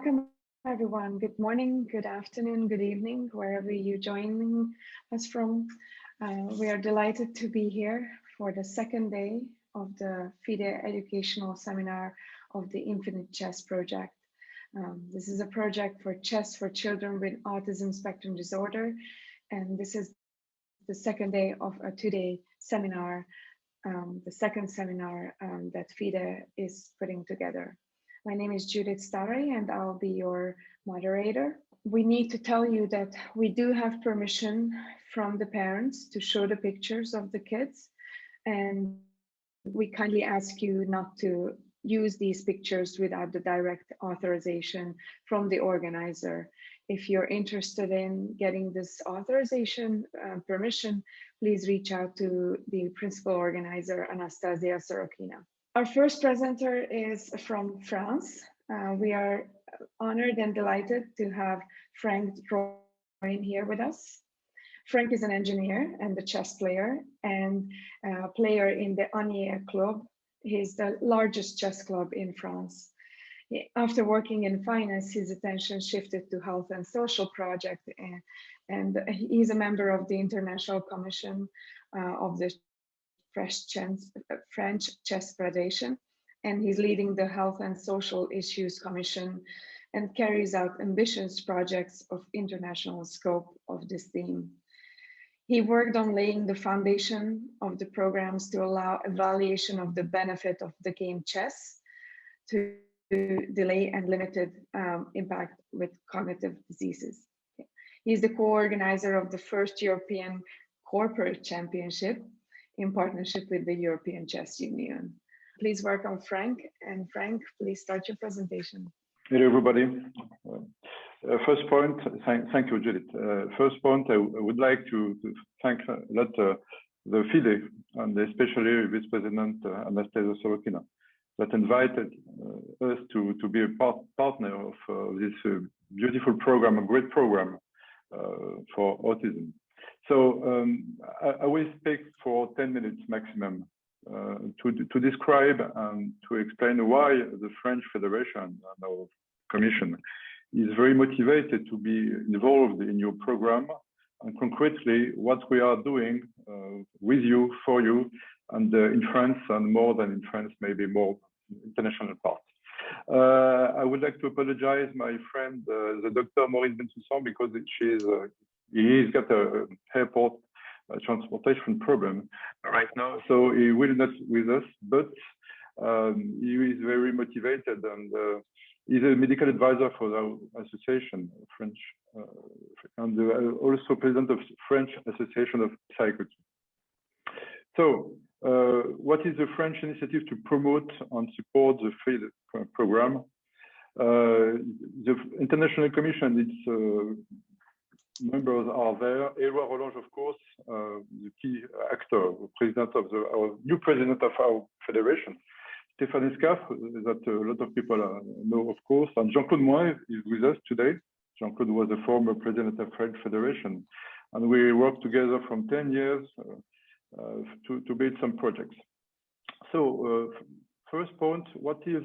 Welcome, everyone. Good morning, good afternoon, good evening, wherever you're joining us from. We are delighted to be here for the second day of the FIDE Educational Seminar of the Infinite Chess Project. This is a project for chess for children with autism spectrum disorder, and this is the second day of a two-day seminar, the second seminar that FIDE is putting together. My name is Judith Starry and I'll be your moderator. We need to tell you that we do have permission from the parents to show the pictures of the kids, and we kindly ask you not to use these pictures without the direct authorization from the organizer. If you're interested in getting this authorization, permission, please reach out to the principal organizer, Natalia Popova. Our first presenter is from France. We are honored and delighted to have Frank here with us. Frank is an engineer and a chess player and a player in the Anier Club. He's the largest chess club in France. After working in finance, his attention shifted to health and social projects, and he's a member of the International Commission of the French Chess Federation, and he's leading the Health and Social Issues Commission and carries out ambitious projects of international scope of this theme. He worked on laying the foundation of the programs to allow evaluation of the benefit of the game chess to delay and limited impact with cognitive diseases. He's the co-organizer of the first European Corporate Championship in partnership with the European Chess Union. Please welcome Frank. And Frank, please start your presentation. Hello, everybody. First point, thank you, Judith. First point, I would like to thank a lot the FIDE, and especially Vice President Natalia Popova, that invited us to be a partner of this beautiful program, a great program for autism. So I will speak for 10 minutes maximum to describe and to explain why the French Federation and our Commission is very motivated to be involved in your program, and concretely what we are doing with you, for you, and in France, and more than in France, maybe more international parts. I would like to apologize my friend, the Dr. Maurice Bensoussan, because he's got a airport transportation problem right now, so he will not with us, but he is very motivated, and he's a medical advisor for our association, French, and also president of French Association of Psychiatry. So, what is the French initiative to promote and support the FIDE program? The International Commission, its members are there. Éloi Rollange, of course, the key actor, our new president of our federation. Stéphane Escaf, that a lot of people know, of course, and Jean-Claude Moin is with us today. Jean-Claude was a former president of French Federation, and we worked together from 10 years to build some projects. So, first point, what is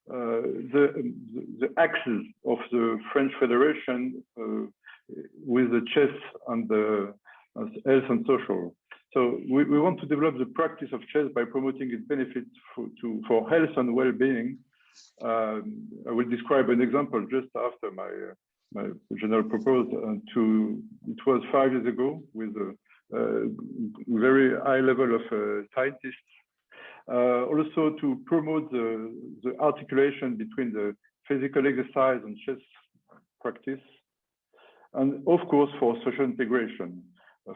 the axis of the French Federation with the chess and the health and social? So we want to develop the practice of chess by promoting its benefits for health and well-being. I will describe an example just after my general proposal. It was 5 years ago with a very high level of scientists. Also to promote the articulation between the physical exercise and chess practice. And of course, for social integration,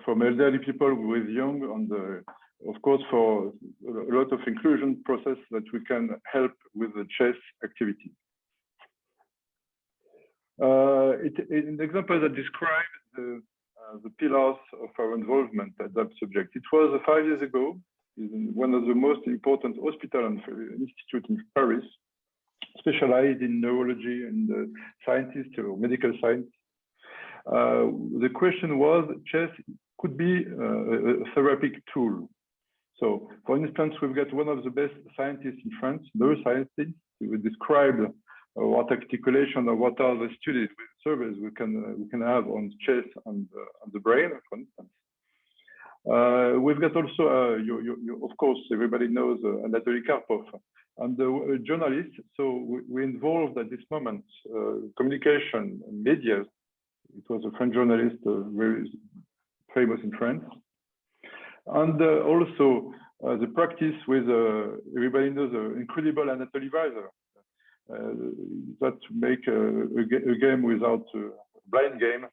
from elderly people with young, and of course, for a lot of inclusion process that we can help with the chess activity. In the example that describes the pillars of our involvement at that subject, it was 5 years ago in one of the most important hospital and institute in Paris, specialized in neurology and scientists or medical science. The question was, chess could be a therapeutic tool. So, for instance, we've got one of the best scientists in France, neuroscientists, who described what articulation or what are the studies with surveys we can have on chess and the brain, for instance. We've got also, of course, everybody knows Natalia Popova, and the journalist. So we involved at this moment communication media. It was a French journalist, very famous in France, and also the practice with everybody knows the incredible Anatoly Weiser, that make a game without blind game.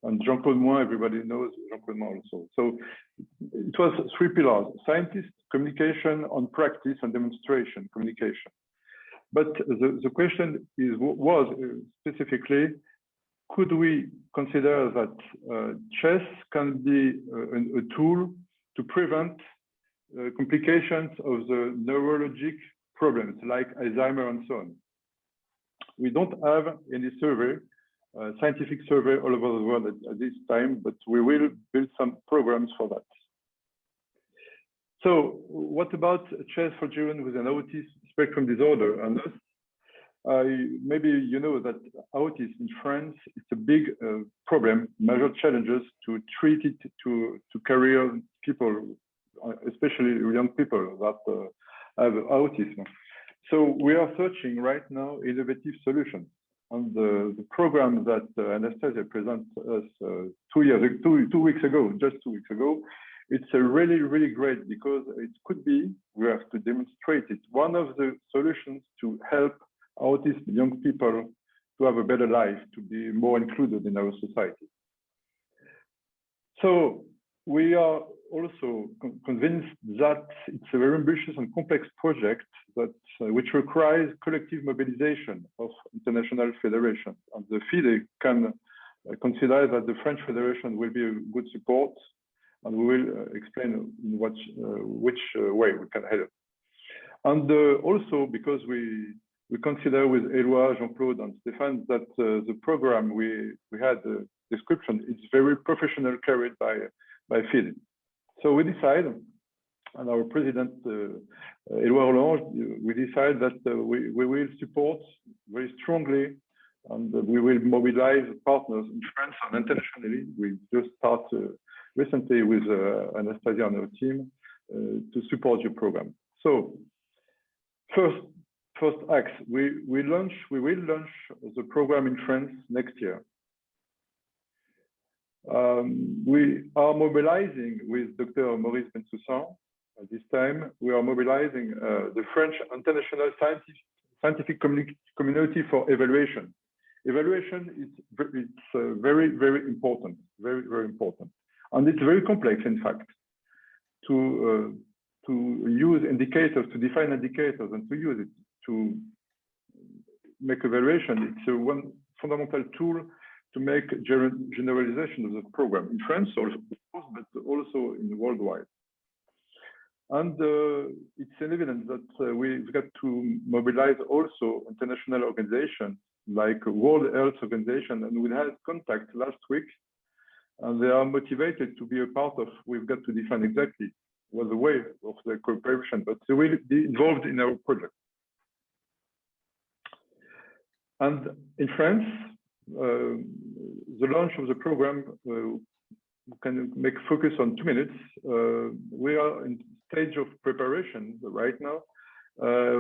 And Jean-Claude Moin, everybody knows Jean-Claude Moin also. So it was 3 pillars: scientist, communication, on practice, and demonstration communication. But the question was specifically, could we consider that chess can be a tool to prevent complications of the neurologic problems like Alzheimer and so on? We don't have any survey, scientific survey all over the world at this time, but we will build some programs for that. So what about chess for children with an autism spectrum disorder? And maybe you know that autism in France, it's a big problem, major challenges to treat it, to career people, especially young people that have autism. So we are searching right now innovative solutions. And the program that Anastasia presented us 2 weeks ago, just 2 weeks ago, it's a really, really great, because it could be, we have to demonstrate it, one of the solutions to help autistic young people to have a better life, to be more included in our society. So we are also convinced that it's a very ambitious and complex project that which requires collective mobilization of international federations. And the FIDE can consider that the French Federation will be a good support, and we will explain in which way we can help. And also because we consider with Éloi, Jean-Claude, and Stéphane that the program we had description is very professional, carried by FIDE. So we decide, and our president, Éloi Roland, we decide that we will support very strongly, and we will mobilize partners in France and internationally. We just start recently with Anastasia and her team to support your program. So first acts, we will launch the program in France next year. We are mobilizing with Dr. Maurice Bensoussan. At this time, we are mobilizing the French international scientific community for evaluation. Evaluation is very, very important, very, very important. And it's very complex, in fact, to use indicators, to define indicators, and to use it to make evaluation. It's one fundamental tool to make generalization of the program in France, also, but also in worldwide. And it's evident that we've got to mobilize also international organizations like World Health Organization, and we had contact last week, and they are motivated to be a part of. We've got to define exactly what the way of the cooperation, but they will be involved in our project. And in France, the launch of the program can make focus on 2 minutes. We are in stage of preparation right now.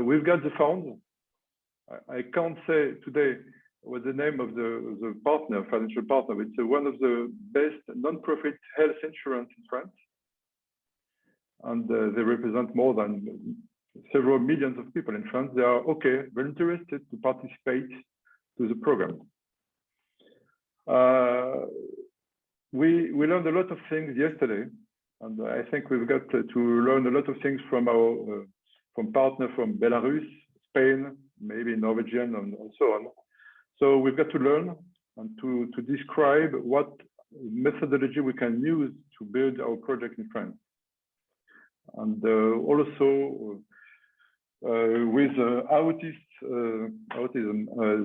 We've got the fund. I can't say today what the name of the partner, financial partner. It's one of the best non-profit health insurance in France. And they represent more than several millions of people in France. They are very interested to participate to the program. We learned a lot of things yesterday, and I think we've got to learn a lot of things from our partner from Belarus, Spain, maybe Norwegian, and so on. So we've got to learn and to describe what methodology we can use to build our project in France. And also with autism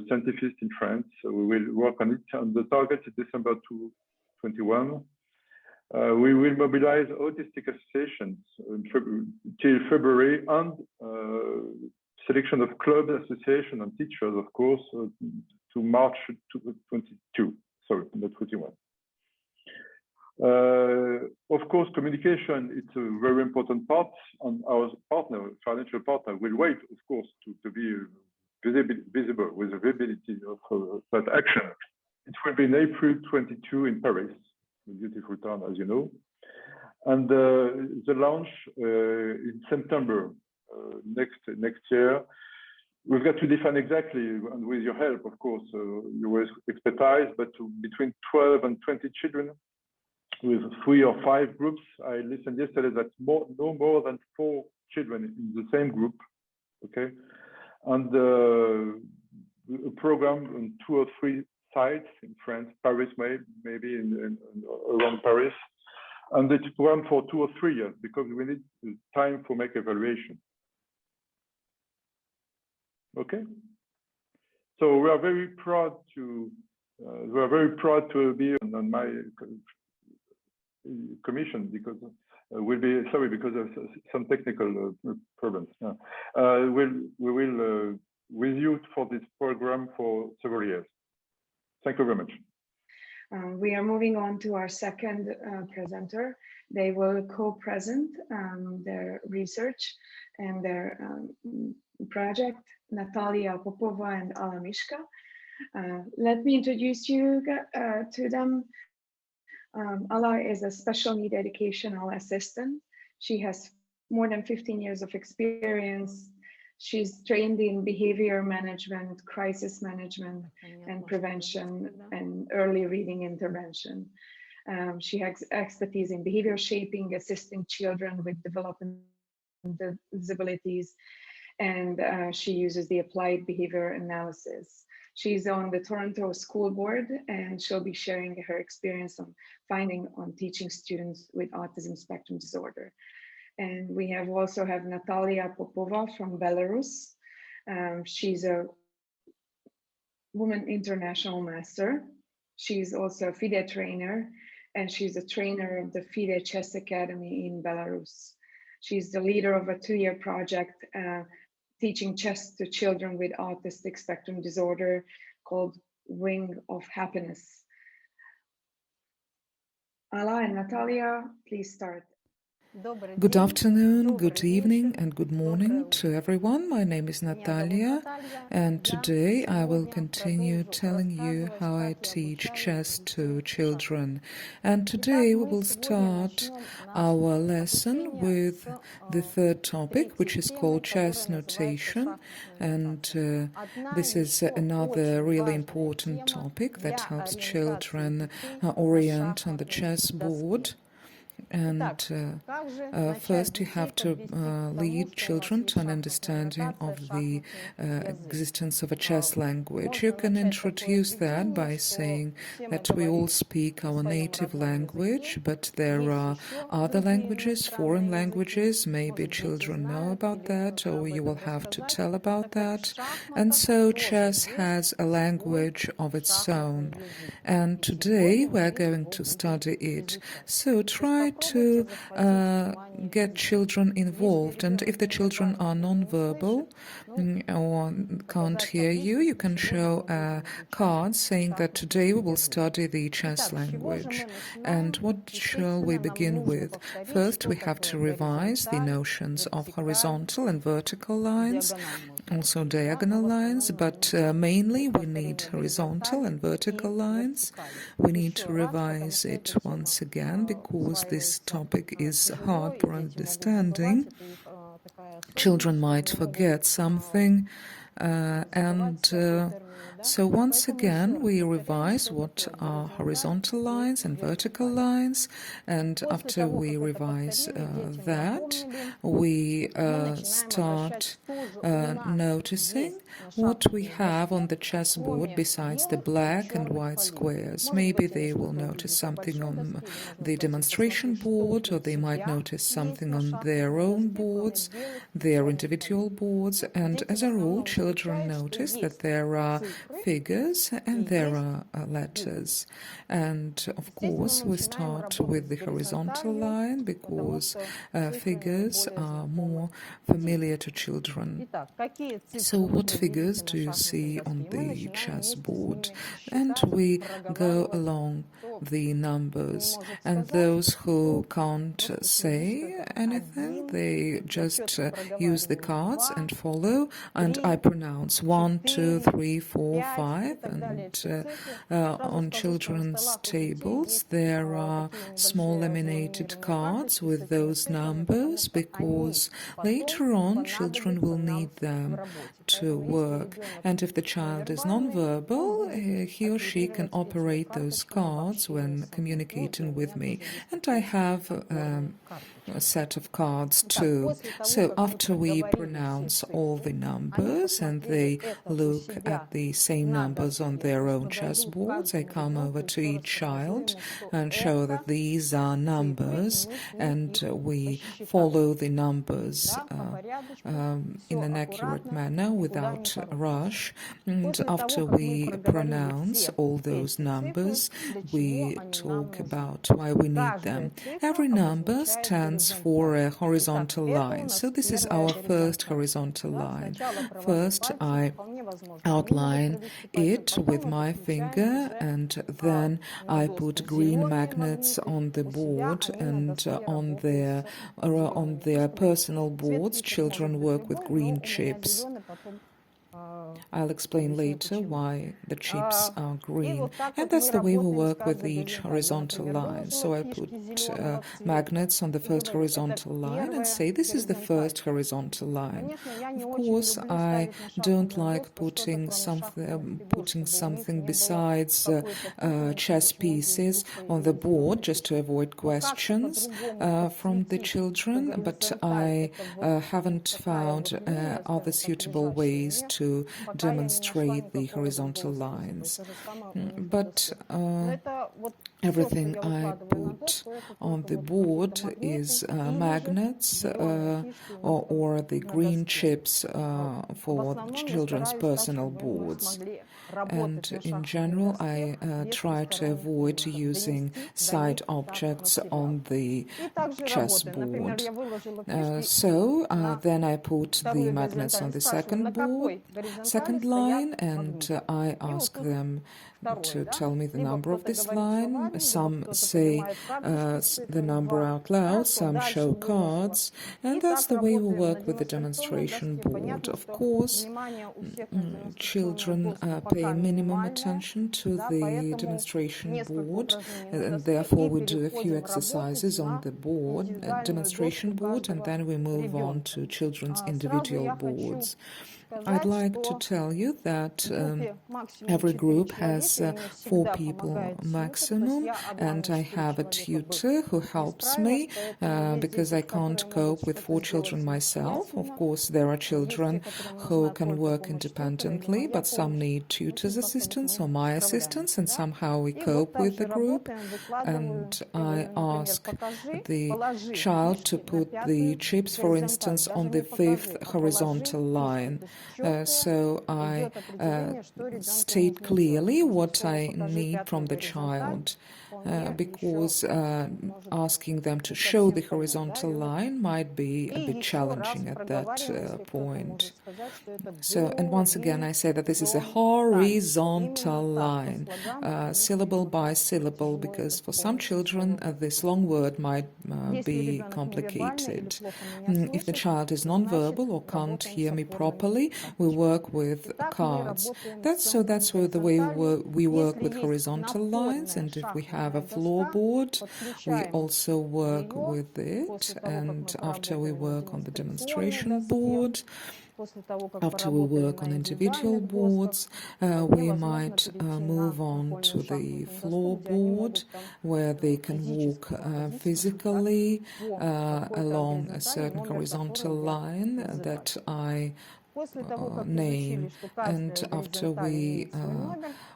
scientists in France, we will work on it. And the target is December 2021. We will mobilize autistic associations till February and selection of club, association, and teachers, of course, to March 22. Sorry, not 21. Of course, communication, it's a very important part, and our partner, financial partner, will wait, of course, to be visible with the visibility of that action. It will be in April 22 in Paris, a beautiful town, as you know. And the launch in September next year. We've got to define exactly, and with your help, of course, your expertise, but between 12 and 20 children with 3 or 5 groups. I listened yesterday that no more than 4 children in the same group, okay? And a program on 2 or 3 sites in France, Paris maybe around Paris. And it's programmed for 2 or 3 years because we need time for make evaluation. Okay, so we are very proud to be on my commission because we'll be sorry because of some technical problems. We will with you for this program for several years. Thank you very much. We are moving on to our second presenter. They will co-present their research and their project, Natalia Popova and Alla Mishka. Let me introduce you to them. Alla is a special need educational assistant. She has more than 15 years of experience. She's trained in behavior management, crisis management, and prevention and early reading intervention. She has expertise in behavior shaping, assisting children with developmental disabilities, and she uses the applied behavior analysis. She's on the Toronto School Board, and she'll be sharing her experience on finding on teaching students with autism spectrum disorder. And we also have Natalia Popova from Belarus. She's a Women International Master. She's also a FIDE trainer, and she's a trainer of the FIDE Chess Academy in Belarus. She's the leader of a 2-year project teaching chess to children with autistic spectrum disorder called Wing of Happiness. Alla and Natalia, please start. Good afternoon, good evening, and good morning to everyone. My name is Natalia, and today I will continue telling you how I teach chess to children. And today we will start our lesson with the third topic, which is called chess notation. And this is another really important topic that helps children orient on the chessboard. And first you have to lead children to an understanding of the existence of a chess language. You can introduce that by saying that we all speak our native language, but there are other languages, foreign languages. Maybe children know about that, or you will have to tell about that. And so chess has a language of its own. And today we're going to study it. So try to get children involved, and if the children are non-verbal or can't hear you, you can show a card saying that today we will study the chess language. And what shall we begin with? First, we have to revise the notions of horizontal and vertical lines, also diagonal lines, but mainly we need horizontal and vertical lines. We need to revise it once again because this topic is hard for understanding. Children might forget something, so once again we revise what are horizontal lines and vertical lines, and after we revise that, we start noticing what we have on the chessboard besides the black and white squares. Maybe they will notice something on the demonstration board, or they might notice something on their own boards, their individual boards, and as a rule, children notice that there are figures and there are letters. And of course we start with the horizontal line because figures are more familiar to children. So what figures do you see on the chessboard? And we go along the numbers, and those who can't say anything, they just use the cards and follow, and I pronounce 1, 2, 3, 4, 5, and on children's tables there are small laminated cards with those numbers because later on children will need them to work, and if the child is nonverbal, he or she can operate those cards when communicating with me, and I have a set of cards too. So after we pronounce all the numbers and they look at the same numbers on their own chessboards, I come over to each child and show that these are numbers, and we follow the numbers in an accurate manner without rush. And after we pronounce all those numbers, we talk about why we need them. Every number stands for a horizontal line. So this is our first horizontal line. First, I outline it with my finger, and then I put green magnets on the board, and on their personal boards, children work with green chips. I'll explain later why the chips are green. And that's the way we work with each horizontal line. So I put magnets on the first horizontal line and say this is the first horizontal line. Of course, I don't like putting something besides chess pieces on the board just to avoid questions from the children, but I haven't found other suitable ways to demonstrate the horizontal lines. But everything I put on the board is magnets or the green chips for children's personal boards. And in general, I try to avoid using side objects on the chessboard. So then I put the magnets on the second line, and I ask them to tell me the number of this line. Some say the number out loud, some show cards, and that's the way we work with the demonstration board. Of course, children pay minimum attention to the demonstration board, and therefore we do a few exercises on the board, demonstration board, and then we move on to children's individual boards. I'd like to tell you that every group has 4 people maximum, and I have a tutor who helps me because I can't cope with 4 children myself. Of course, there are children who can work independently, but some need tutor's assistance or my assistance, and somehow we cope with the group. And I ask the child to put the chips, for instance, on the 5th horizontal line. So I state clearly what I need from the child, because asking them to show the horizontal line might be a bit challenging at that point. So, and once again, I say that this is a horizontal line, syllable by syllable, because for some children this long word might be complicated. If the child is nonverbal or can't hear me properly, we work with cards. That's the way we work with horizontal lines, and if we have a floorboard, we also work with it. And after we work on the demonstration board, after we work on individual boards, we might move on to the floorboard, where they can walk physically along a certain horizontal line that I name. And after we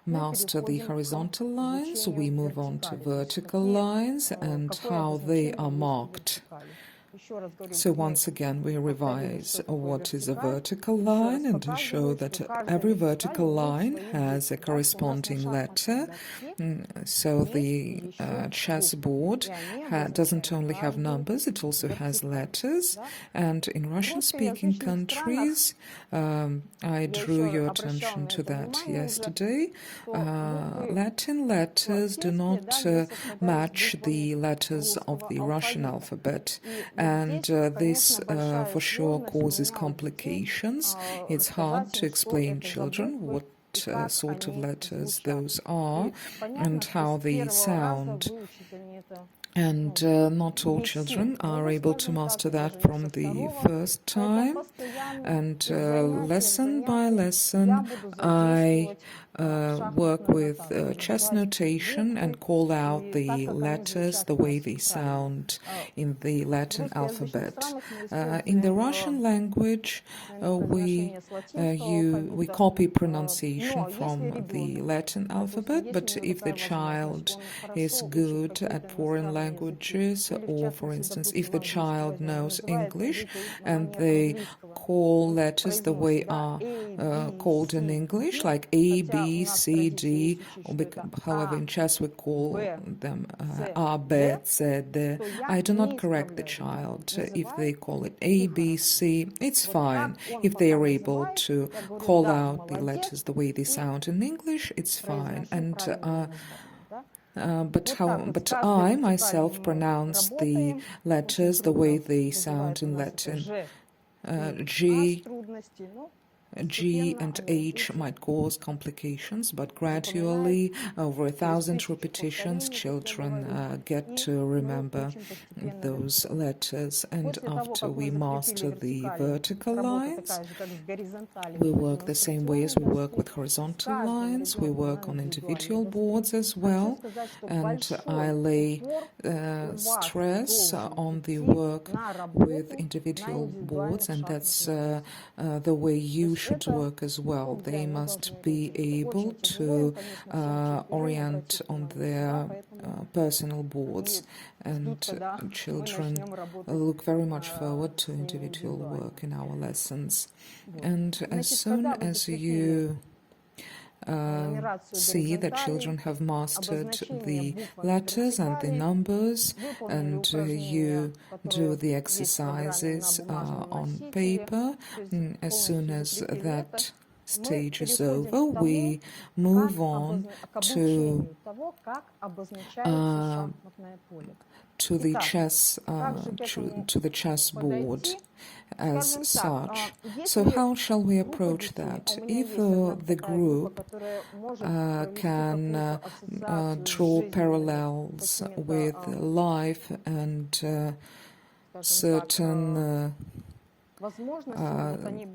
master the horizontal lines, we move on to vertical lines and how they are marked. So once again, we revise what is a vertical line and to show that every vertical line has a corresponding letter. So the chessboard doesn't only have numbers, it also has letters. And in Russian-speaking countries, I drew your attention to that yesterday. Latin letters do not match the letters of the Russian alphabet, and this for sure causes complications. It's hard to explain children what sort of letters those are and how they sound. And not all children are able to master that from the first time. And lesson by lesson, I work with chess notation and call out the letters the way they sound in the Latin alphabet. In the Russian language, we copy pronunciation from the Latin alphabet, but if the child is good at foreign languages, or for instance, if the child knows English and they call letters the way are called in English, like A, B, C, D, or however in chess we call them A, B, C, D. I do not correct the child if they call it A, B, C. It's fine. If they are able to call out the letters the way they sound in English, it's fine. And but I myself pronounce the letters the way they sound in Latin. G and H might cause complications, but gradually, over 1,000 repetitions, children get to remember those letters. And after we master the vertical lines, we work the same way as we work with horizontal lines. We work on individual boards as well, and I lay stress on the work with individual boards, and that's the way you should work as well. They must be able to orient on their personal boards, and children look very much forward to individual work in our lessons. And as soon as you see that children have mastered the letters and the numbers, and you do the exercises on paper. As soon as that stage is over, we move on to the chessboard as such. So how shall we approach that? If the group can draw parallels with life and certain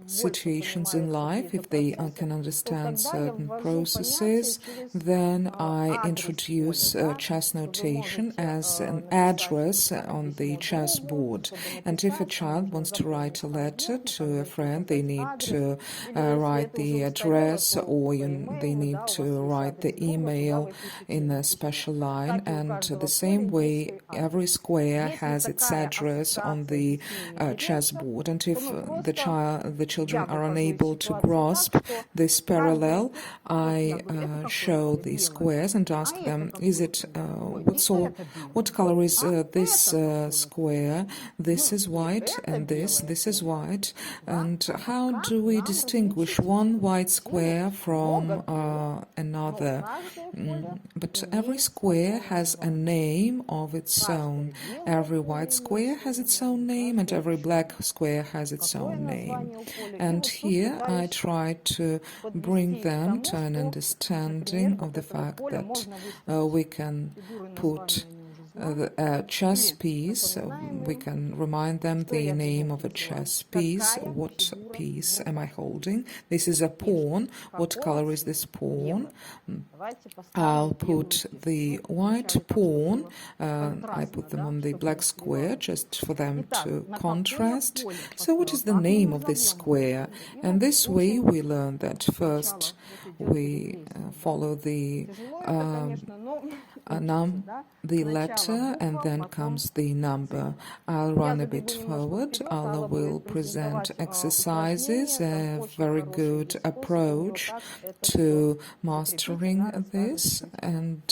situations in life, if they can understand certain processes, then I introduce chess notation as an address on the chessboard. And if a child wants to write a letter to a friend, they need to write the address, or they need to write the email in a special line. And the same way, every square has its address on the chessboard. And if the children are unable to grasp this parallel, I show the squares and ask them, is it what color is this square? This is white, and this is white. And how do we distinguish one white square from another? But every square has a name of its own. Every white square has its own name, and every black square has its own name. And here I try to bring them to an understanding of the fact that we can put a chess piece, we can remind them the name of a chess piece. What piece am I holding? This is a pawn. What color is this pawn? I'll put the white pawn, I put them on the black square just for them to contrast. So what is the name of this square? And this way we learn that first we follow the the letter, and then comes the number. I'll run a bit forward. Allah will present exercises, a very good approach to mastering this, and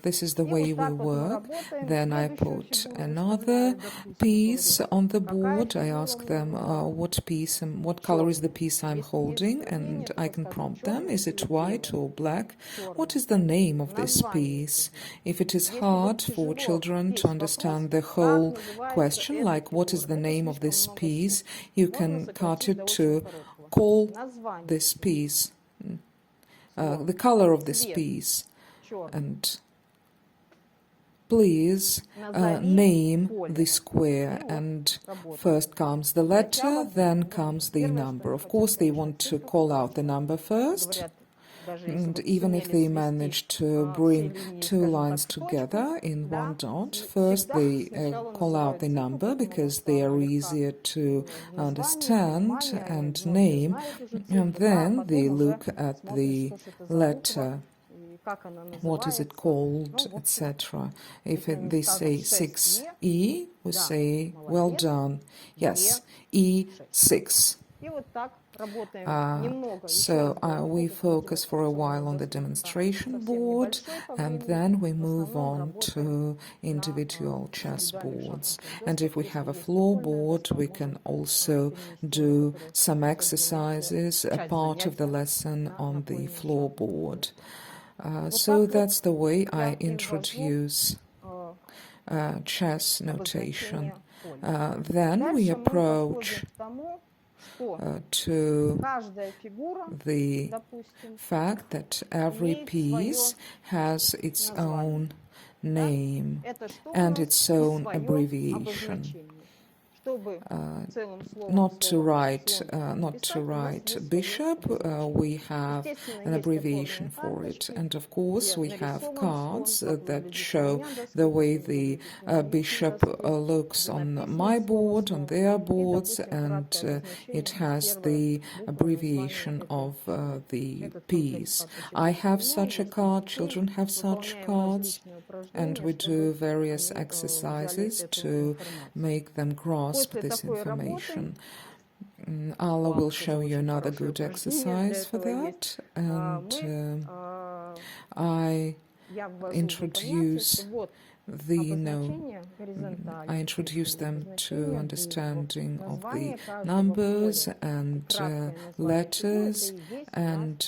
this is the way we work. Then I put another piece on the board. I ask them what piece and what color is the piece I'm holding, and I can prompt them, is it white or black? What is the name of this piece? If it is hard for children to understand the whole question, like what is the name of this piece, you can cut it to call this piece, the color of this piece, and please name the square. And first comes the letter, then comes the number. Of course, they want to call out the number first. And even if they manage to bring two lines together in one dot, first they call out the number because they are easier to understand and name, and then they look at the letter. What is it called, etc. If they say 6E, we say, well done. Yes, E6. So we focus for a while on the demonstration board, and then we move on to individual chess boards. And if we have a floorboard, we can also do some exercises, a part of the lesson on the floorboard. So that's the way I introduce chess notation. Then we approach to the fact that every piece has its own name and its own abbreviation. Not to write bishop, we have an abbreviation for it, and of course we have cards that show the way the bishop looks on my board, on their boards, and it has the abbreviation of the piece. I have such a card, children have such cards, and we do various exercises to make them grasp this information. Allah will show you another good exercise for that, and I introduce I introduce them to understanding of the numbers and letters, and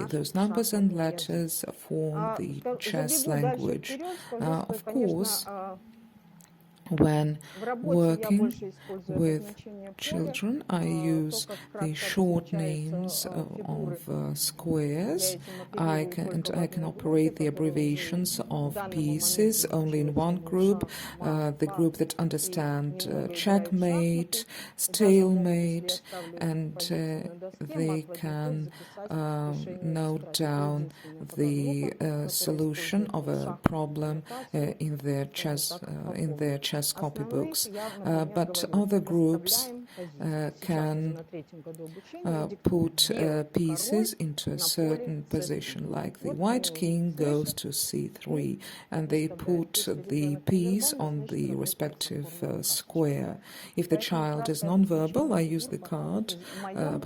those numbers and letters form the chess language. Of course, when working with children, I use the short names of squares. I can operate the abbreviations of pieces only in one group, the group that understand checkmate, stalemate, and they can note down the solution of a problem in their chess copybooks, but other groups can put pieces into a certain position, like the white king goes to c3, and they put the piece on the respective square. If the child is non-verbal, I use the card.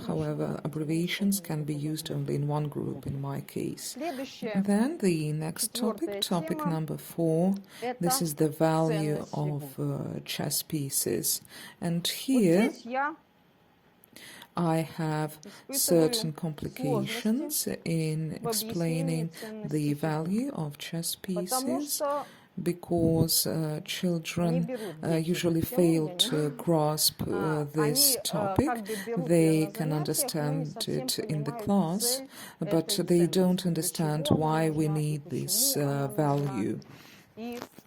However, abbreviations can be used only in one group, in my case. And then the next topic number 4, this is the value of chess pieces. And here I have certain complications in explaining the value of chess pieces, because children usually fail to grasp this topic. They can understand it in the class, but they don't understand why we need this value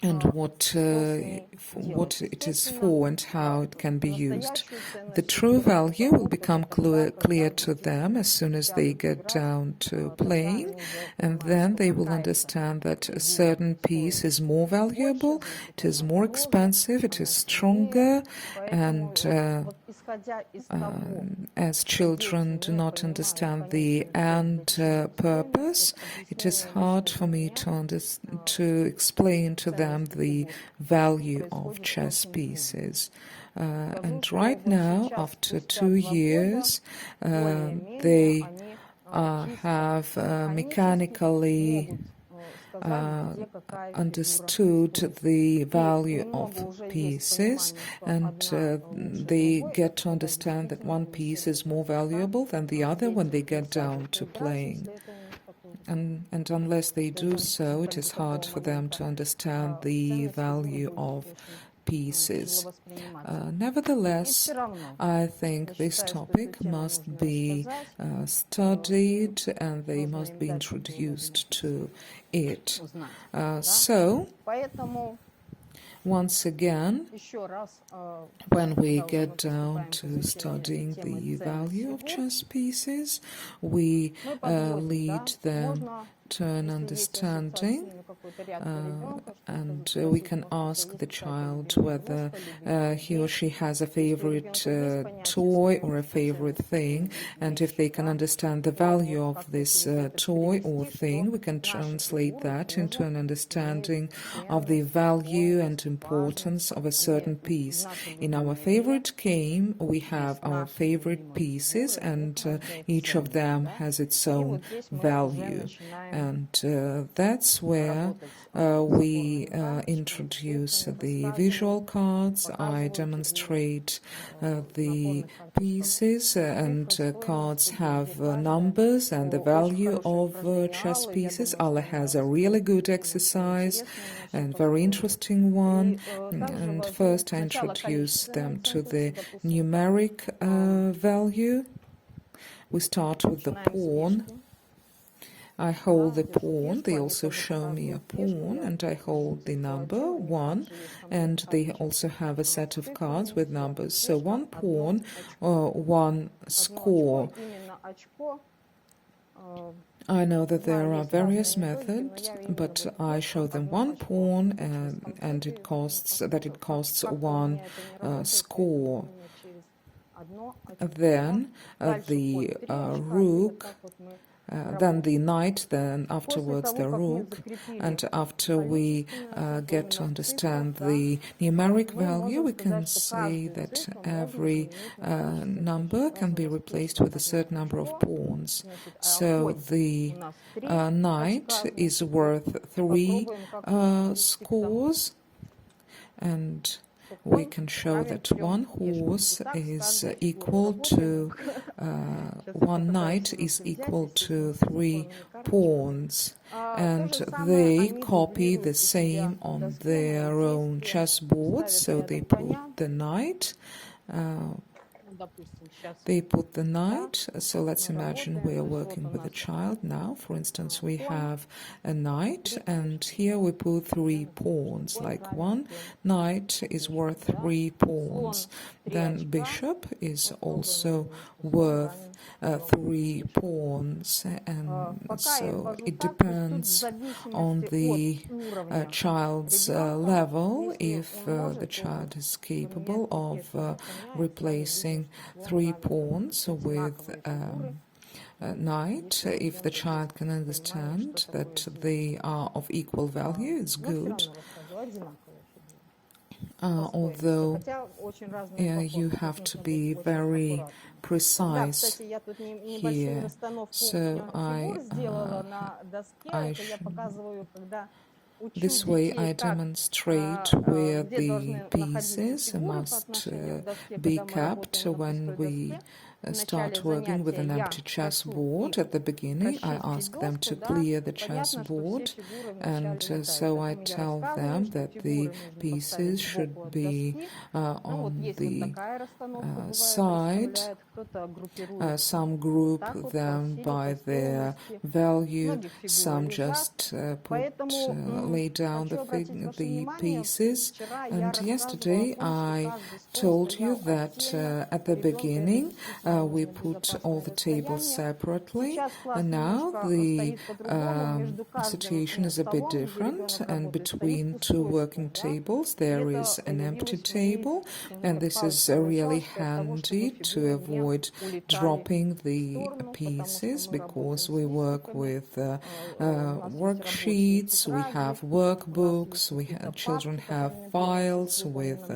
and what it is for and how it can be used. The true value will become clear to them as soon as they get down to playing, and then they will understand that a certain piece is more valuable, it is more expensive, it is stronger, and as children do not understand the end purpose, it is hard for me to explain to them the value of chess pieces. And right now, after 2 years, they have mechanically understood the value of pieces, and they get to understand that one piece is more valuable than the other when they get down to playing. And unless they do so, it is hard for them to understand the value of pieces. Nevertheless, I think this topic must be studied and they must be introduced to it. So, once again, when we get down to studying the value of chess pieces, we lead them to an understanding, and we can ask the child whether he or she has a favorite toy or a favorite thing, and if they can understand the value of this toy or thing, we can translate that into an understanding of the value and importance of a certain piece. In our favorite game, we have our favorite pieces, and each of them has its own value. And that's where we introduce the visual cards. I demonstrate the pieces, and cards have numbers and the value of chess pieces. Allah has a really good exercise and very interesting one. And first I introduce them to the numeric value. We start with the pawn. I hold the pawn, they also show me a pawn, and I hold the number 1, and they also have a set of cards with numbers. So 1 pawn, 1 score. I know that there are various methods, but I show them 1 pawn, and it costs 1 score. Then the rook, then the knight, then afterwards the rook, and after we get to understand the numeric value, we can say that every number can be replaced with a certain number of pawns. So the knight is worth 3 scores, and we can show that 1 horse is equal to 1 knight is equal to 3 pawns, and they copy the same on their own chessboard. So they put the knight. So let's imagine we are working with a child now. For instance, we have a knight, and here we put 3 pawns, like 1 knight is worth 3 pawns. Then bishop is also worth 3 pawns, and so it depends on the child's level if the child is capable of replacing 3 pawns with a knight. If the child can understand that they are of equal value, it's good. Although you have to be very precise here. So this way I demonstrate where the pieces must be kept when we start working with an empty chessboard. At the beginning, I ask them to clear the chessboard, and so I tell them that the pieces should be on the side. Some group them by their value, some just lay down the pieces. And yesterday I told you that at the beginning we put all the tables separately, and now the situation is a bit different, and between two working tables there is an empty table, and this is really handy to avoid dropping the pieces, because we work with worksheets, we have workbooks, children have files with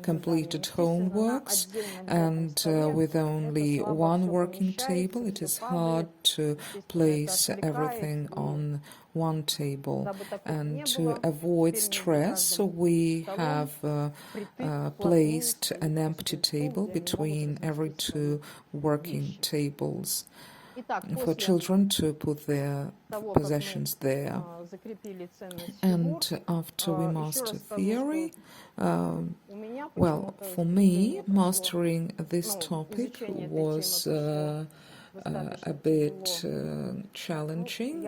completed homeworks, and with only one working table it is hard to place everything on one table. And to avoid stress, we have placed an empty table between every two working tables for children to put their possessions there. And after we master theory, well, for me, mastering this topic was a bit challenging.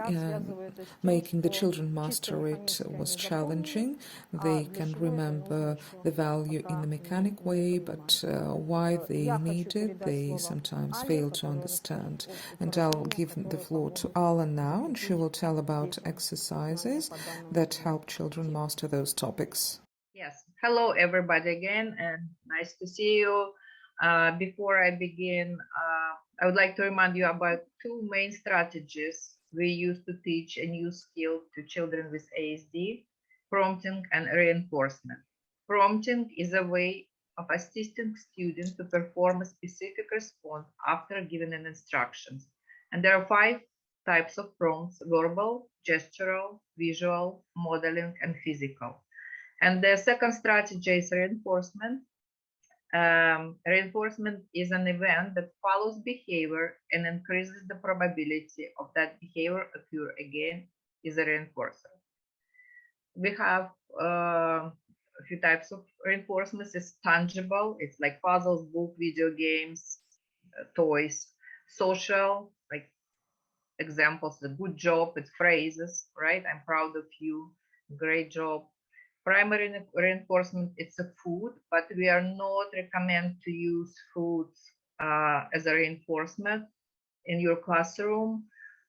Making the children master it was challenging. They can remember the value in the mechanic way, but why they need it, they sometimes fail to understand. And I'll give the floor to Alan now, and she will tell about exercises that help children master those topics. Yes, hello everybody again, and nice to see you. Before I begin, I would like to remind you about two main strategies we use to teach a new skill to children with ASD: prompting and reinforcement. Prompting is a way of assisting students to perform a specific response after given an instructions. And there are 5 types of prompts: verbal, gestural, visual, modeling, and physical. And the second strategy is reinforcement. Reinforcement is an event that follows behavior and increases the probability of that behavior occur again, is a reinforcer. We have a few types of reinforcements. It's tangible, it's like puzzles, book, video games, toys. Social, like examples, the good job, it's phrases, right? I'm proud of you, great job. Primary reinforcement, it's a food, but we are not recommend to use foods as a reinforcement in your classroom.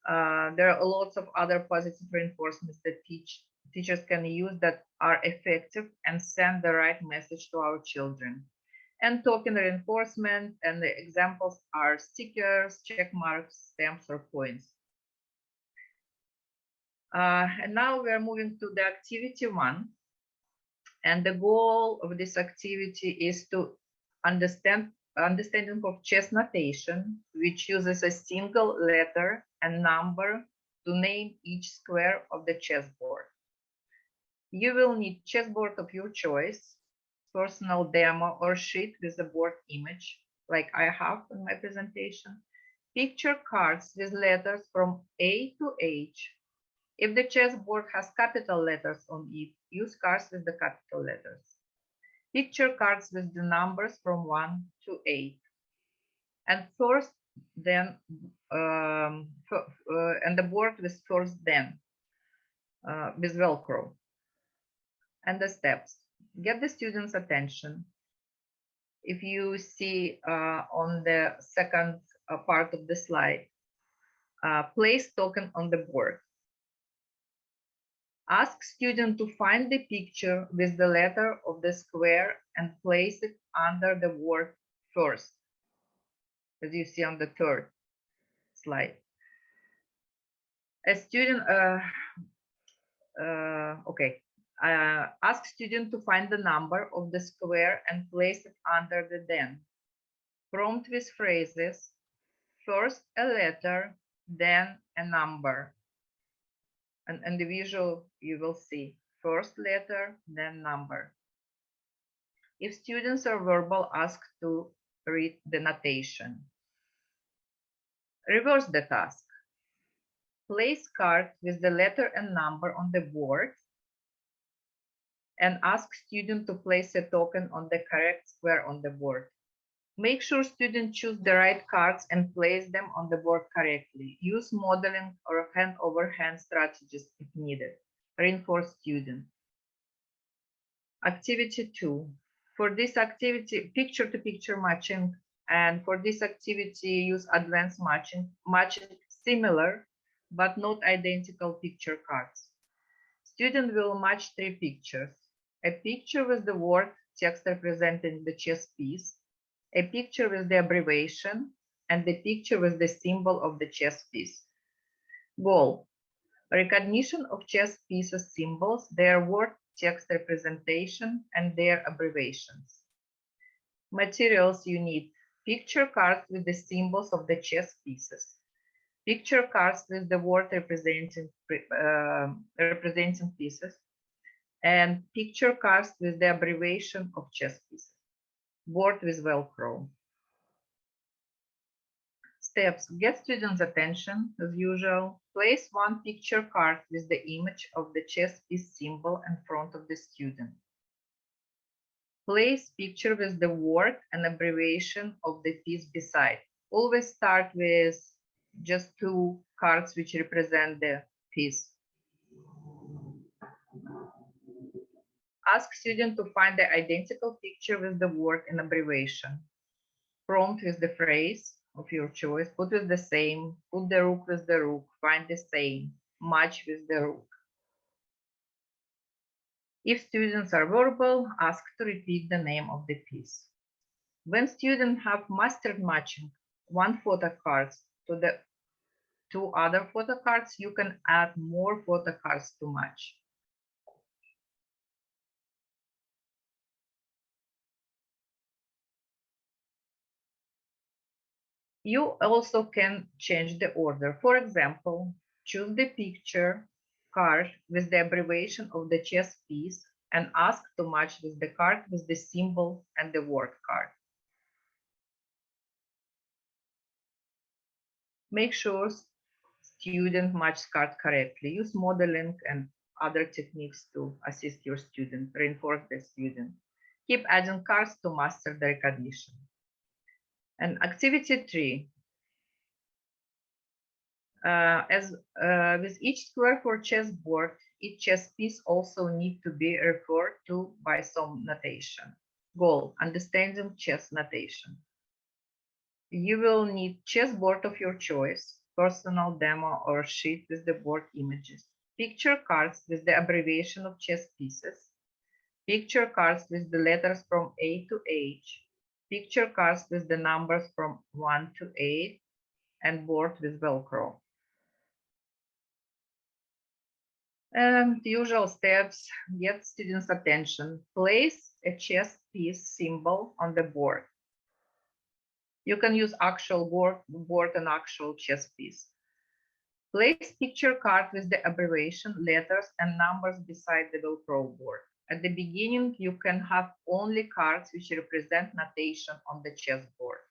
There are lots of other positive reinforcements that teachers can use that are effective and send the right message to our children. And token reinforcement, and the examples are stickers, check marks, stamps, or coins. And now we are moving to the activity 1. And the goal of this activity is to understanding of chess notation, which uses a single letter and number to name each square of the chessboard. You will need chessboard of your choice, personal demo or sheet with a board image, like I have in my presentation, picture cards with letters from A to H. If the chessboard has capital letters on it, use cards with the capital letters. Picture cards with the numbers from 1 to 8. And first, then, and the board with first, then, with Velcro. And the steps. Get the student's attention. If you see on the second part of the slide, place token on the board. Ask student to find the picture with the letter of the square and place it under the word first, as you see on the third slide. A student, ask student to find the number of the square and place it under the then. Prompt with phrases, first a letter, then a number. And the visual you will see, first letter, then number. If students are verbal, ask to read the notation. Reverse the task. Place card with the letter and number on the board and ask student to place a token on the correct square on the board. Make sure students choose the right cards and place them on the board correctly. Use modeling or hand-over-hand strategies if needed. Reinforce student. Activity 2. For this activity, picture-to-picture matching And for this activity, use advanced matching similar but not identical picture cards. Student will match 3 pictures: a picture with the word text representing the chess piece, a picture with the abbreviation, and the picture with the symbol of the chess piece. Goal: recognition of chess pieces symbols, their word text representation, and their abbreviations. Materials you need: picture cards with the symbols of the chess pieces, picture cards with the word representing pieces, and picture cards with the abbreviation of chess pieces. Board with Velcro. Steps: get students' attention as usual. Place one picture card with the image of the chess piece symbol in front of the student. Place picture with the word and abbreviation of the piece beside. Always start with just 2 cards which represent the piece. Ask student to find the identical picture with the word and abbreviation. Prompt with the phrase of your choice. Put with the same, put the rook with the rook, find the same, match with the rook. If students are verbal, ask to repeat the name of the piece. When students have mastered matching 1 photo cards to the 2 other photo cards, you can add more photo cards to match. You also can change the order. For example, choose the picture card with the abbreviation of the chess piece and ask to match with the card with the symbol and the word card. Make sure student match card correctly. Use modeling and other techniques to assist your student, reinforce the student. Keep adding cards to master the recognition. And activity 3. With each square for chessboard, each chess piece also needs to be referred to by some notation. Goal: understanding chess notation. You will need chessboard of your choice, personal demo or sheet with the board images, picture cards with the abbreviation of chess pieces, picture cards with the letters from A to H, picture cards with the numbers from 1 to 8, and board with Velcro. And the usual steps: get students' attention. Place a chess piece symbol on the board. You can use actual board and actual chess piece. Place picture card with the abbreviation, letters, and numbers beside the Velcro board. At the beginning, you can have only cards which represent notation on the chessboard.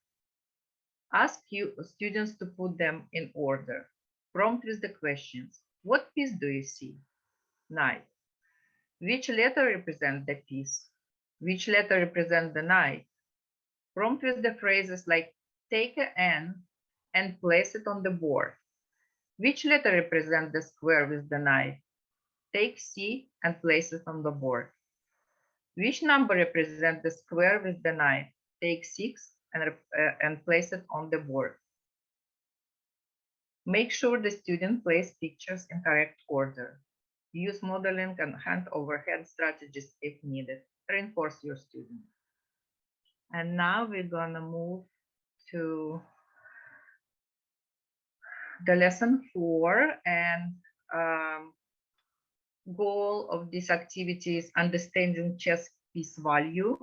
Ask students to put them in order. Prompt with the questions: what piece do you see? Knight. Which letter represents the piece? Which letter represents the knight? Prompt with the phrases like take an N and place it on the board. Which letter represents the square with the knight? Take C and place it on the board. Which number represents the square with the knight? Take 6 and place it on the board. Make sure the student places pictures in correct order. Use modeling and hand overhead strategies if needed. Reinforce your student. And now we're gonna move to the lesson 4, and goal of this activity is understanding chess piece value.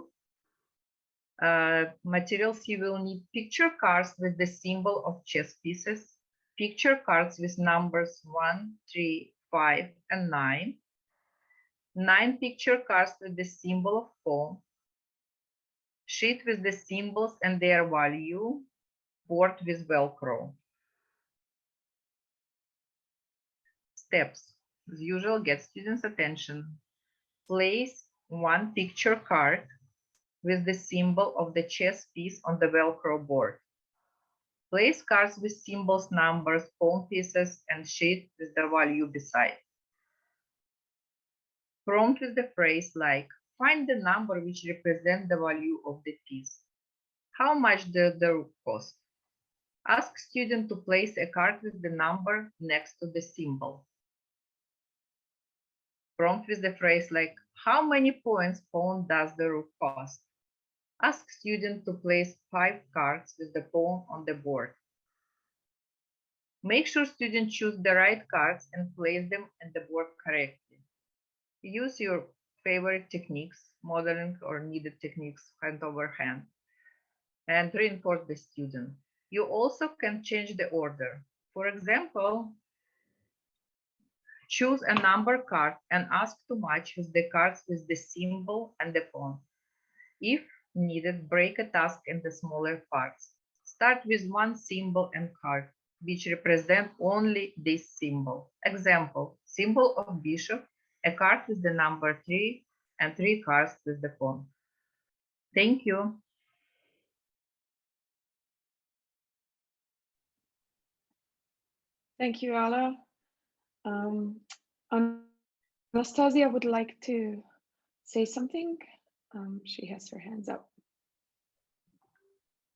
Materials you will need: picture cards with the symbol of chess pieces, picture cards with numbers 1, 3, 5, and 9, 9 picture cards with the symbol of pawn, sheet with the symbols and their value, board with Velcro. Steps. As usual, get students' attention. Place one picture card with the symbol of the chess piece on the Velcro board. Place cards with symbols, numbers, pawn pieces, and sheet with the value beside. Prompt with the phrase like, find the number which represents the value of the piece. How much does the rook cost? Ask student to place a card with the number next to the symbol. Prompt with the phrase like, how many points pawn does the rook cost? Ask student to place 5 cards with the pawn on the board. Make sure students choose the right cards and place them on the board correctly. Use your favorite techniques, modeling or needed techniques hand over hand, and reinforce the student. You also can change the order. For example, choose a number card and ask to match with the cards with the symbol and the pawn. If needed, break a task into smaller parts. Start with one symbol and card, which represent only this symbol. Example, symbol of bishop, a card with the number 3, and 3 cards with the pawn. Thank you. Thank you, Ala. Anastasia would like to say something. She has her hands up.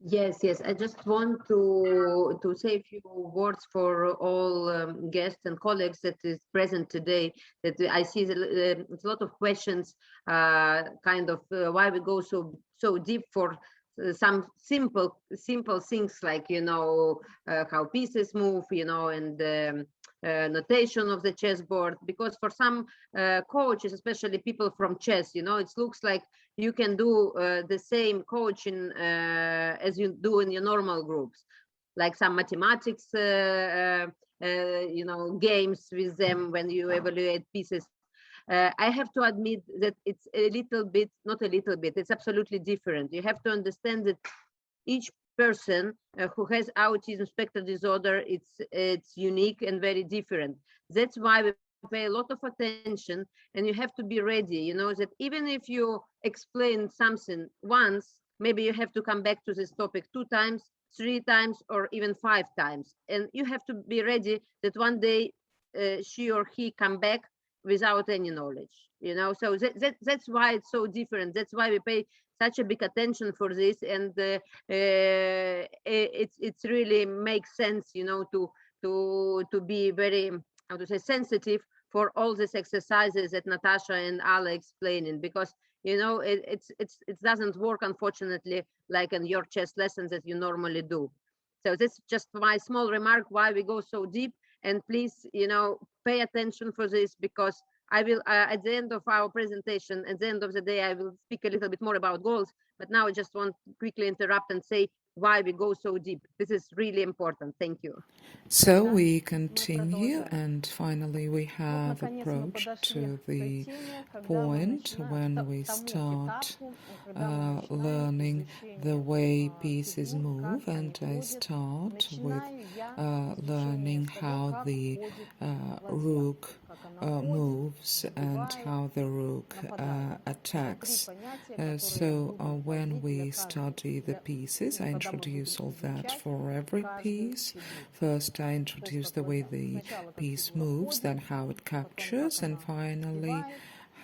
Yes. I just want to say a few words for all guests and colleagues that is present today. That I see a lot of questions, why we go so deep for some simple things like how pieces move, and notation of the chessboard. Because for some coaches, especially people from chess, it looks like you can do the same coaching as you do in your normal groups, like some mathematics, games with them when you evaluate pieces. I have to admit that it's a little bit, not a little bit, it's absolutely different. You have to understand that each person who has autism spectrum disorder, it's unique and very different. That's why we pay a lot of attention, and you have to be ready, that even if you explain something once, maybe you have to come back to this topic 2 times, 3 times, or even 5 times. And you have to be ready that one day she or he come back without any knowledge, so that's why it's so different. That's why we pay such a big attention for this, and it's really makes sense, to be very, how to say, sensitive for all these exercises that Natasha and Ala explaining, because it doesn't work, unfortunately, like in your chess lessons that you normally do. So that's just my small remark why we go so deep. And please, pay attention for this, because I will, at the end of our presentation, at the end of the day, I will speak a little bit more about goals. But now I just want to quickly interrupt and say why we go so deep. This is really important. Thank you. So we continue, and finally we have approached to the point when we start learning the way pieces move, and I start with learning how the rook moves and how the rook attacks. So when we study the pieces, I introduce all that for every piece. First, I introduce the way the piece moves, then how it captures, and finally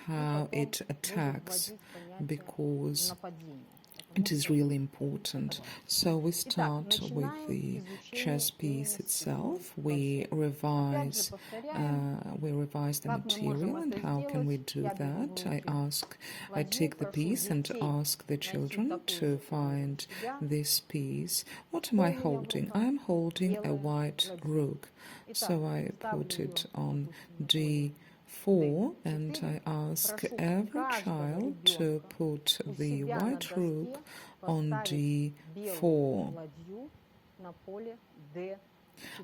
how it attacks, because it is really important. So we start with the chess piece itself. We revise the material, and how can we do that? I take the piece and ask the children to find this piece. What am I holding? I'm holding a white rook. So I put it on D4, and I ask every child to put the white rook on D4.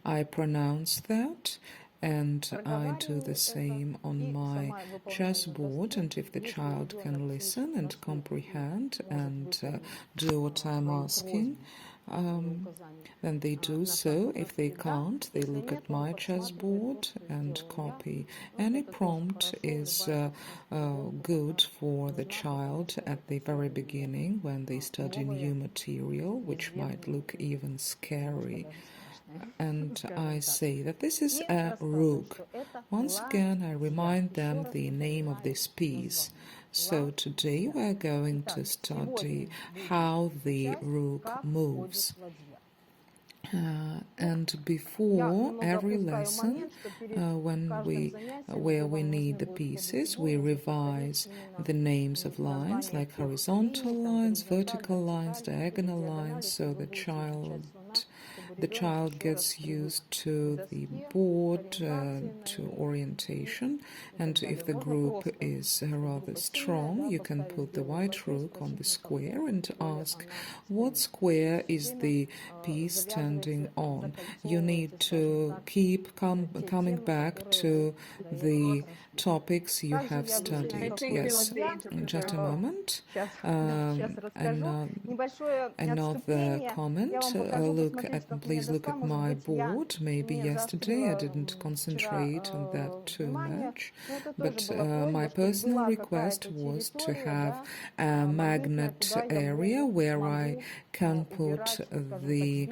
I pronounce that, and I do the same on my chessboard. And if the child can listen and comprehend and do what I'm asking, then they do so. If they can't, they look at my chessboard and copy. Any prompt is good for the child at the very beginning when they study new material, which might look even scary. and I say that this is a rook. Once again, I remind them the name of this piece. So today we're going to study how the rook moves. And before every lesson, where we need the pieces, we revise the names of lines, like horizontal lines, vertical lines, diagonal lines, so the child gets used to the board, to orientation. And if the group is rather strong, you can put the white rook on the square and ask, what square is the piece standing on? You need to keep coming back to the topics you have studied. Yes, just a moment. Another comment. Please look at my board. Maybe yesterday I didn't concentrate on that too much, but my personal request was to have a magnet area where I can put the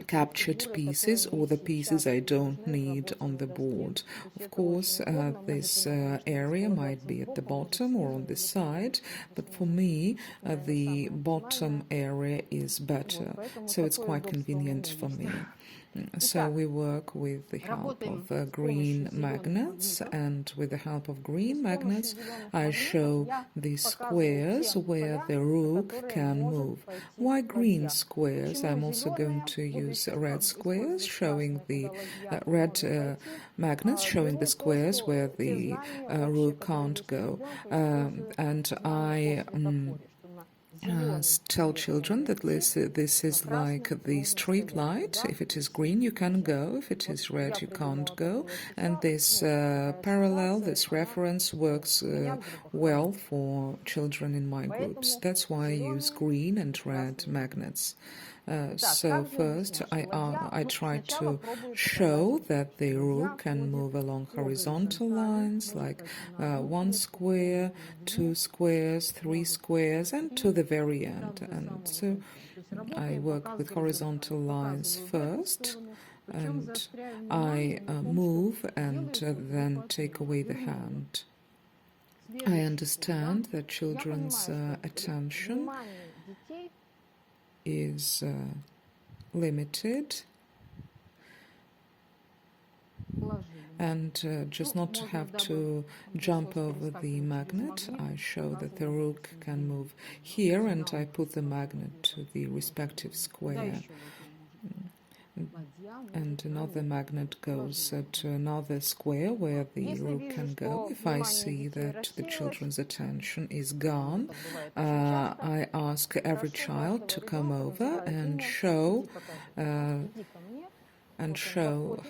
captured pieces or the pieces I don't need on the board. Of course, this area might be at the bottom or on the side, but for me, the bottom area is better, so it's quite convenient for me. So we work with the help of green magnets, and with the help of green magnets I show the squares where the rook can move. Why green squares? I'm also going to use red squares, showing the red magnets, showing the squares where the rook can't go. And I tell children that this is like the street light. If it is green, you can go. If it is red, you can't go. And this parallel, this reference works well for children in my groups. That's why I use green and red magnets. So first I try to show that the rook can move along horizontal lines, like one square, two squares, three squares, and to the very end. And so I work with horizontal lines first, and I move and then take away the hand. I understand that children's attention is limited, and just not to have to jump over the magnet, I show that the rook can move here, and I put the magnet to the respective square. And another magnet goes to another square where the rook can go. If I see that the children's attention is gone, I ask every child to come over and show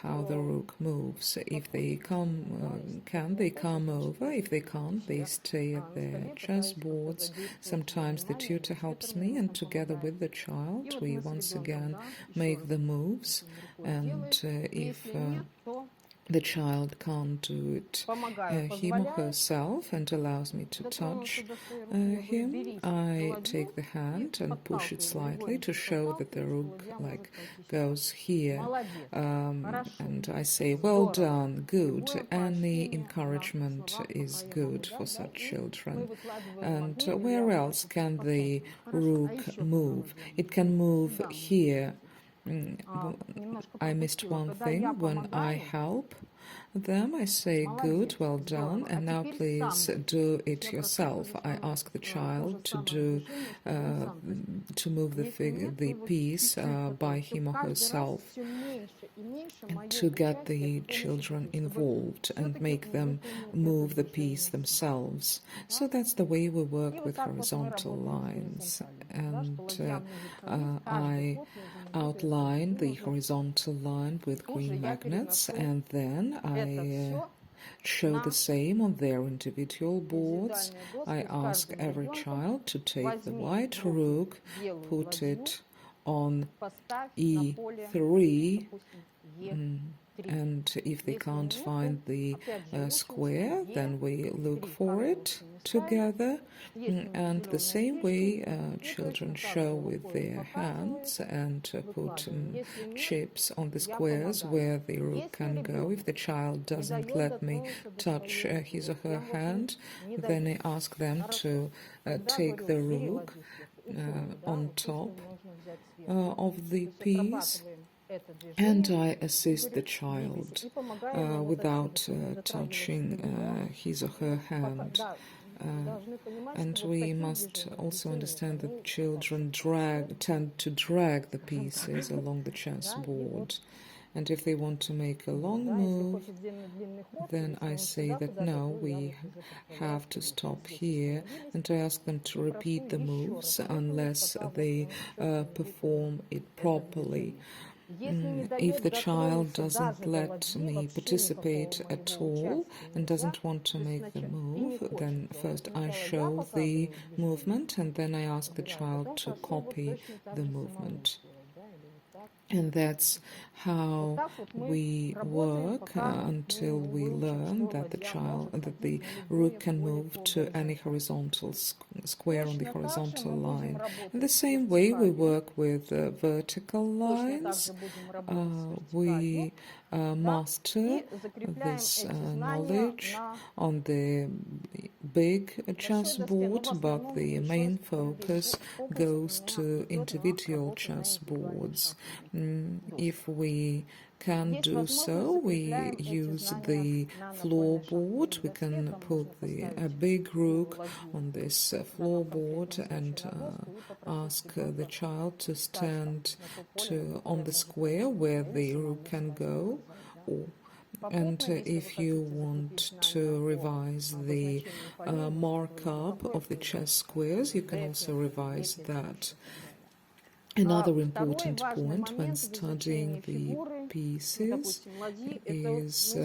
how the rook moves. If they can they come over. If they can't, they stay at their chessboards. Sometimes the tutor helps me, and together with the child we once again make the moves. And if the child can't do it him or herself and allows me to touch him, I take the hand and push it slightly to show that the rook goes here, and I say, well done, good. Any encouragement is good for such children. And where else can the rook move? It can move here. I missed one thing. When I help them, I say, good, well done, and now please do it yourself. I ask the child to move the piece by him or herself, to get the children involved and make them move the piece themselves. So that's the way we work with horizontal lines. And I outline the horizontal line with green magnets, and then I show the same on their individual boards. I ask every child to take the white rook, put it on E3, And if they can't find the square, then we look for it together. And the same way children show with their hands and put chips on the squares where the rook can go. If the child doesn't let me touch his or her hand, then I ask them to take the rook on top of the piece, and I assist the child without touching his or her hand. And we must also understand that children tend to drag the pieces along the chessboard. And if they want to make a long move, then I say that no, we have to stop here, and I ask them to repeat the moves unless they perform it properly. If the child doesn't let me participate at all and doesn't want to make the move, then first I show the movement and then I ask the child to copy the movement. And that's how we work until we learn that the rook can move to any horizontal square on the horizontal line. In the same way, we work with vertical lines. We master this knowledge on the big chessboard, but the main focus goes to individual chessboards. If we can do so, we use the floorboard. We can put a big rook on this floorboard and ask the child to stand on the square where the rook can go. And if you want to revise the markup of the chess squares, you can also revise that. Another important point when studying the pieces is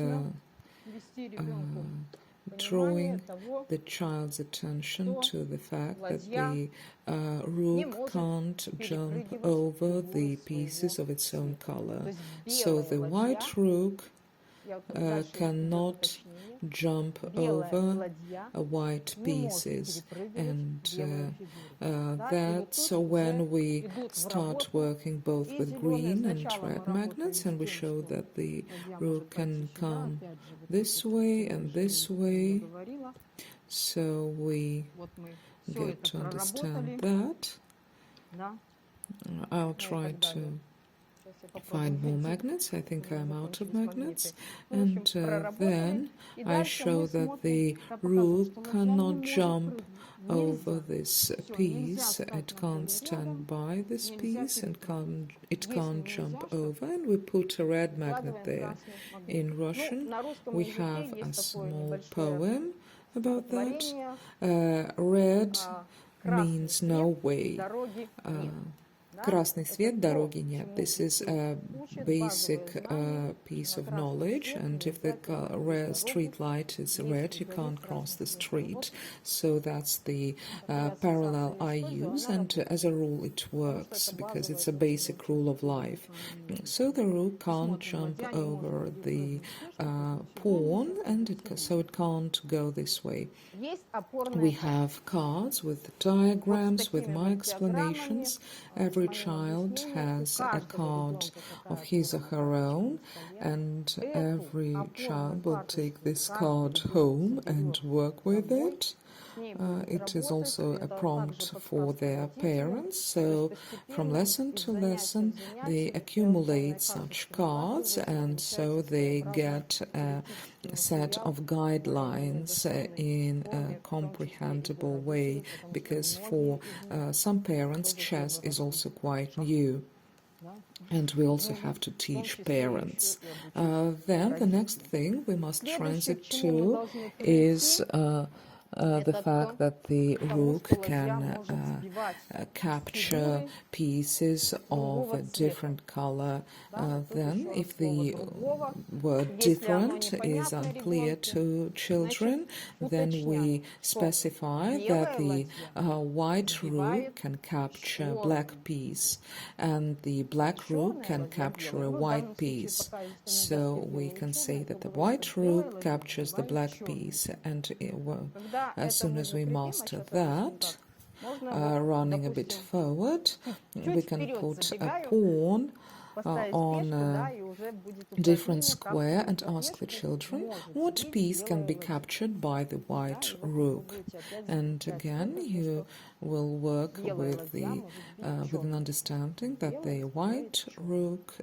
drawing the child's attention to the fact that the rook can't jump over the pieces of its own color. So the white rook cannot jump over white pieces, and that's when we start working both with green and red magnets, and we show that the rook can come this way and this way, so we get to understand that. I'll try to find more magnets. I think I'm out of magnets, and then I show that the rook cannot jump over this piece. It can't stand by this piece and it can't jump over, and we put a red magnet there. In Russian we have a small poem about that. Red means no way. Красный свет, дороги нет. This is a basic piece of knowledge, and if the street light is red, you can't cross the street. So that's the parallel I use, and as a rule it works, because it's a basic rule of life. So the rook can't jump over the pawn, and so it can't go this way. We have cards with diagrams, with my explanations. Every child has a card of his or her own, and every child will take this card home and work with it. It is also a prompt for their parents, so from lesson to lesson they accumulate such cards, and so they get a set of guidelines in a comprehensible way, because for some parents chess is also quite new. And we also have to teach parents. Then the next thing we must transit to is the fact that the rook can capture pieces of different color. Then, if the word different is unclear to children, then we specify that the white rook can capture black piece, and the black rook can capture a white piece. So we can say that the white rook captures the black piece, and as soon as we master that, running a bit forward, we can put a pawn on a different square and ask the children what piece can be captured by the white rook. And again, you will work with an understanding that the white rook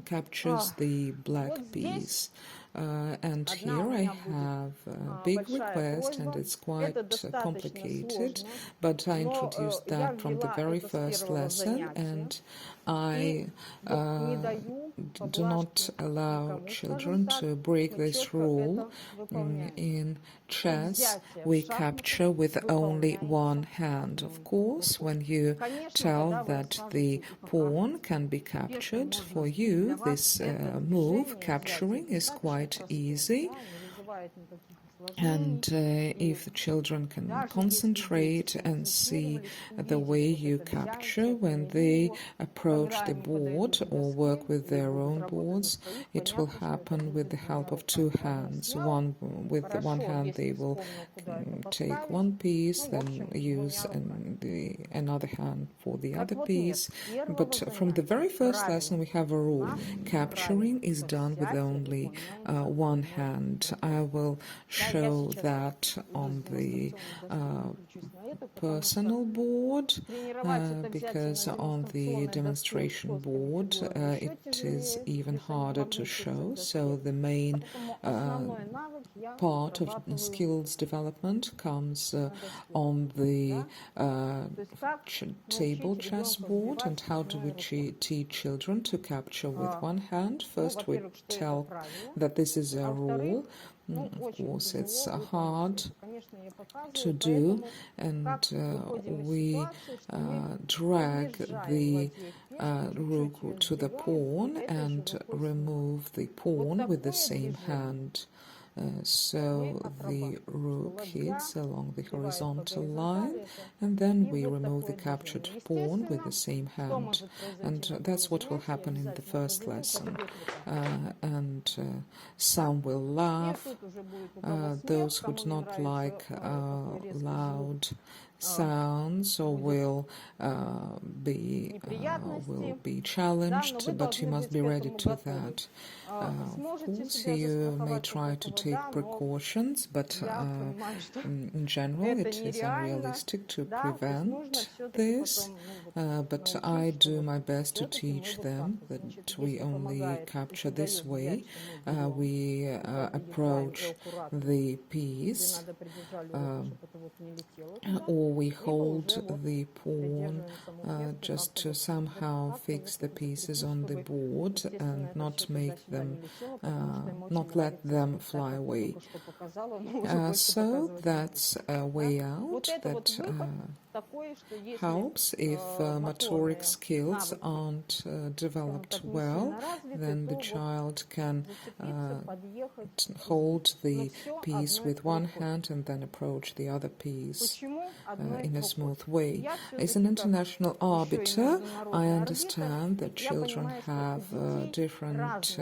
captures the black piece. And here I have a big request, and it's quite complicated, but I introduced that from the very first lesson, and I do not allow children to break this rule. In chess, we capture with only one hand. Of course, when you tell that the pawn can be captured, for you this move, capturing, is quite easy. And if the children can concentrate and see the way you capture when they approach the board or work with their own boards, it will happen with the help of two hands. With one hand they will take one piece, then use another hand for the other piece. But from the very first lesson we have a rule: capturing is done with only one hand. I will show that on the personal board, because on the demonstration board it is even harder to show. So the main part of skills development comes on the table chess board. And how do we teach children to capture with one hand? First we tell that this is a rule. Of course, it's hard to do, and we drag the rook to the pawn and remove the pawn with the same hand. So the rook hits along the horizontal line, and then we remove the captured pawn with the same hand. And that's what will happen in the first lesson. And some will laugh. Those who do not like loud sounds or will be challenged, but you must be ready to that. Of course, you may try to take precautions, but in general it is unrealistic to prevent this. But I do my best to teach them that we only capture this way. We approach the piece, or we hold the pawn just to somehow fix the pieces on the board and not make them, not let them fly away. So that's a way out that helps. If motoric skills aren't developed well, then the child can hold the piece with one hand and then approach the other piece in a smooth way. As an international arbiter, I understand that children have different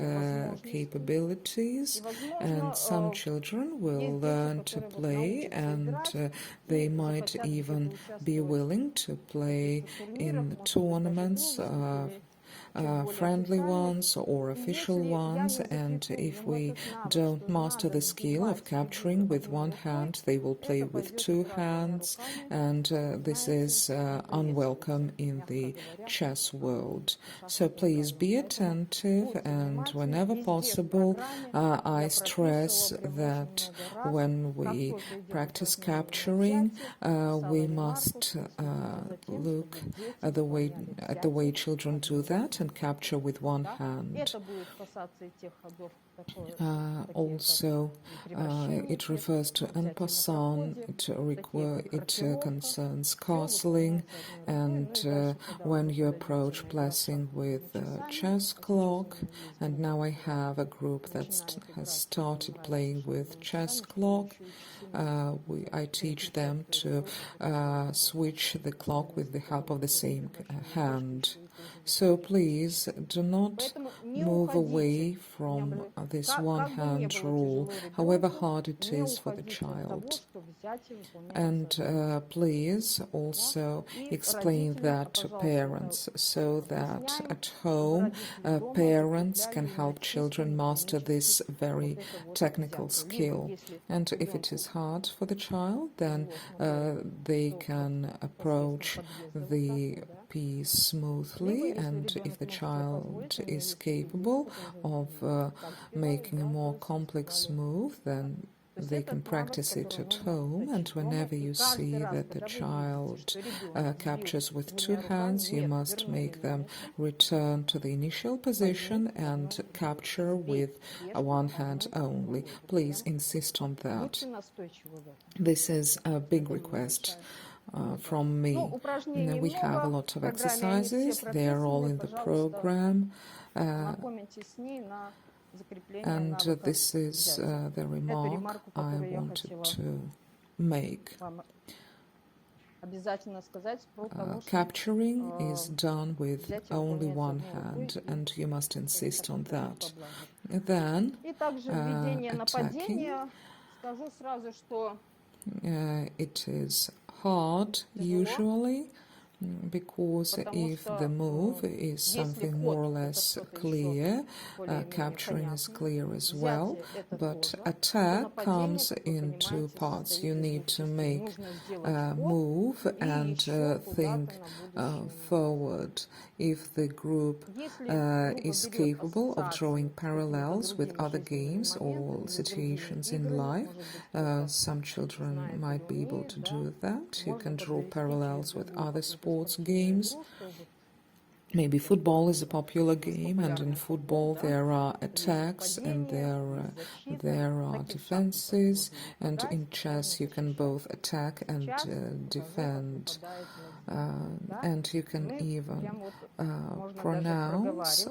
capabilities, and some children will learn to play, and they might even be willing to play in tournaments, friendly ones or official ones, and if we don't master the skill of capturing with one hand, they will play with two hands, and this is unwelcome in the chess world. So please be attentive, and whenever possible, I stress that when we practice capturing, we must look at the way children do that, and and capture with one hand. Also, it refers to en passant, it concerns castling, and when you approach blessing with chess clock. And now I have a group that has started playing with chess clock. I teach them to switch the clock with the help of the same hand. So please do not move away from this one-hand rule, however hard it is for the child. And please also explain that to parents so that at home parents can help children master this very technical skill. And if it is hard for the child, then they can approach the piece smoothly, and if the child is capable of making a more complex move, then they can practice it at home. And whenever you see that the child captures with two hands, you must make them return to the initial position and capture with one hand only. Please insist on that. This is a big request from me. We have a lot of exercises, they are all in the program, and this is the remark I wanted to make. Capturing is done with only one hand, and you must insist on that. Then attacking, it is hard usually, because if the move is something more or less clear, capturing is clear as well, but attack comes in two parts. You need to make a move and think forward. If the group is capable of drawing parallels with other games or situations in life, some children might be able to do that. You can draw parallels with other sports games. Maybe football is a popular game, and in football there are attacks and there are defenses, and in chess you can both attack and defend, and you can even pronounce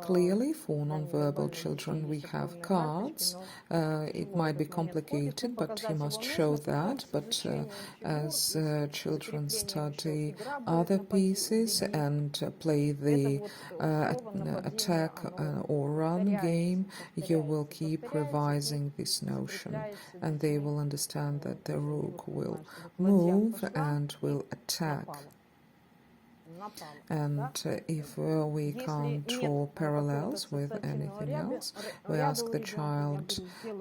clearly. For non-verbal children we have cards. It might be complicated, but you must show that. But as children study other pieces and play the attack or run game, you will keep revising this notion, and they will understand that the rook will move and will attack. And if we can't draw parallels with anything else, we ask the child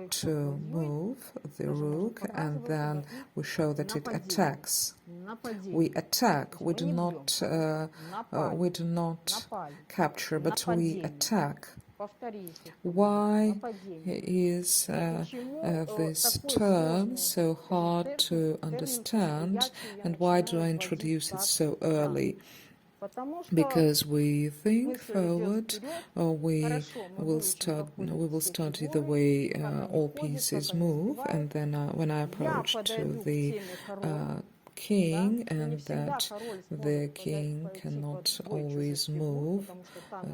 to move the rook, and then we show that it attacks. We attack. We do not capture, but we attack. Why is this term so hard to understand, and why do I introduce it so early? Because we think forward, or we will study the way all pieces move, and then when I approach to the king, and that the king cannot always move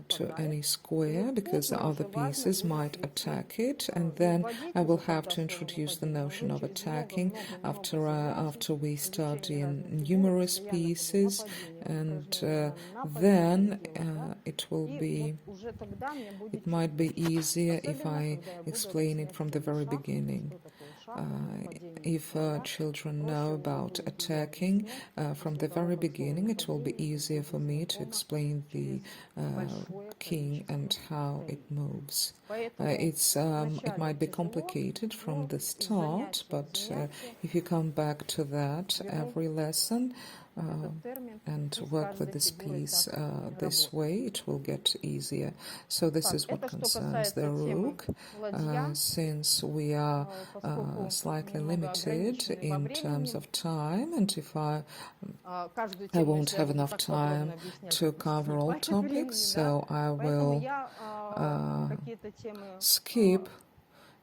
to any square because the other pieces might attack it, and then I will have to introduce the notion of attacking after we study numerous pieces, and then it might be easier if I explain it from the very beginning. If children know about attacking from the very beginning, it will be easier for me to explain the king and how it moves. It might be complicated from the start, but if you come back to that every lesson, and work with this piece this way, it will get easier. So this is what concerns the rook. Since we are slightly limited in terms of time, and if I won't have enough time to cover all topics, so I will skip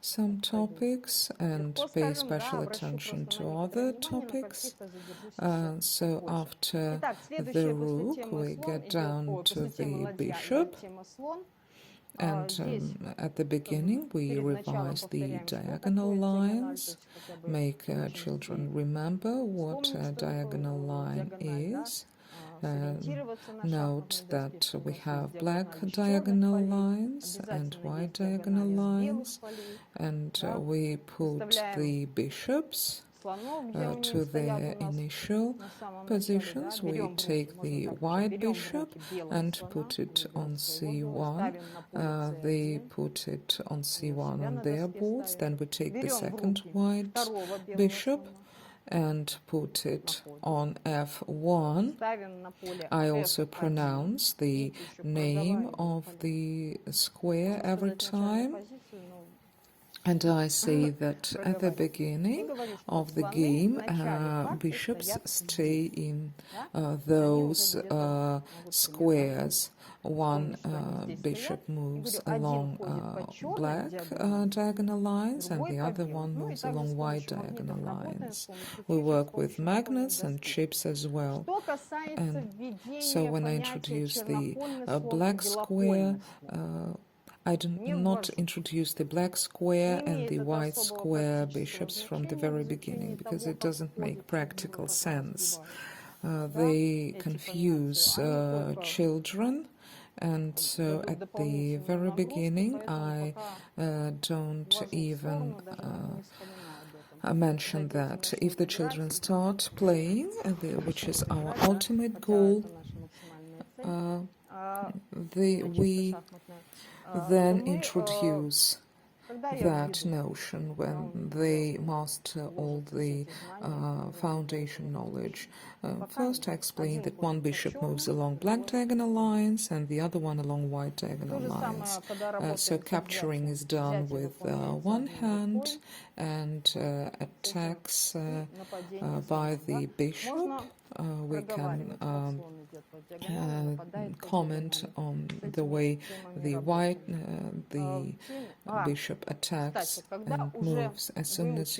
some topics and pay special attention to other topics. So after the rook, we get down to the bishop. And at the beginning, we revise the diagonal lines, make children remember what a diagonal line is. Note that we have black diagonal lines and white diagonal lines, and we put the bishops to their initial positions. We take the white bishop and put it on c1. They put it on c1 on their boards. Then we take the second white bishop and put it on f1. I also pronounce the name of the square every time. And I say that at the beginning of the game, bishops stay in those squares. One bishop moves along black diagonal lines, and the other one moves along white diagonal lines. We work with magnets and chips as well. And so when I introduce the black square, I do not introduce the black square and the white square bishops from the very beginning, because it doesn't make practical sense. They confuse children, and so at the very beginning I don't even mention that. If the children start playing, which is our ultimate goal, we then introduce that notion when they master all the foundation knowledge. First, I explained that one bishop moves along black diagonal lines and the other one along white diagonal lines. So capturing is done with one hand, and attacks by the bishop. We can comment on the way the bishop attacks and moves. As soon as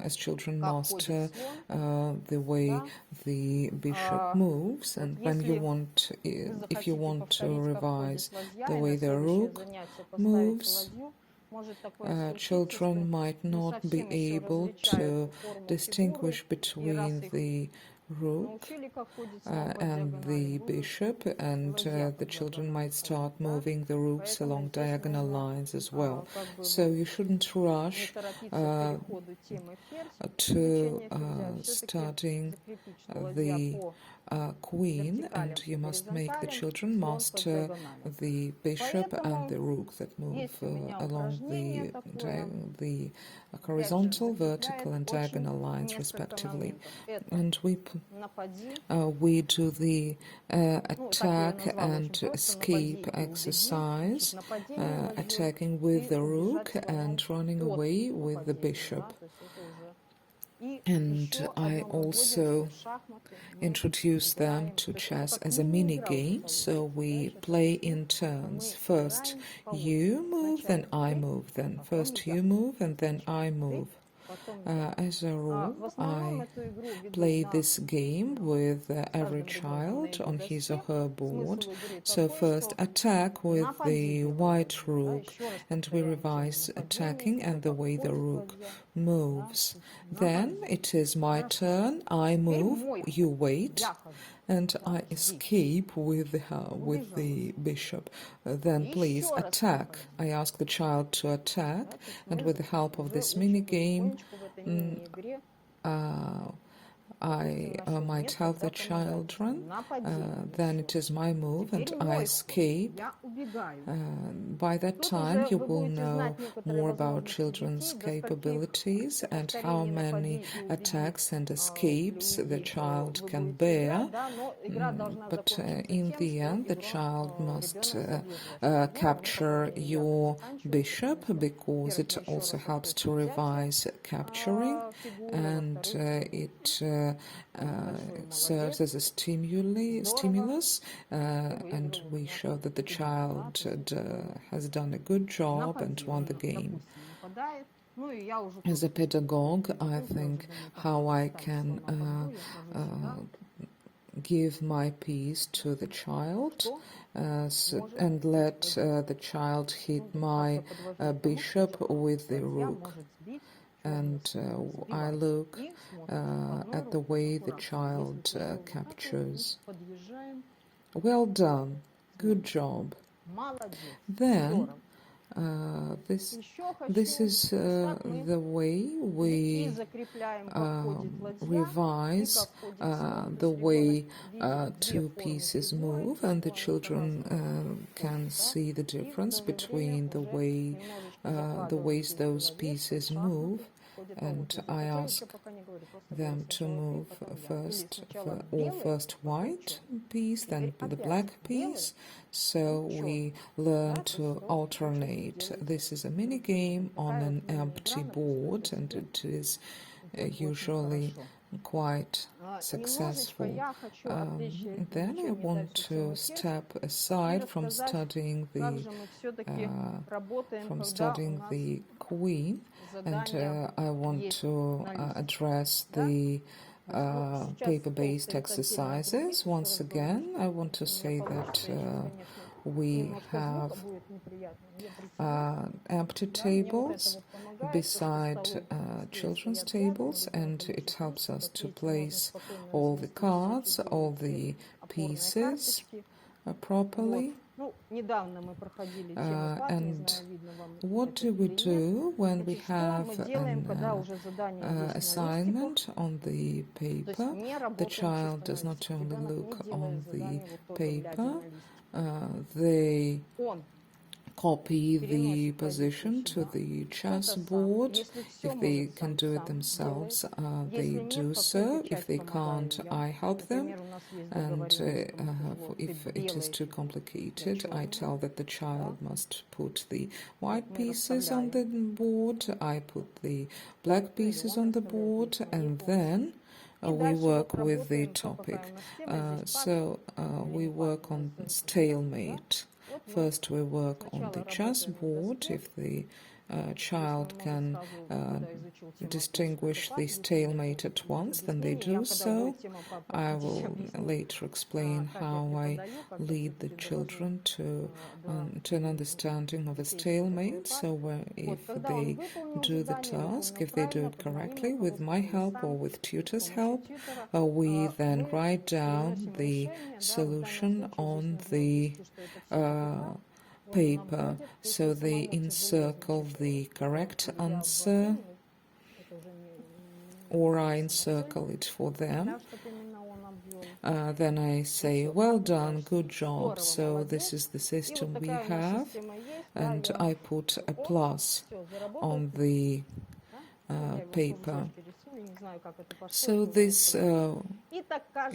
as children master the way the bishop moves, and when you want, if you want to revise the way the rook moves, children might not be able to distinguish between the rook and the bishop, and the children might start moving the rooks along diagonal lines as well. So you shouldn't rush to starting the queen, and you must make the children master the bishop and the rook that move along the horizontal, vertical, and diagonal lines respectively. And we do the attack and escape exercise, attacking with the rook and running away with the bishop. And I also introduce them to chess as a mini game, so we play in turns. First you move, then I move, then first you move, and then I move. As a rule, I play this game with every child on his or her board. So first attack with the white rook, and we revise attacking and the way the rook moves. Then it is my turn, I move, you wait, and I escape with the bishop. Then please attack. I ask the child to attack, and with the help of this mini game, I might help the children, then it is my move and I escape. By that time, you will know more about children's capabilities and how many attacks and escapes the child can bear. But in the end, the child must capture your bishop, because it also helps to revise capturing, and it serves as a stimulus, and we show that the child has done a good job and won the game. As a pedagogue, I think how I can give my piece to the child and let the child hit my bishop with the rook. And I look at the way the child captures. Well done, good job. Then this is the way we revise the way two pieces move, and the children can see the difference between the ways those pieces move. And I ask them to move first white piece, then the black piece, so we learn to alternate. This is a mini game on an empty board, and it is usually quite successful. Then I want to step aside from studying the queen, and I want to address the paper-based exercises. Once again, I want to say that we have empty tables beside children's tables, and it helps us to place all the cards, all the pieces properly. And what do we do when we have an assignment on the paper? The child does not only look on the paper, they copy the position to the chessboard. If they can do it themselves, they do so. If they can't, I help them. And if it is too complicated, I tell that the child must put the white pieces on the board, I put the black pieces on the board, and then we work with the topic. So we work on stalemate. First, we work on the chessboard. If the child can distinguish the stalemate at once, then they do so. I will later explain how I lead the children to an understanding of a stalemate. So if they do the task, if they do it correctly, with my help or with tutor's help, we then write down the solution on the paper, so they encircle the correct answer, or I encircle it for them. Then I say, well done, good job, so this is the system we have, and I put a plus on the paper. So this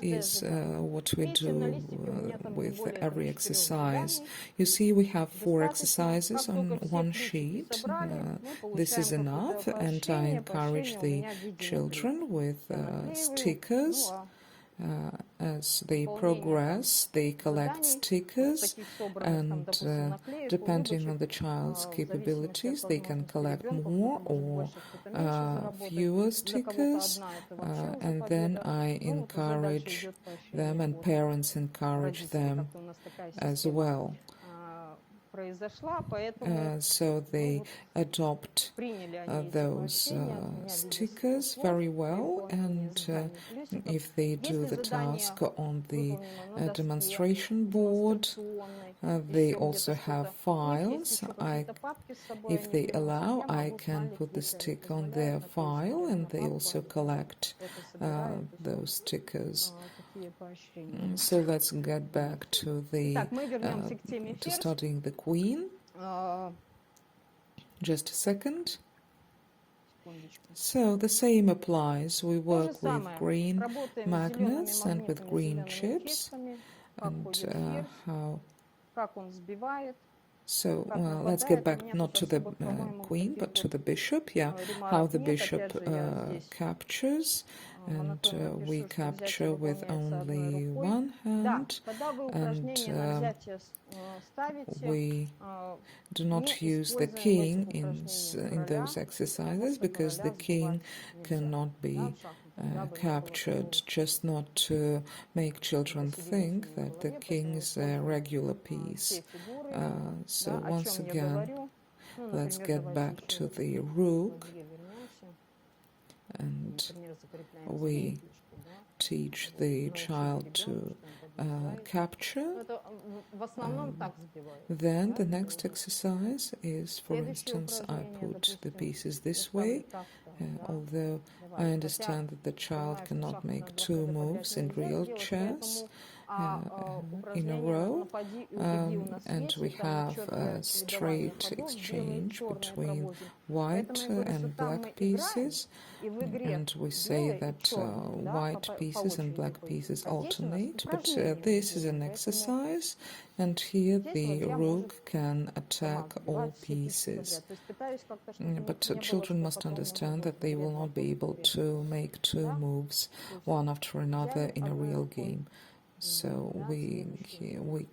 is what we do with every exercise. You see, we have 4 exercises on one sheet. This is enough, and I encourage the children with stickers. As they progress, they collect stickers, and depending on the child's capabilities, they can collect more or fewer stickers, and then I encourage them, and parents encourage them as well. So they adopt those stickers very well, and if they do the task on the demonstration board, They also have files. If they allow, I can put the stick on their file, and they also collect those stickers. So let's get back to studying the Queen. Just a second. So the same applies. We work with green magnets and with green chips, and how. So let's get back not to the queen, but to the bishop. Yeah, how the bishop captures, and we capture with only one hand, and we do not use the king in those exercises because the king cannot be captured, just not to make children think that the king is a regular piece. So once again, let's get back to the rook, and we teach the child to capture. Then the next exercise is, for instance, I put the pieces this way, although I understand that the child cannot make two moves in real chess in a row, and we have a straight exchange between white and black pieces, and we say that white pieces and black pieces alternate, but this is an exercise, and here the rook can attack all pieces. But children must understand that they will not be able to make two moves one after another in a real game. So we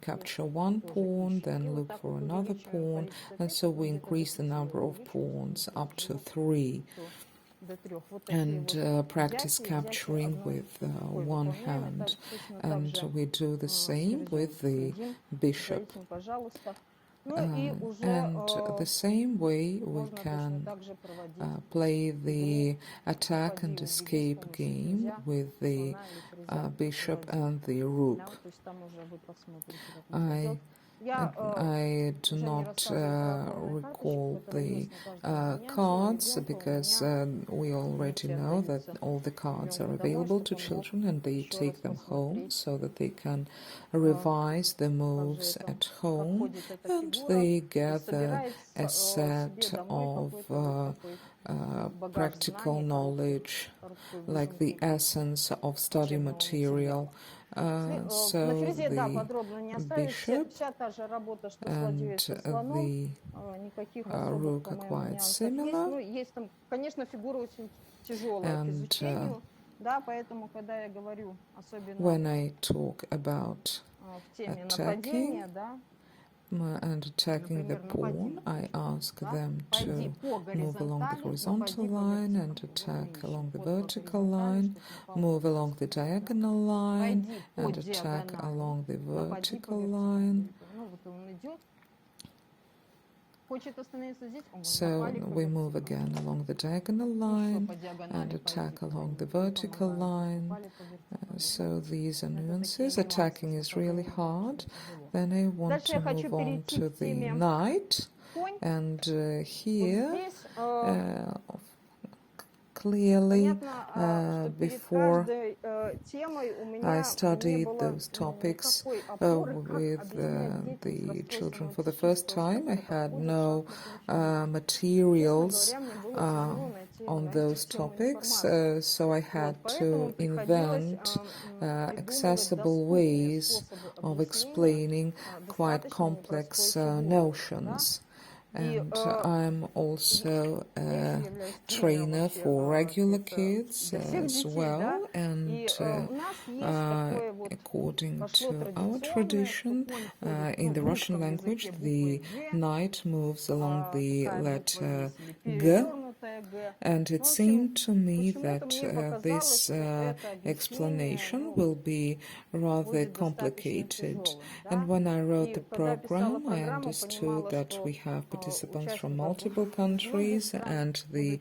capture one pawn, then look for another pawn, and so we increase the number of pawns up to 3, and practice capturing with one hand. And we do the same with the bishop. And the same way we can play the attack and escape game with the bishop and the rook. I do not recall the cards because we already know that all the cards are available to children and they take them home so that they can revise the moves at home, and they gather a set of practical knowledge, like the essence of study material. So the bishop and the rook are quite similar, and when I talk about attacking and attacking the pawn, I ask them to move along the horizontal line and attack along the vertical line, move along the diagonal line and attack along the vertical line. So we move again along the diagonal line and attack along the vertical line. So these are nuances. Attacking is really hard. Then I want to move on to the knight, and here clearly before I studied those topics with the children for the first time, I had no materials on those topics, so I had to invent accessible ways of explaining quite complex notions. And I'm also a trainer for regular kids as well, and according to our tradition, in the Russian language, the knight moves along the letter G, And it seemed to me that this explanation will be rather complicated. And when I wrote the program, I understood that we have participants from multiple countries, and this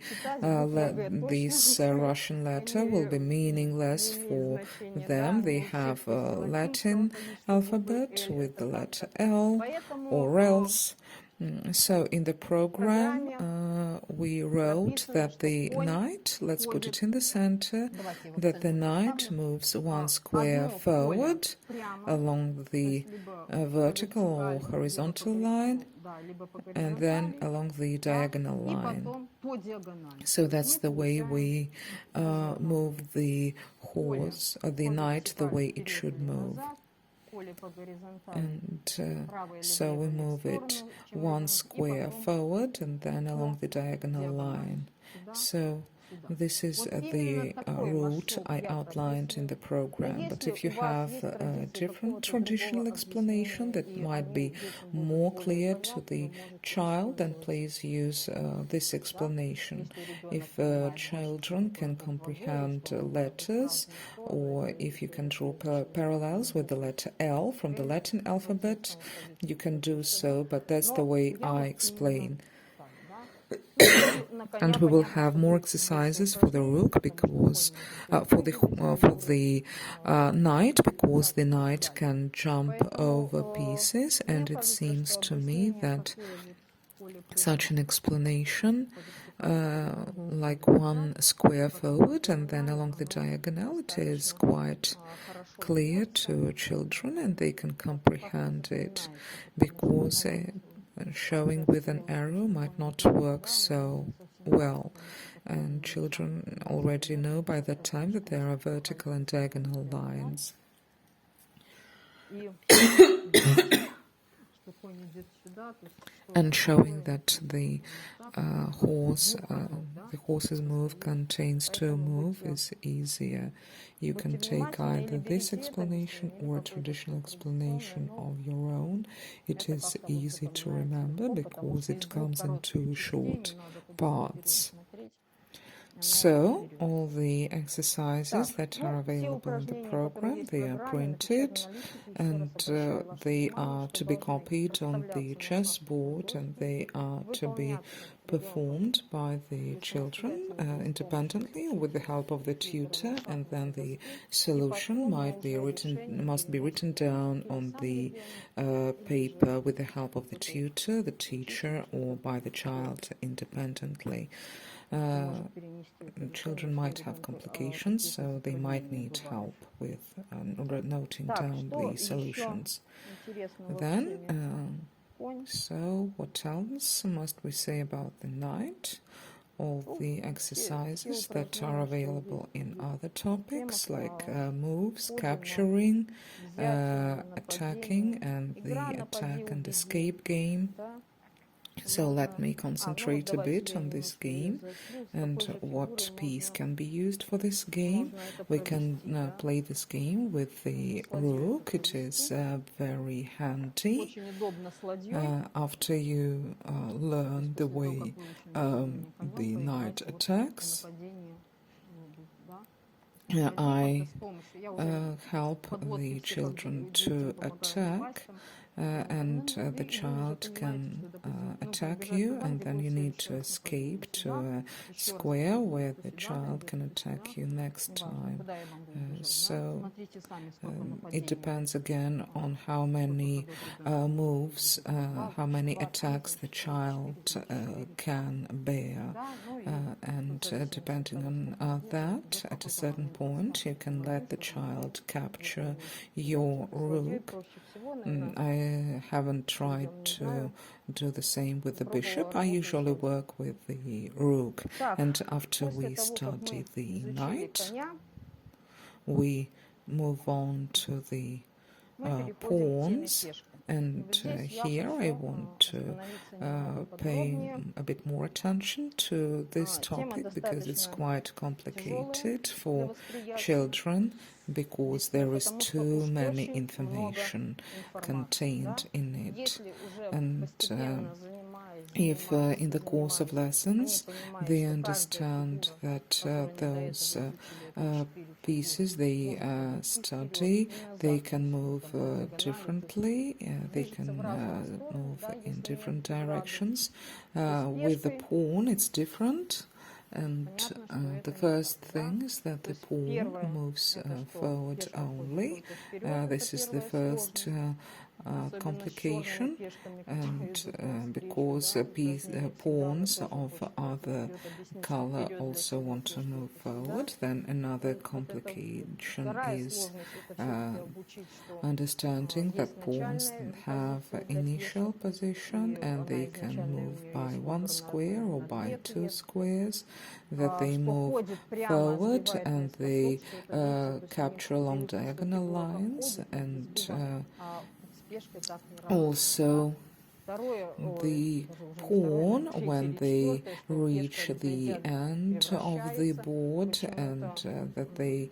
Russian letter will be meaningless for them. They have a Latin alphabet with the letter L or else. So in the program, we wrote that the knight, let's put it in the center, that the knight moves one square forward along the vertical or horizontal line, and then along the diagonal line. So that's the way we move the horse, or the knight, the way it should move. And so we move it one square forward and then along the diagonal line. So this is the route I outlined in the program. But if you have a different traditional explanation that might be more clear to the child, then please use this explanation. If children can comprehend letters, or if you can draw parallels with the letter L from the Latin alphabet, you can do so, but that's the way I explain. And we will have more exercises for the rook, because for the knight, because the knight can jump over pieces, and it seems to me that such an explanation, like one square forward and then along the diagonal, it is quite clear to children and they can comprehend it, because showing with an arrow might not work so well, and children already know by that time that there are vertical and diagonal lines. And showing that the horse's move contains two moves is easier. You can take either this explanation or a traditional explanation of your own. It is easy to remember because it comes in two short parts. So, all the exercises that are available in the program, they are printed, and they are to be copied on the chessboard, and they are to be performed by the children independently with the help of the tutor, and then the solution must be written down on the paper with the help of the tutor, the teacher, or by the child independently. Children might have complications, so they might need help with noting down the solutions. Then, so what else must we say about the knight? All the exercises that are available in other topics, like moves, capturing, attacking, and the attack and escape game. So let me concentrate a bit on this game and what piece can be used for this game. We can play this game with the rook. It is very handy after you learn the way the knight attacks. I help the children to attack, and the child can attack you, and then you need to escape to a square where the child can attack you next time. So it depends again on how many moves, how many attacks the child can bear, and depending on that, at a certain point you can let the child capture your rook. I haven't tried to do the same with the bishop. I usually work with the rook, and after we study the knight, we move on to the pawns. And here I want to pay a bit more attention to this topic because it's quite complicated for children, because there is too many information contained in it. And if in the course of lessons they understand that those pieces they study, they can move differently, they can move in different directions. With the pawn it's different, and the first thing is that the pawn moves forward only. This is the first complication, and because pawns of other color also want to move forward, then another complication is understanding that pawns have initial position and they can move by one square or by two squares, that they move forward and they capture along diagonal lines, and also the pawn, when they reach the end of the board and that they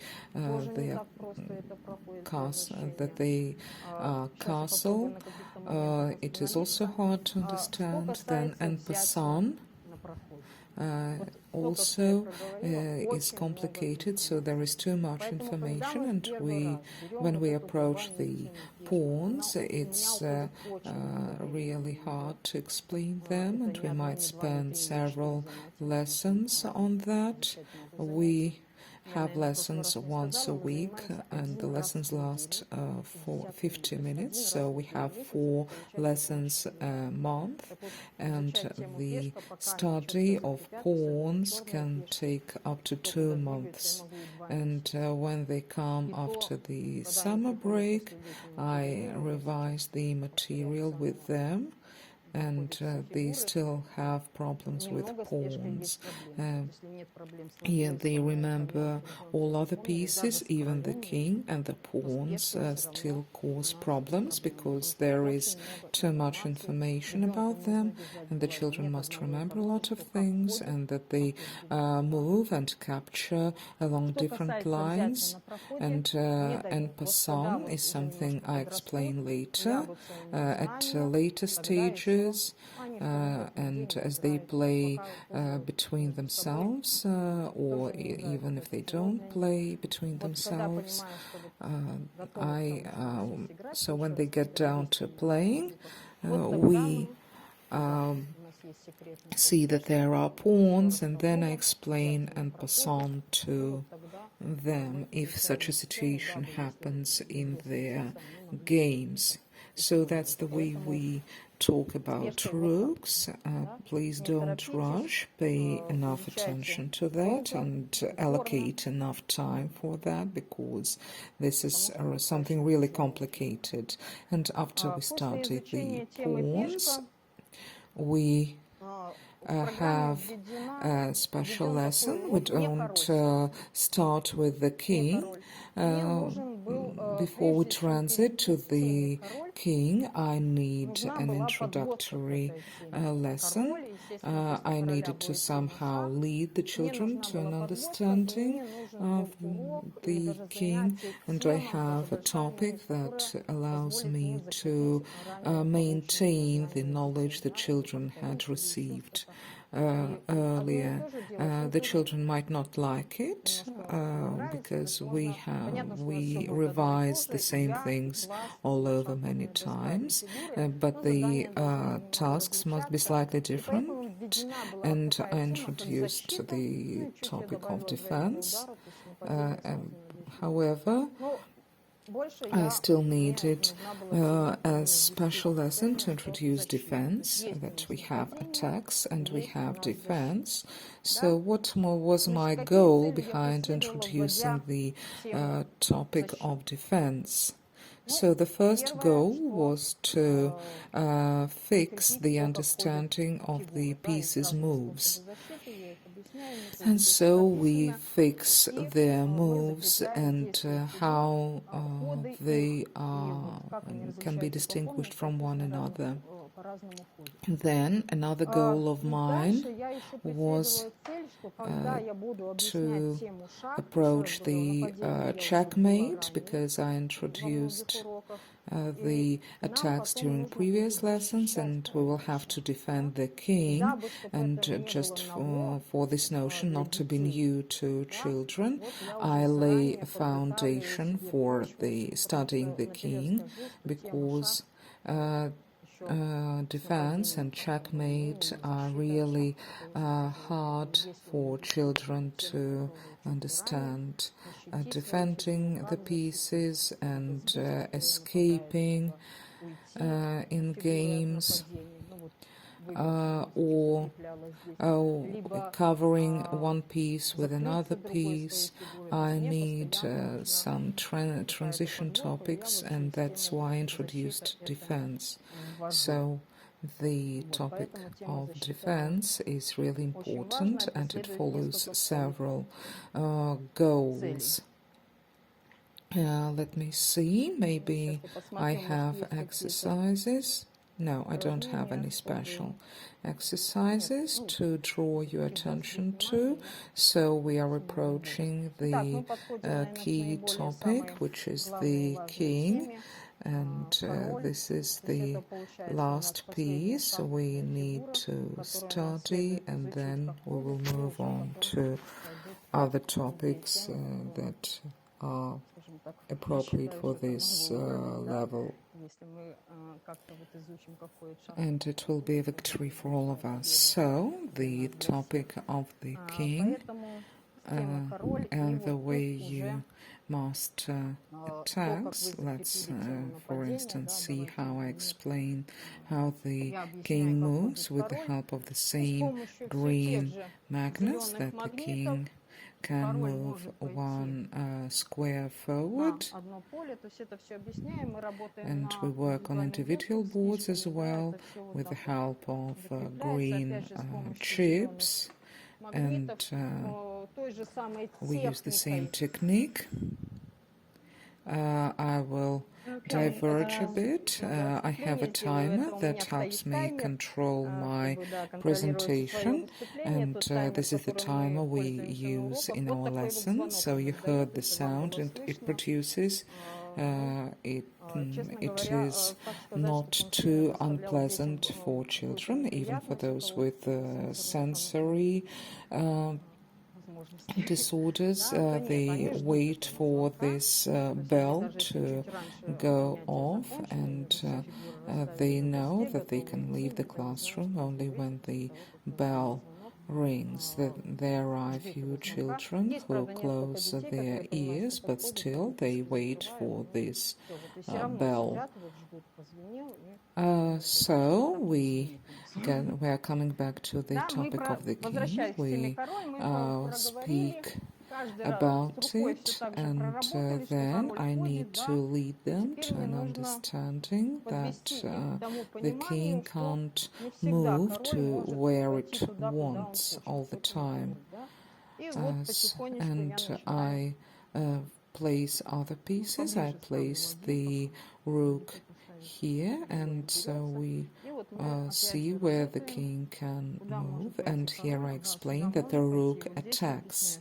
castle, it is also hard to understand. Then en passant also is complicated, so there is too much information, and when we approach the pawns, it's really hard to explain them, and we might spend several lessons on that. We have lessons once a week, and the lessons last for 50 minutes, so we have 4 lessons a month, and the study of pawns can take up to 2 months. And when they come after the summer break, I revise the material with them, and they still have problems with pawns. Yeah, they remember all other pieces, even the king, and the pawns still cause problems because there is too much information about them, and the children must remember a lot of things, and that they move and capture along different lines. And en passant is something I explain later, at later stages, and as they play between themselves, or even if they don't play between themselves, so when they get down to playing, we see that there are pawns, and then I explain en passant to them if such a situation happens in their games. So that's the way we talk about rooks. Please don't rush, pay enough attention to that and allocate enough time for that, because this is something really complicated. And after we started the pawns, we have a special lesson. We don't start with the king. Before we transit to the king, I need an introductory lesson. I needed to somehow lead the children to an understanding of the king, and I have a topic that allows me to maintain the knowledge the children had received earlier. The children might not like it because we revise the same things all over many times, but the tasks must be slightly different. And I introduced the topic of defense. However, I still needed a special lesson to introduce defense, that we have attacks and we have defense. So what was my goal behind introducing the topic of defense? So the first goal was to fix the understanding of the pieces' moves. And so we fix their moves and how they can be distinguished from one another. Then another goal of mine was to approach the checkmate, because I introduced the attacks during previous lessons, and we will have to defend the king. And just for this notion not to be new to children, I lay a foundation for the studying the king, because defense and checkmate are really hard for children to understand. Defending the pieces and escaping in games, or covering one piece with another piece. I need some transition topics, and that's why I introduced defense. So the topic of defense is really important, and it follows several goals. Let me see, maybe I have exercises. No, I don't have any special exercises to draw your attention to. So we are approaching the key topic, which is the king. And this is the last piece we need to study, and then we will move on to other topics that are appropriate for this level, and it will be a victory for all of us. So the topic of the king and the way you master attacks. Let's for instance see how I explain how the king moves with the help of the same green magnets, that the king can move one square forward, and we work on individual boards as well with the help of green chips, and we use the same technique. I will diverge a bit. I have a timer that helps me control my presentation, and this is the timer we use in our lesson. So you heard the sound and it produces. It is not too unpleasant for children, even for those with sensory disorders. They wait for this bell to go off, and they know that they can leave the classroom only when the bell rings. There are a few children who close their ears, but still they wait for this bell. So we are coming back to the topic of the king. We speak about it, and then I need to lead them to an understanding that the king can't move to where it wants all the time. And I place other pieces. I place the rook here, and so we see where the king can move, and here I explain that the rook attacks.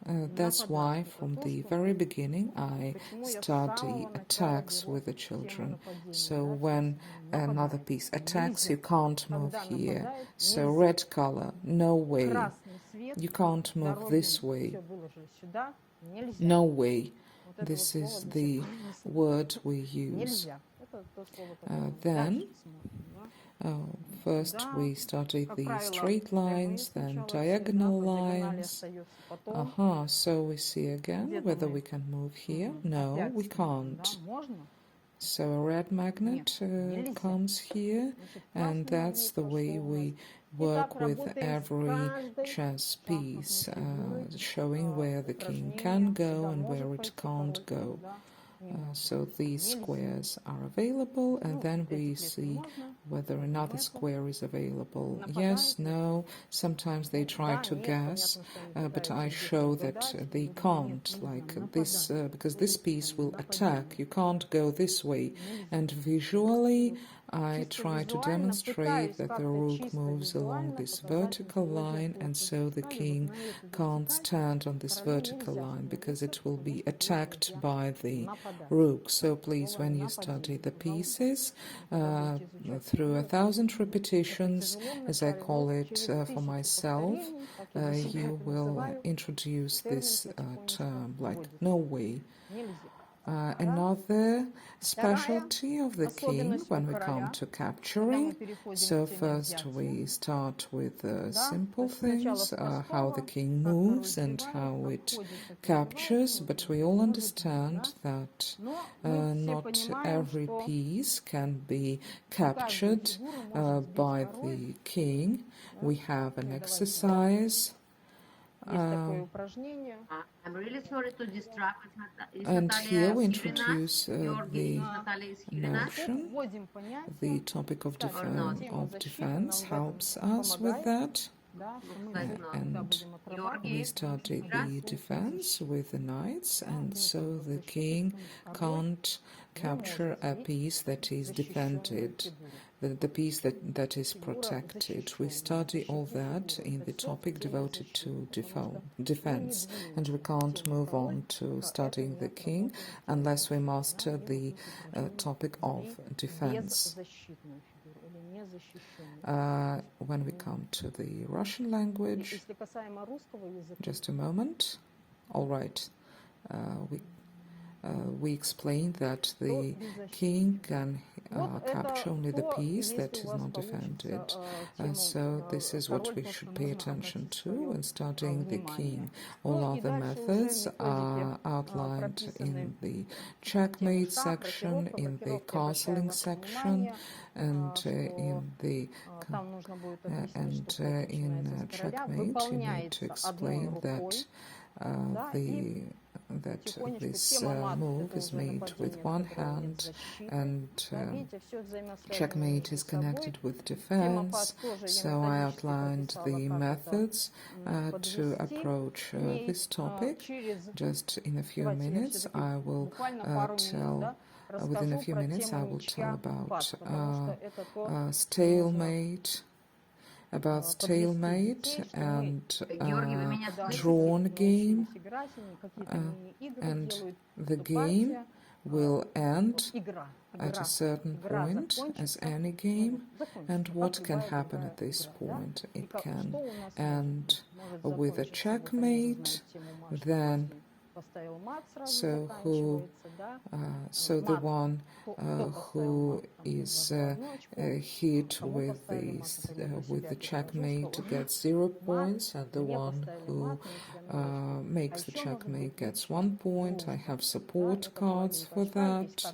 That's why from the very beginning I study attacks with the children. So when another piece attacks, you can't move here. So red color, no way. You can't move this way. No way. This is the word we use. Then first we study the straight lines, then diagonal lines. So we see again whether we can move here. No, we can't. So a red magnet comes here, and that's the way we work with every chess piece, showing where the king can go and where it can't go. So these squares are available, and then we see whether another square is available. Yes, no, sometimes they try to guess, but I show that they can't, like this, because this piece will attack. You can't go this way. And visually, I try to demonstrate that the rook moves along this vertical line, and so the king can't stand on this vertical line because it will be attacked by the rook. So please, when you study the pieces, through 1,000 repetitions, as I call it for myself, you will introduce this term, like no way. Another specialty of the king when we come to capturing. So first we start with simple things, how the king moves and how it captures, but we all understand that not every piece can be captured by the king. We have an exercise. I'm really sorry to distract. And here we introduce the notion, the topic of defense helps us with that. And we study the defense with the knights, and so the king can't capture a piece that is defended, the piece that is protected. We study all that in the topic devoted to defense, and we can't move on to studying the king unless we master the topic of defense. When we come to the Russian language, just a moment. All right, we explained that the king can capture only the piece that is not defended. So this is what we should pay attention to when studying the king. All other methods are outlined in the checkmate section, in the castling section, and in checkmate you need to explain that this move is made with one hand, and checkmate is connected with defense. So I outlined the methods to approach this topic. Just in a few minutes I will within a few minutes I will tell about stalemate, and drawn game, and the game will end at a certain point as any game. And what can happen at this point? It can end with a checkmate, then so the one who is hit with the checkmate gets 0 points, and the one who makes the checkmate gets 1 point. I have support cards for that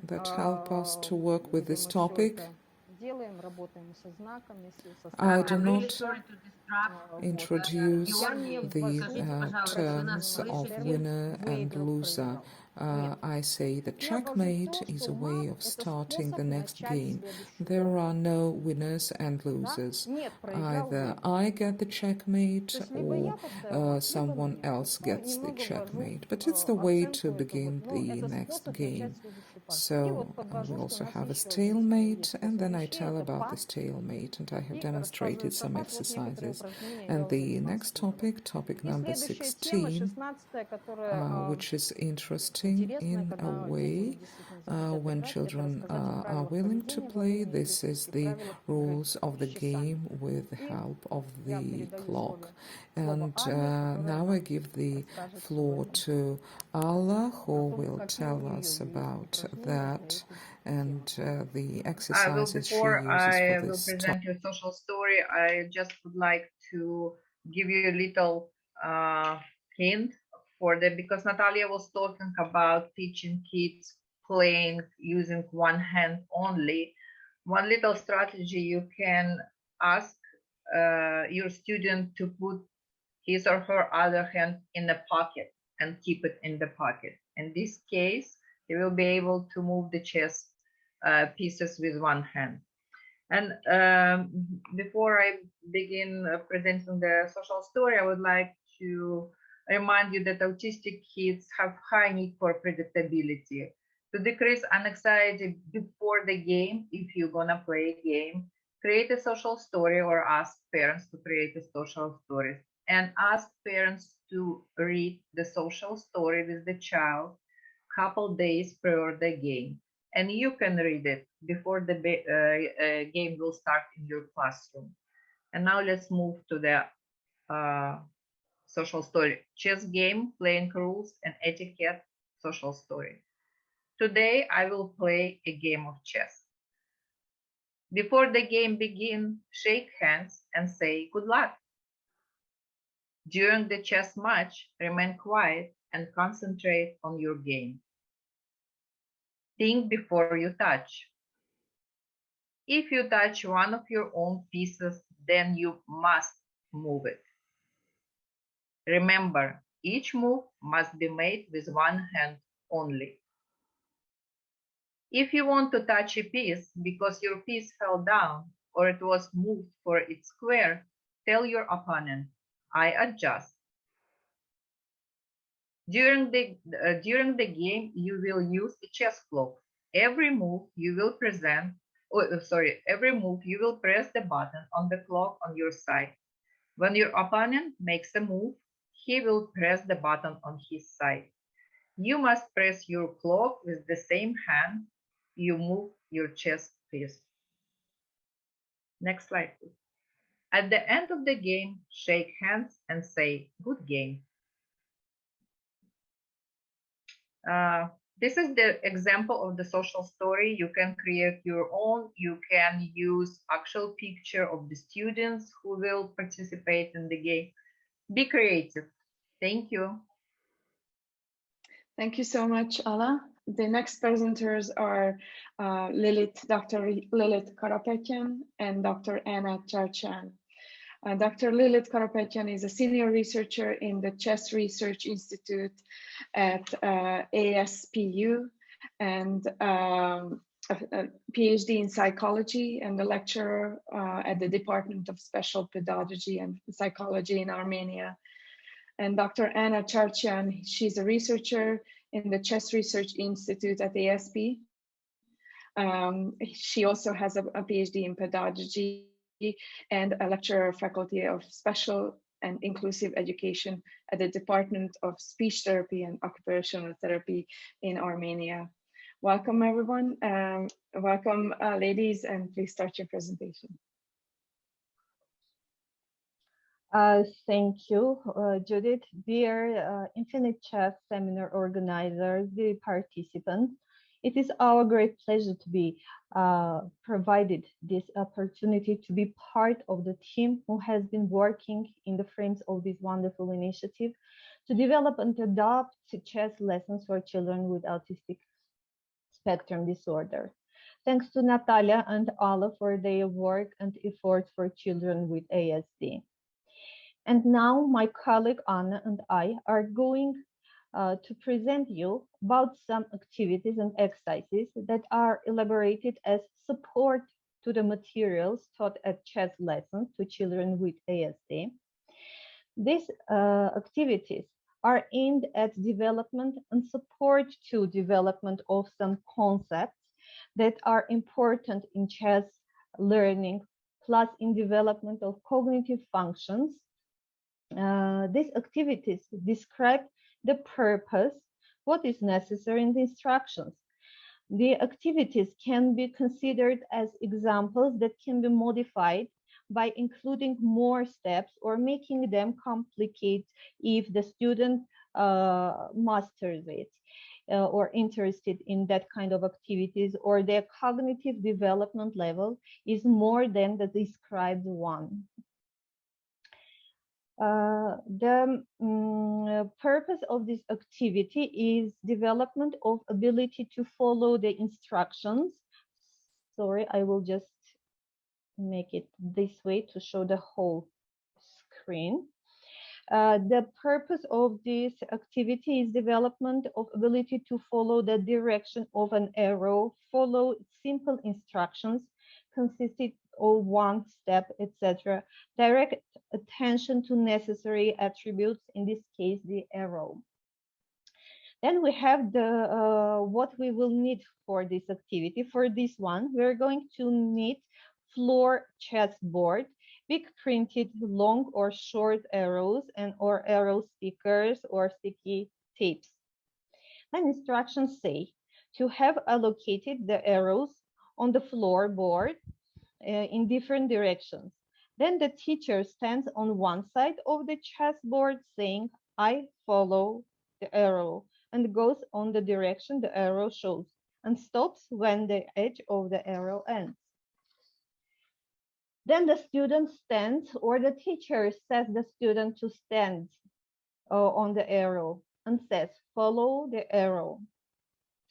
that help us to work with this topic. I do not introduce the terms of winner and loser. I say that checkmate is a way of starting the next game. There are no winners and losers. Either I get the checkmate or someone else gets the checkmate. But it's the way to begin the next game. So we also have a stalemate, and then I tell about the stalemate, and I have demonstrated some exercises. And the next topic, topic number 16, which is interesting in a way when children are willing to play. This is the rules of the game with the help of the clock. And now I give the floor to Allah, who will tell us about that and the exercises she uses for this. I will present you a social story. I just would like to give you a little hint for that, because Natalia was talking about teaching kids playing using one hand only. One little strategy: you can ask your student to put his or her other hand in the pocket and keep it in the pocket. In this case, he will be able to move the chess pieces with one hand. And before I begin presenting the social story, I would like to remind you that autistic kids have high need for predictability. To decrease anxiety before the game, if you're gonna play a game, create a social story or ask parents to create a social story and ask parents to read the social story with the child couple days prior the game, and you can read it before the game will start in your classroom. And now let's move to the social story. Chess game, playing rules and etiquette, social story. Today I will play a game of chess. Before the game begins, shake hands and say good luck. During the chess match, remain quiet and concentrate on your game. Think before you touch. If you touch one of your own pieces, then you must move it. Remember, each move must be made with one hand only. If you want to touch a piece because your piece fell down or it was moved for its square, tell your opponent, I adjust. During the game, you will use a chess clock. Every move you will press the button on the clock on your side. When your opponent makes a move, he will press the button on his side. You must press your clock with the same hand you move your chess piece. Next slide, please. At the end of the game, shake hands and say, good game. This is the example of the social story. You can create your own. You can use actual picture of the students who will participate in the game. Be creative. Thank you. Thank you so much, Ala. The next presenters are Dr. Lilith Karapetyan and Dr. Anna Charchan. Dr. Lilith Karapetyan is a senior researcher in the Chess Research Institute at ASPU and a PhD in psychology and a lecturer at the Department of Special Pedagogy and Psychology in Armenia. And Dr. Anna Charchan, she's a researcher in the Chess Research Institute at ASP. She also has a PhD in pedagogy and a lecturer faculty of special and inclusive education at the Department of Speech Therapy and Occupational Therapy in Armenia. Welcome, everyone. Welcome, ladies, and please start your presentation. Thank you, Judith. Dear Infinite Chess Seminar organizers, dear participants, it is our great pleasure to be provided this opportunity to be part of the team who has been working in the frames of this wonderful initiative to develop and adopt chess lessons for children with autistic spectrum disorder. Thanks to Natalia and Ala for their work and effort for children with ASD. And now my colleague Anna and I are going to present you about some activities and exercises that are elaborated as support to the materials taught at chess lessons to children with ASD. These activities are aimed at development and support to development of some concepts that are important in chess learning, plus in development of cognitive functions. These activities describe the purpose, what is necessary in the instructions. The activities can be considered as examples that can be modified by including more steps or making them complicated if the student masters it or interested in that kind of activities, or their cognitive development level is more than the described one. The purpose of this activity is development of ability to follow the instructions. Sorry, I will just make it this way to show the whole screen. The purpose of this activity is development of ability to follow the direction of an arrow, follow simple instructions consisting of one step, etc. Direct attention to necessary attributes, in this case, the arrow. Then we have the what we will need for this activity. For this one, we're going to need floor chessboard, big printed long or short arrows and or arrow stickers or sticky tapes. And instructions say to have allocated the arrows on the floorboard in different directions. Then the teacher stands on one side of the chessboard saying, I follow the arrow, and goes on the direction the arrow shows and stops when the edge of the arrow ends. Then the student stands, or the teacher says the student to stand on the arrow and says, follow the arrow.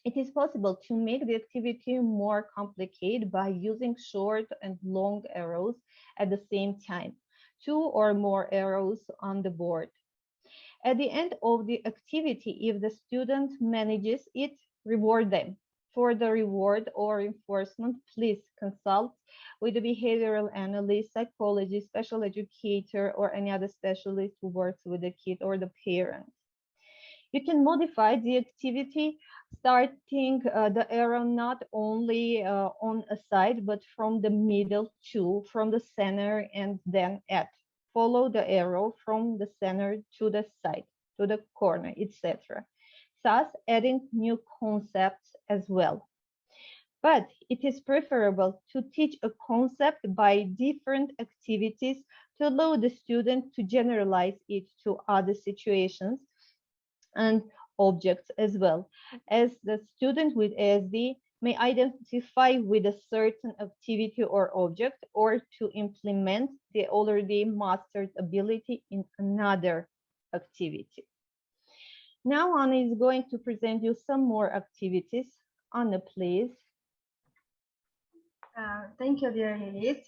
It is possible to make the activity more complicated by using short and long arrows at the same time, 2 or more arrows on the board. At the end of the activity, if the student manages it, reward them. For the reward or reinforcement, please consult with a behavioral analyst, psychologist, special educator, or any other specialist who works with the kid or the parent. You can modify the activity, starting the arrow not only on a side, but from the middle to, from the center, and then at. Follow the arrow from the center to the side, to the corner, etc. Thus, adding new concepts as well. But it is preferable to teach a concept by different activities to allow the student to generalize it to other situations and objects as well, as the student with ASD may identify with a certain activity or object, or to implement the already mastered ability in another activity. Now Anna is going to present you some more activities. Anna, please. Thank you, dear Lilith.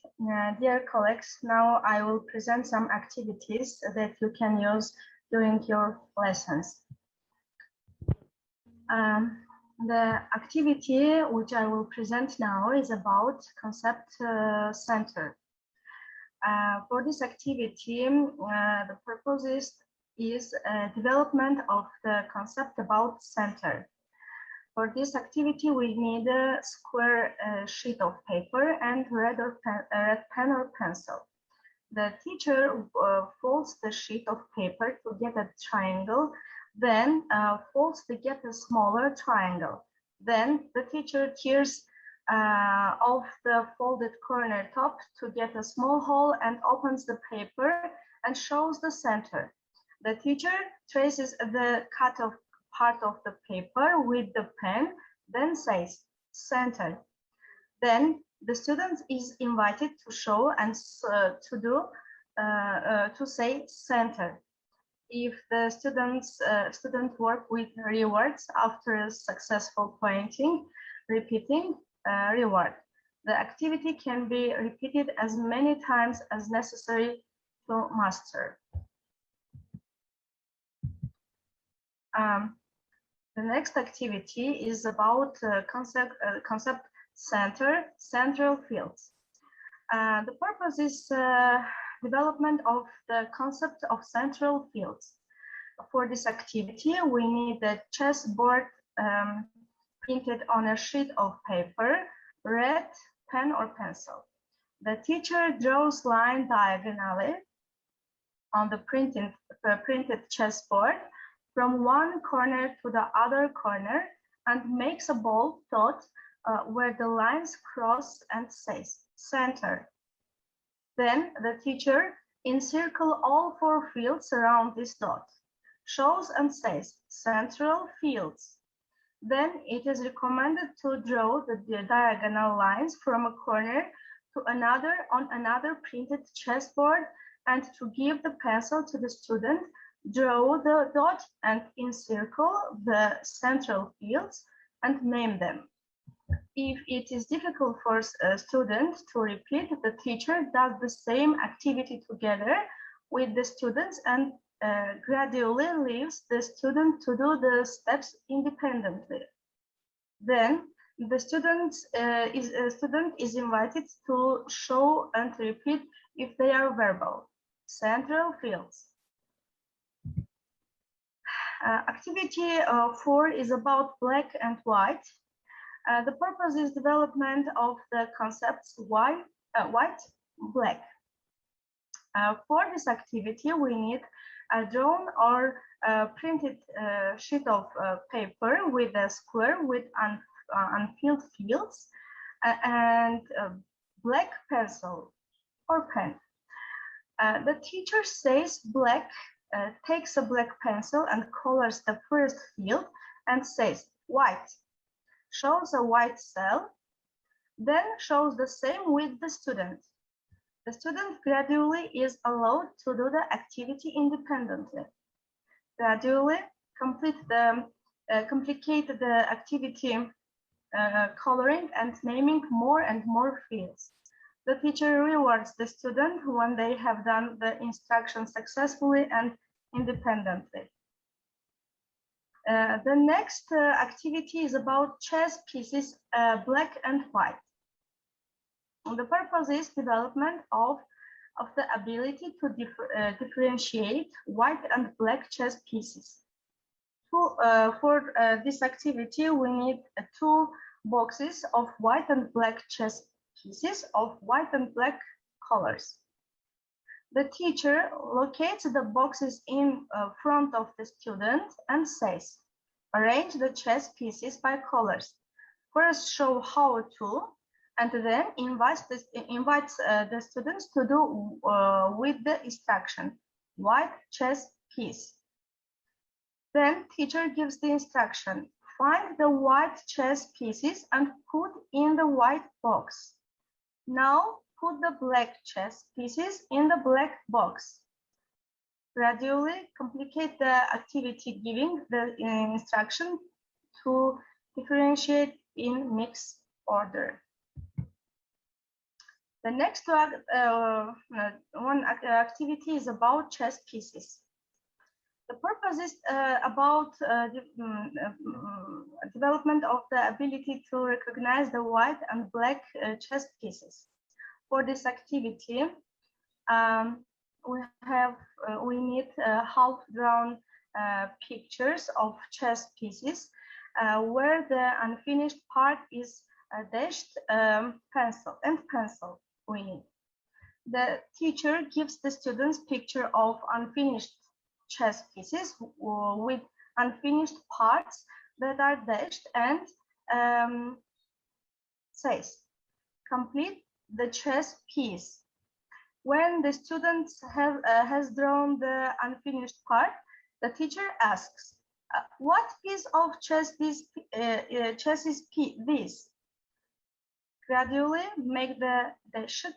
Dear colleagues, now I will present some activities that you can use during your lessons. The activity which I will present now is about concept center. For this activity, the purpose is development of the concept about center. For this activity, we need a square sheet of paper and red pen or pencil. The teacher folds the sheet of paper to get a triangle, then folds to get a smaller triangle. Then the teacher tears off the folded corner top to get a small hole and opens the paper and shows the center. The teacher traces the cut off part of the paper with the pen, then says center. Then the student is invited to show and to say center. If the student work with rewards after a successful pointing, repeating reward. The activity can be repeated as many times as necessary to master. The next activity is about concept center, central fields. The purpose is development of the concept of central fields. For this activity, we need a chessboard printed on a sheet of paper, red pen or pencil. The teacher draws line diagonally on the printed chessboard from one corner to the other corner and makes a bold dot where the lines cross and says center. Then the teacher encircles all 4 fields around this dot, shows and says central fields. Then it is recommended to draw the diagonal lines from a corner to another on another printed chessboard, and to give the pencil to the student, draw the dot and encircle the central fields and name them. If it is difficult for a student to repeat, the teacher does the same activity together with the students and gradually leaves the student to do the steps independently. Then the student is invited to show and repeat if they are verbal. Central fields. Activity 4 is about black and white. The purpose is development of the concepts white, black. For this activity, we need a drawn or printed sheet of paper with a square with unfilled fields and a black pencil or pen. The teacher says black, takes a black pencil and colors the first field and says white, shows a white cell, then shows the same with the student. The student gradually is allowed to do the activity independently. Gradually complicate the activity coloring and naming more and more fields. The teacher rewards the student when they have done the instruction successfully and independently. The next activity is about chess pieces, black and white. The purpose is development of the ability to differentiate white and black chess pieces. For this activity, we need 2 boxes of white and black chess pieces of white and black colors. The teacher locates the boxes in front of the student and says, arrange the chess pieces by colors. First show how to, and then invites the students to do with the instruction, white chess piece. Then teacher gives the instruction, find the white chess pieces and put in the white box. Now put the black chess pieces in the black box. Gradually complicate the activity, giving the instruction to differentiate in mixed order. The next one activity is about chess pieces. The purpose is about development of the ability to recognize the white and black chess pieces. For this activity, we need half-drawn pictures of chess pieces where the unfinished part is dashed pencil. We need. The teacher gives the students picture of unfinished chess pieces with unfinished parts that are dashed and says, complete the chess piece. When the student has drawn the unfinished part, the teacher asks, what piece of chess is this? Gradually make the dashed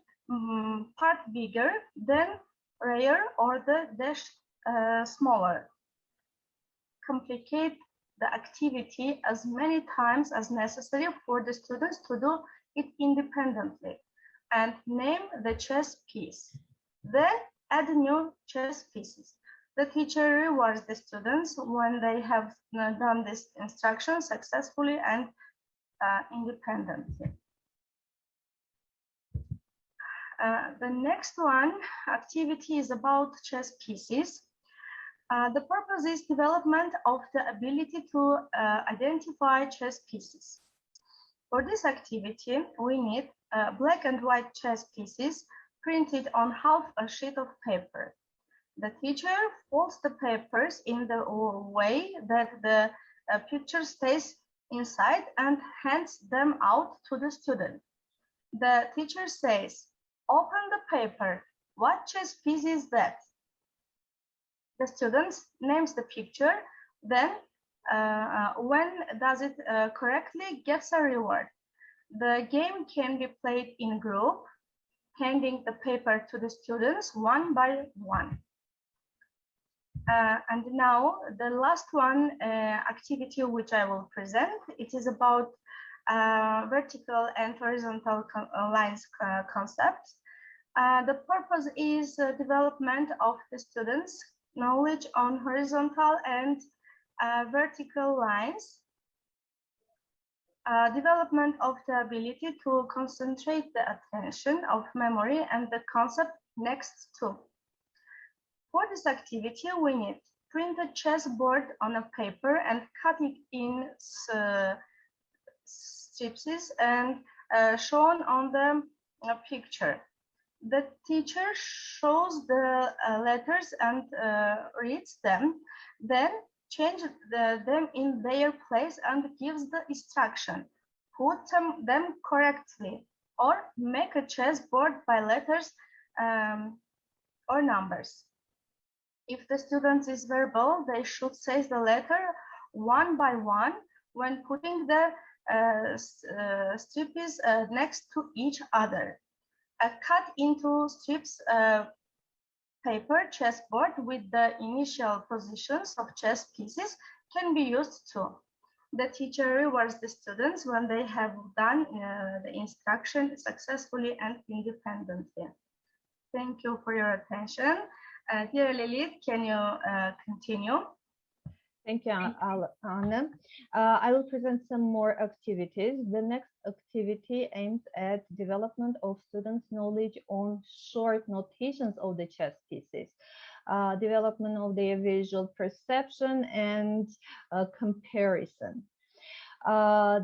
part bigger, then rare or the dash smaller. Complicate the activity as many times as necessary for the students to do it independently and name the chess piece. Then add new chess pieces. The teacher rewards the students when they have done this instruction successfully and independently. The next one activity is about chess pieces. The purpose is development of the ability to identify chess pieces. For this activity, we need black and white chess pieces printed on half a sheet of paper. The teacher folds the papers in the way that the picture stays inside and hands them out to the student. The teacher says, open the paper. What chess piece is that? The student names the picture, then when does it correctly gets a reward. The game can be played in group, handing the paper to the students one by one. And now the last one activity which I will present, it is about vertical and horizontal lines concept. The purpose is development of the students knowledge on horizontal and vertical lines, development of the ability to concentrate the attention of memory and the concept next to. For this activity, we need print a chessboard on a paper and cut it in strips and shown on the picture. The teacher shows the letters and reads them, then change them in their place and gives the instruction. Put them correctly or make a chessboard by letters or numbers. If the student is verbal, they should say the letter one by one when putting the strips next to each other. A cut into strips paper chessboard with the initial positions of chess pieces can be used too. The teacher rewards the students when they have done the instruction successfully and independently. Thank you for your attention. Dear Lilith, can you continue? Thank you, Anna. I will present some more activities. The next activity aims at development of students' knowledge on short notations of the chess pieces, development of their visual perception and comparison.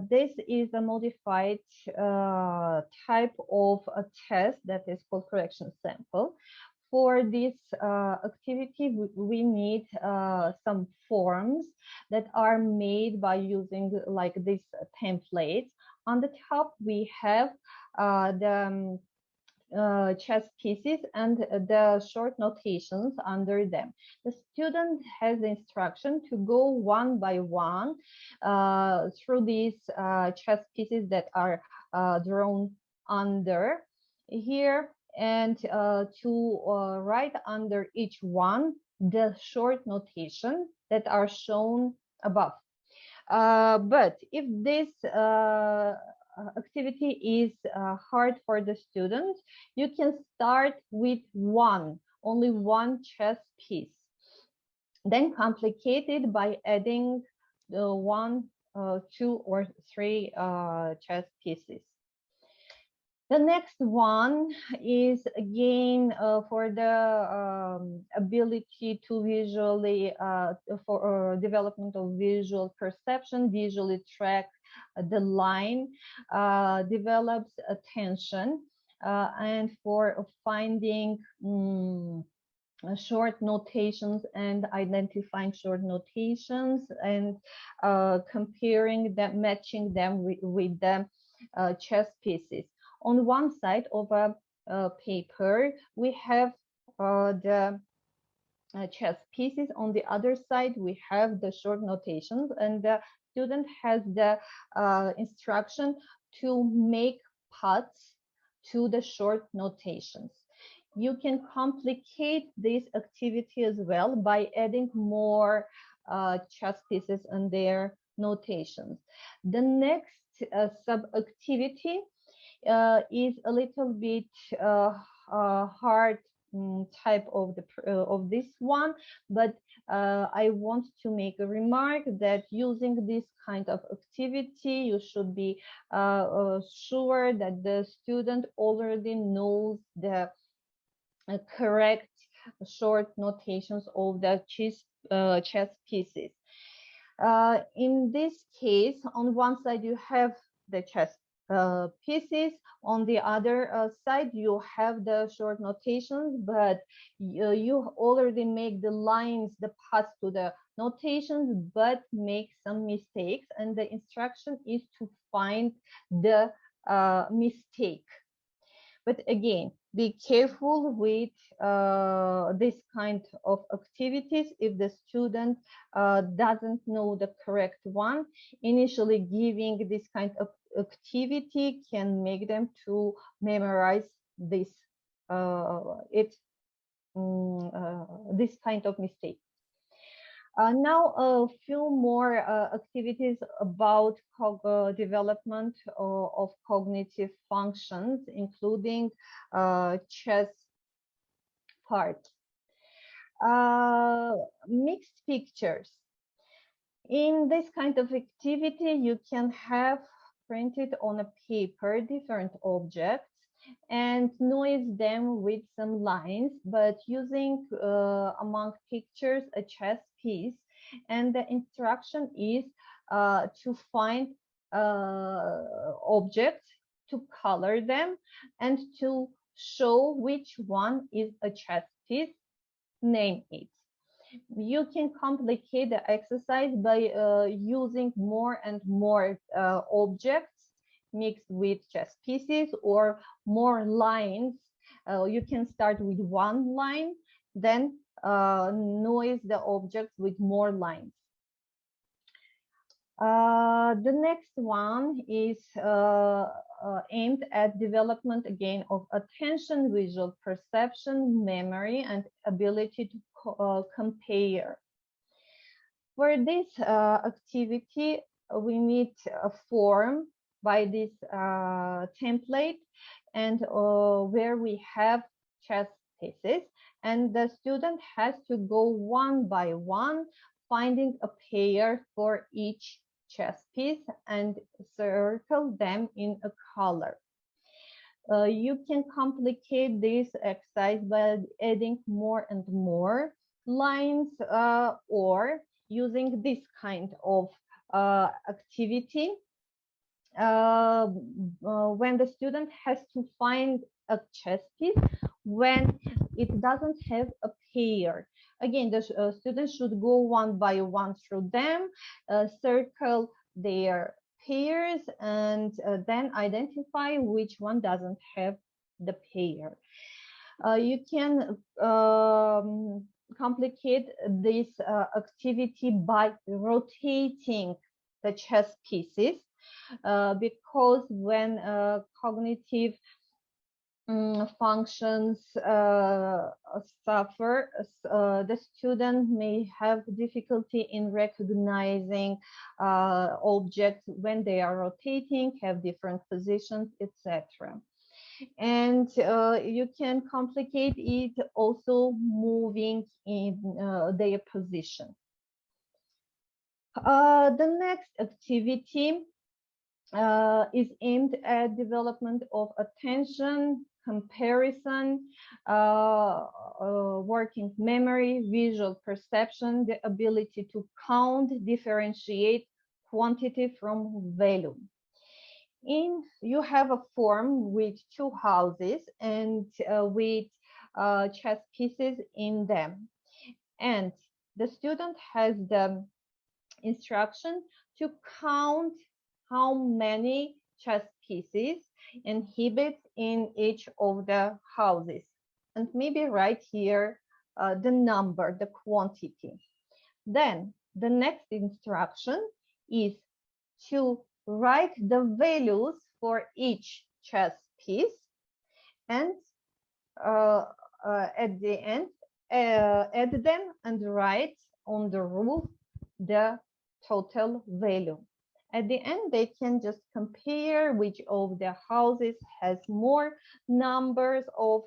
This is a modified type of a test that is called correction sample. For this activity, we need some forms that are made by using like this template. On the top, we have the chess pieces and the short notations under them. The student has the instruction to go one by one through these chess pieces that are drawn under here, and to write under each one the short notation that are shown above. But if this activity is hard for the student, you can start with only one chess piece, then complicate it by adding the 1, 2, or 3 chess pieces. The next one is again for the ability to visually, for development of visual perception, visually track the line, develops attention, and for finding short notations and identifying short notations and comparing them, matching them with the chess pieces. On one side of a paper, we have the chess pieces. On the other side, we have the short notations, and the student has the instruction to make paths to the short notations. You can complicate this activity as well by adding more chess pieces and their notations. The next sub-activity is a little bit hard type of this one, but I want to make a remark that using this kind of activity, you should be sure that the student already knows the correct short notations of the chess pieces. In this case, on one side you have the chess pieces, on the other side you have the short notations, but you already make the lines, the paths to the notations, but make some mistakes, and the instruction is to find the mistake. But again, be careful with this kind of activities. If the student doesn't know the correct one, initially giving this kind of activity can make them to memorize this this kind of mistake. Now a few more activities about development of cognitive functions, including chess part. Mixed pictures. In this kind of activity, you can have printed on a paper different objects and noise them with some lines, but using among pictures a chess piece. And the instruction is to find objects, to color them, and to show which one is a chess piece, name it. You can complicate the exercise by using more and more objects mixed with chess pieces or more lines. You can start with one line, then noise the objects with more lines. The next one is aimed at development again of attention, visual perception, memory, and ability to compare. For this activity, we need a form by this template, and where we have chess pieces, and the student has to go one by one, finding a pair for each chess piece and circle them in a color. You can complicate this exercise by adding more and more lines or using this kind of activity when the student has to find a chess piece when it doesn't have a pair. Again, the student should go one by one through them, circle their pairs, and then identify which one doesn't have the pair. You can complicate this activity by rotating the chess pieces, because when cognitive functions suffer, the student may have difficulty in recognizing objects when they are rotating, have different positions, etc. And you can complicate it also moving in their position. The next activity is aimed at development of attention, comparison, working memory, visual perception, the ability to count, differentiate quantity from value. You have a form with two houses and with chess pieces in them, and the student has the instruction to count how many chess pieces inhibit in each of the houses, and maybe write here the number, the quantity. Then the next instruction is to write the values for each chess piece, and at the end add them and write on the roof the total value. At the end, they can just compare which of the houses has more numbers of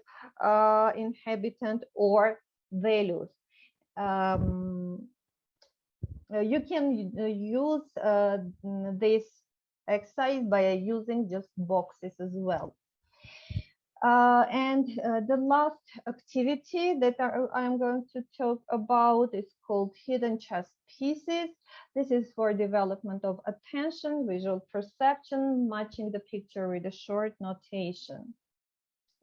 inhabitants or values. You can use this exercise by using just boxes as well. And the last activity that I'm going to talk about is called hidden chess pieces. This is for development of attention, visual perception, matching the picture with a short notation.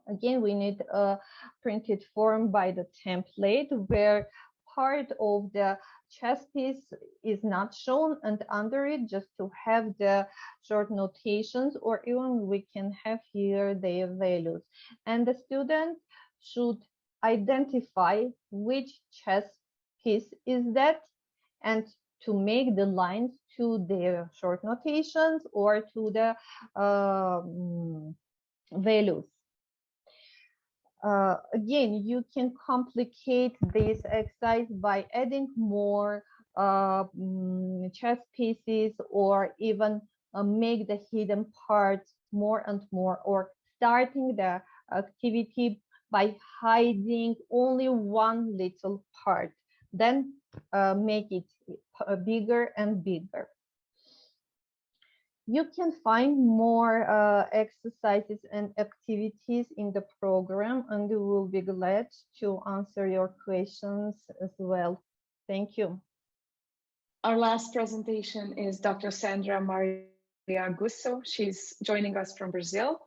Again, we need a printed form by the template where part of the chess piece is not shown, and under it just to have the short notations, or even we can have here their values. And the student should identify which chess piece is that, and to make the lines to their short notations or to the values. Again, you can complicate this exercise by adding more chess pieces, or even make the hidden parts more and more, or starting the activity by hiding only one little part, then make it bigger and bigger. You can find more exercises and activities in the program, and we will be glad to answer your questions as well. Thank you. Our last presentation is Dr. Sandra Maria Gusso. She's joining us from Brazil,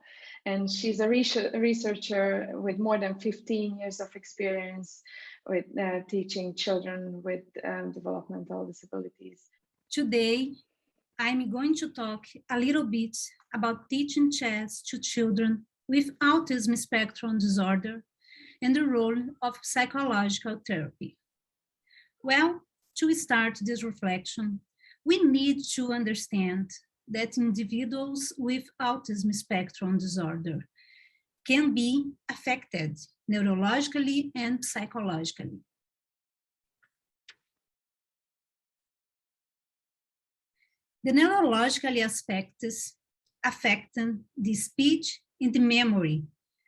and she's a researcher with more than 15 years of experience with teaching children with developmental disabilities. Today, I'm going to talk a little bit about teaching chess to children with autism spectrum disorder and the role of psychological therapy. Well, to start this reflection, we need to understand that individuals with autism spectrum disorder can be affected neurologically and psychologically. The neurological aspects affect the speech and the memory,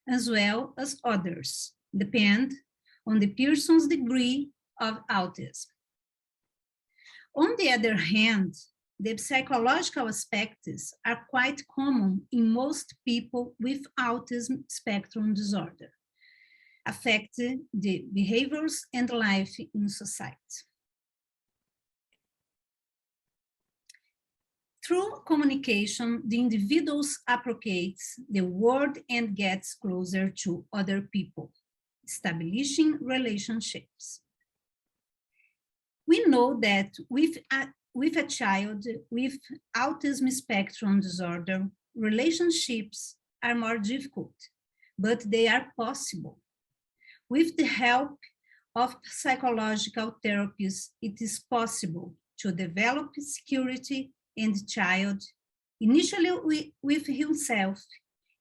as well as others, depend on the person's degree of autism. On the other hand, the psychological aspects are quite common in most people with autism spectrum disorder, affect the behaviors and life in society. Through communication, the individual appropriates the world and gets closer to other people, establishing relationships. We know that with a child with autism spectrum disorder, relationships are more difficult, but they are possible. With the help of psychological therapies, it is possible to develop security in the child, initially with himself,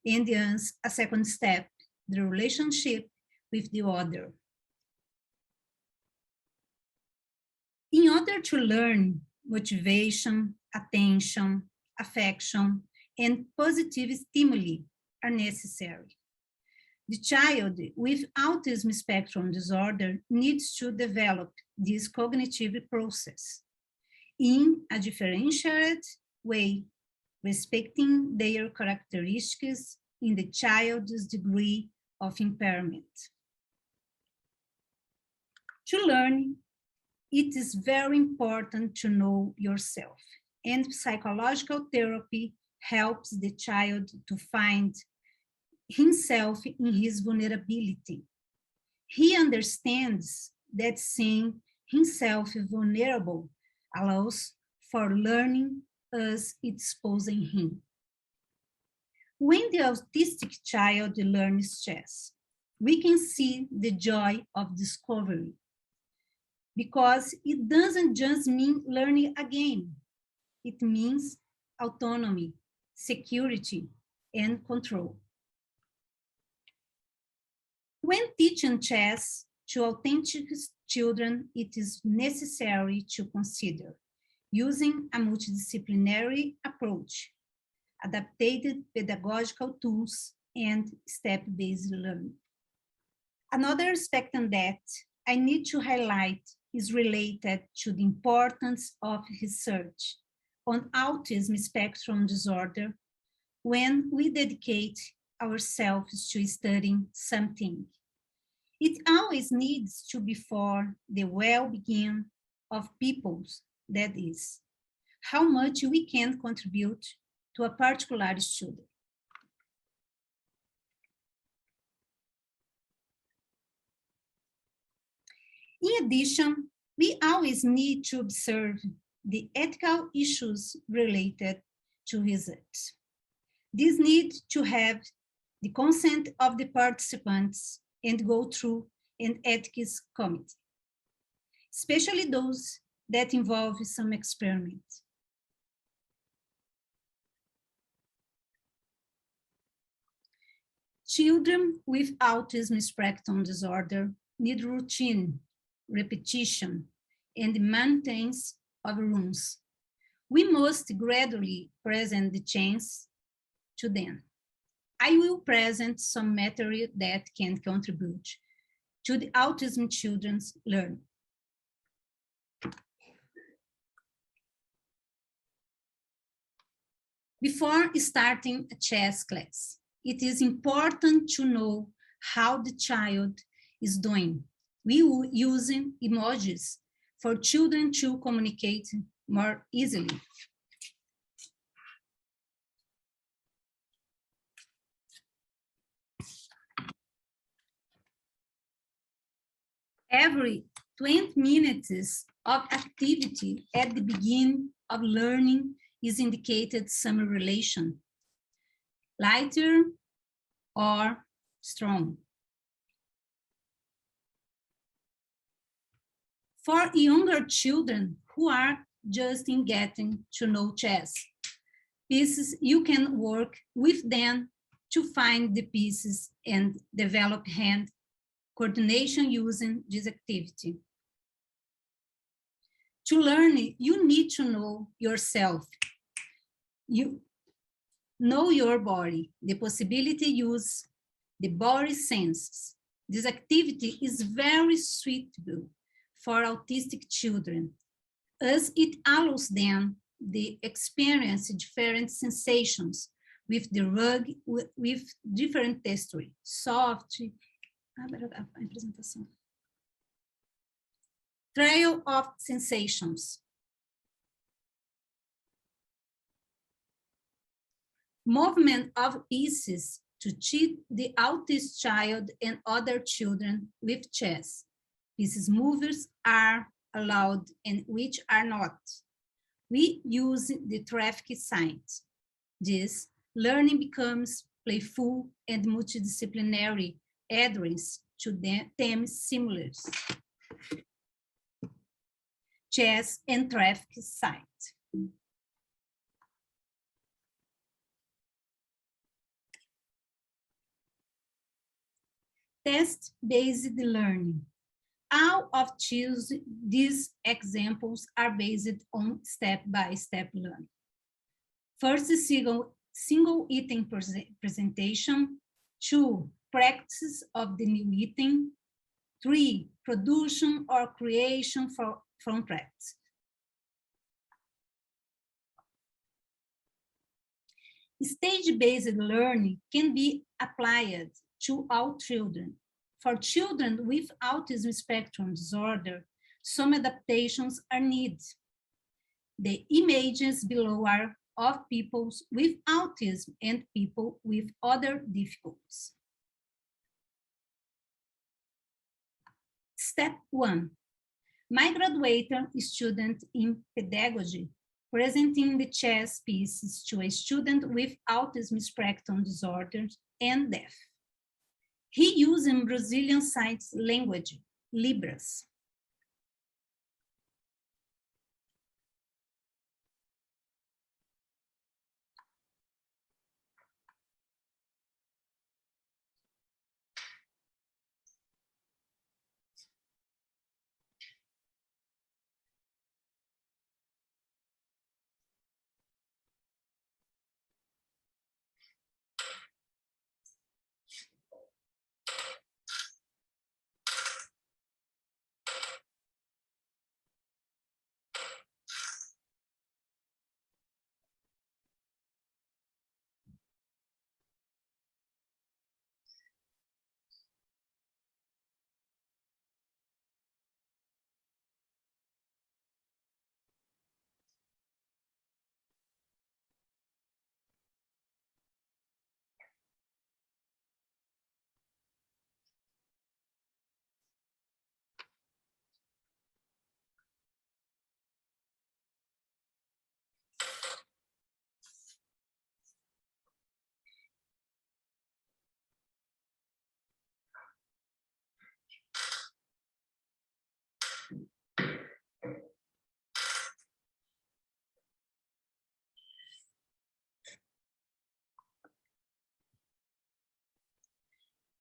and as a second step, the relationship with the other. In order to learn, motivation, attention, affection, and positive stimuli are necessary. The child with autism spectrum disorder needs to develop this cognitive process in a differentiated way, respecting their characteristics in the child's degree of impairment. To learn, it is very important to know yourself, and psychological therapy helps the child to find himself in his vulnerability. He understands that seeing himself vulnerable allows for learning as exposing him. When the autistic child learns chess, we can see the joy of discovery, because it doesn't just mean learning a game. It means autonomy, security, and control. When teaching chess to autistic children, it is necessary to consider using a multidisciplinary approach, adapted pedagogical tools, and step-based learning. Another aspect on that I need to highlight is related to the importance of research on autism spectrum disorder when we dedicate ourselves to studying something. It always needs to be for the well-being of peoples, that is, how much we can contribute to a particular student. In addition, we always need to observe the ethical issues related to research. This needs to have the consent of the participants and go through an ethics committee, especially those that involve some experiment. Children with autism spectrum disorder need routine, repetition, and maintenance of rules. We must gradually present the chance to them. I will present some material that can contribute to the autism children's learning. Before starting a chess class, it is important to know how the child is doing. We will use emojis for children to communicate more easily. Every 20 minutes of activity at the beginning of learning is indicated some relation, lighter or strong. For younger children who are just in getting to know chess pieces, you can work with them to find the pieces and develop hand coordination using this activity. To learn, you need to know yourself. You know your body, the possibility use the body senses. This activity is very suitable for autistic children, as it allows them to experience different sensations with the rug with different texture, soft, trail of sensations. Movement of pieces to teach the autistic child and other children with chess. Pieces movers are allowed and which are not. We use the traffic signs. This learning becomes playful and multidisciplinary, adherence to the themes similar. Chess and traffic signs. Test-based learning. All of these examples are based on step-by-step learning. First, single item presentation. 2, practice of the new item. 3, production or creation from practice. Stage-based learning can be applied to all children. For children with autism spectrum disorder, some adaptations are needed. The images below are of people with autism and people with other difficulties. Step 1. My graduate student in pedagogy presenting the chess pieces to a student with autism spectrum disorder and deaf. He used Brazilian Sign Language, Libras.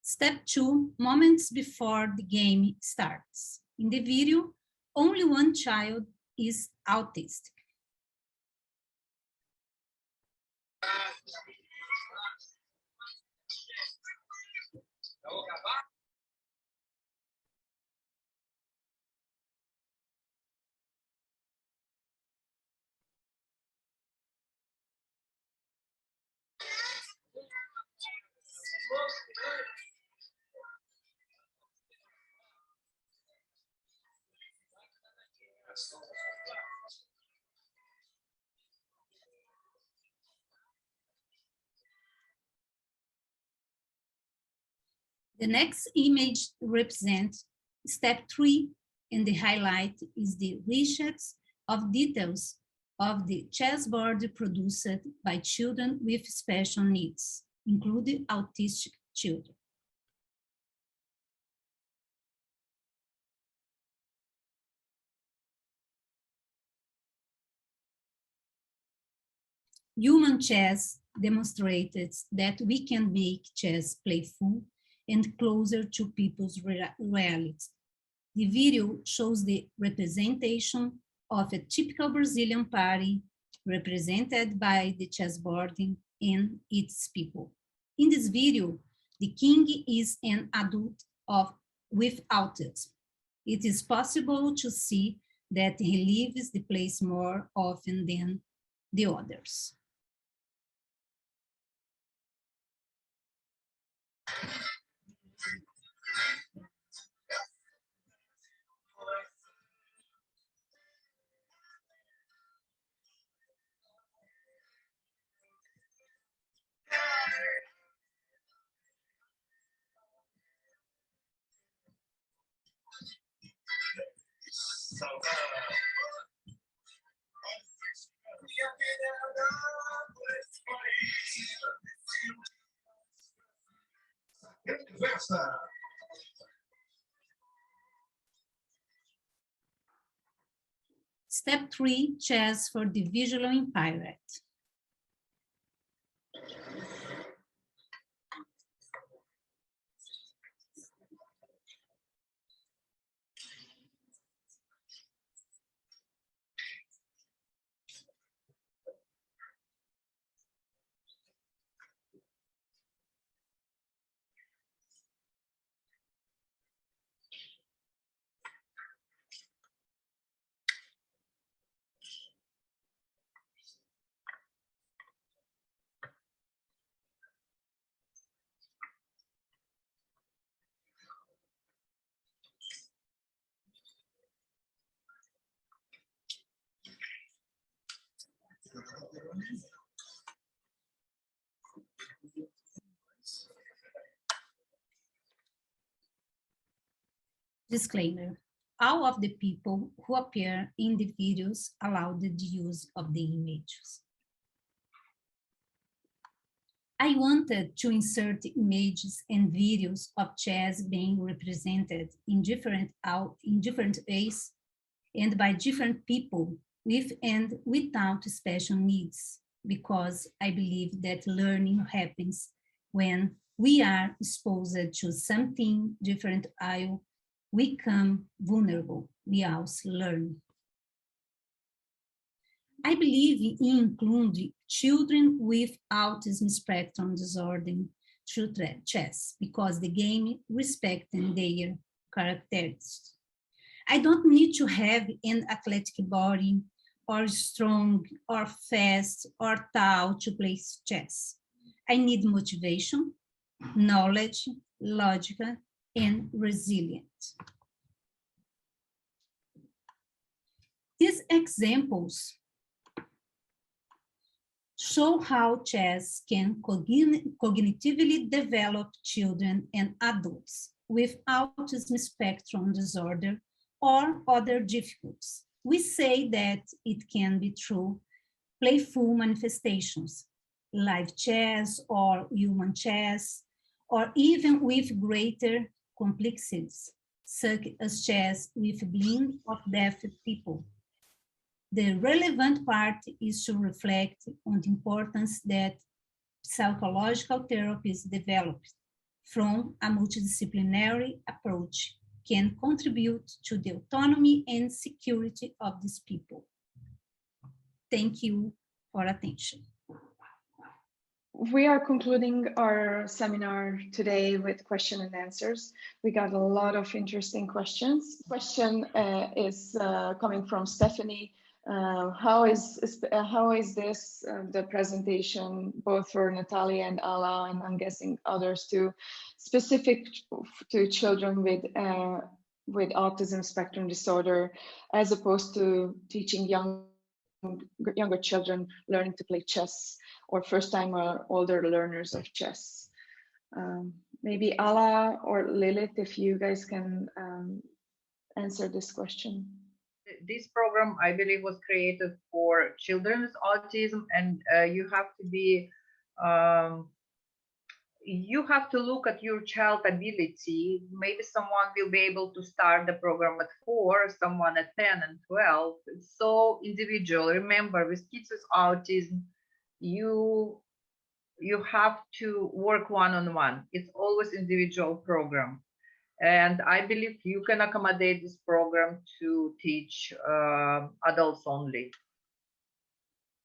Step 2, moments before the game starts. In the video, only one child is autistic. The next image represents step 3, and the highlight is the richness of details of the chessboard produced by children with special needs, including autistic children. Human chess demonstrated that we can make chess playful and closer to people's reality. The video shows the representation of a typical Brazilian party represented by the chessboard and its people. In this video, the king is an adult with autism. It is possible to see that he leaves the place more often than the others. Step 3, chess for the visually impaired. Disclaimer: all of the people who appear in the videos allowed the use of the images. I wanted to insert images and videos of chess being represented in different ways and by different people with and without special needs, because I believe that learning happens when we are exposed to something different. We become vulnerable. We also learn. I believe in including children with autism spectrum disorder through chess, because the game respects their characteristics. I don't need to have an athletic body or strong or fast or tall to play chess. I need motivation, knowledge, logic, and resilience. These examples show how chess can cognitively develop children and adults with autism spectrum disorder or other difficulties. We say that it can be through playful manifestations, live chess or human chess, or even with greater complexities, such as chess with a blend of deaf people. The relevant part is to reflect on the importance that psychological therapies developed from a multidisciplinary approach can contribute to the autonomy and security of these people. Thank you for attention. we are concluding our seminar today with question and answers. We got a lot of interesting questions. Question is coming from Stephanie. How is this the presentation, both for Natalia and Ala, and I'm guessing others too, specific to children with autism spectrum disorder, as opposed to teaching younger children learning to play chess, or first time or older learners of chess? Maybe Ala or Lilith, if you guys can answer this question. This program, I believe, was created for children with autism, and you have to be you have to look at your child ability. Maybe someone will be able to start the program at 4, someone at 10 and 12. It's so individual. Remember, with kids with autism, you have to work one-on-one. It's always individual program. And I believe you can accommodate this program to teach adults only.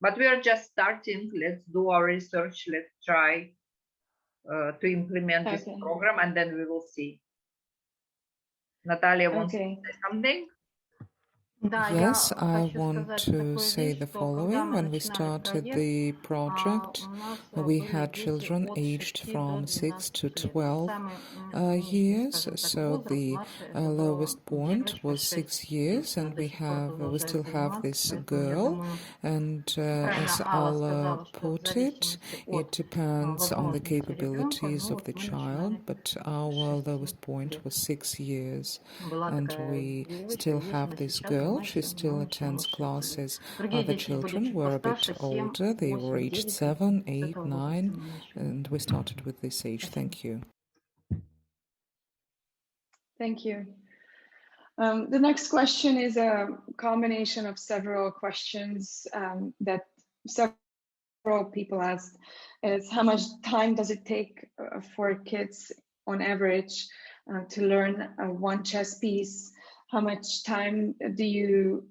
But we are just starting. Let's do our research. Let's try to implement this program, and then we will see. Natalia wants to say something? Yes, I want to say the following. When we started the project, we had children aged from 6 to 12 years. So the lowest point was 6 years, and we still have this girl. And as Ala put it, it depends on the capabilities of the child. But our lowest point was 6 years, and we still have this girl. She still attends classes. Other children were a bit older. They were aged 7, 8, 9, and we started with this age. Thank you. Thank you. The next question is a combination of several questions that several people asked. Is how much time does it take for kids on average to learn one chess piece? How much time do you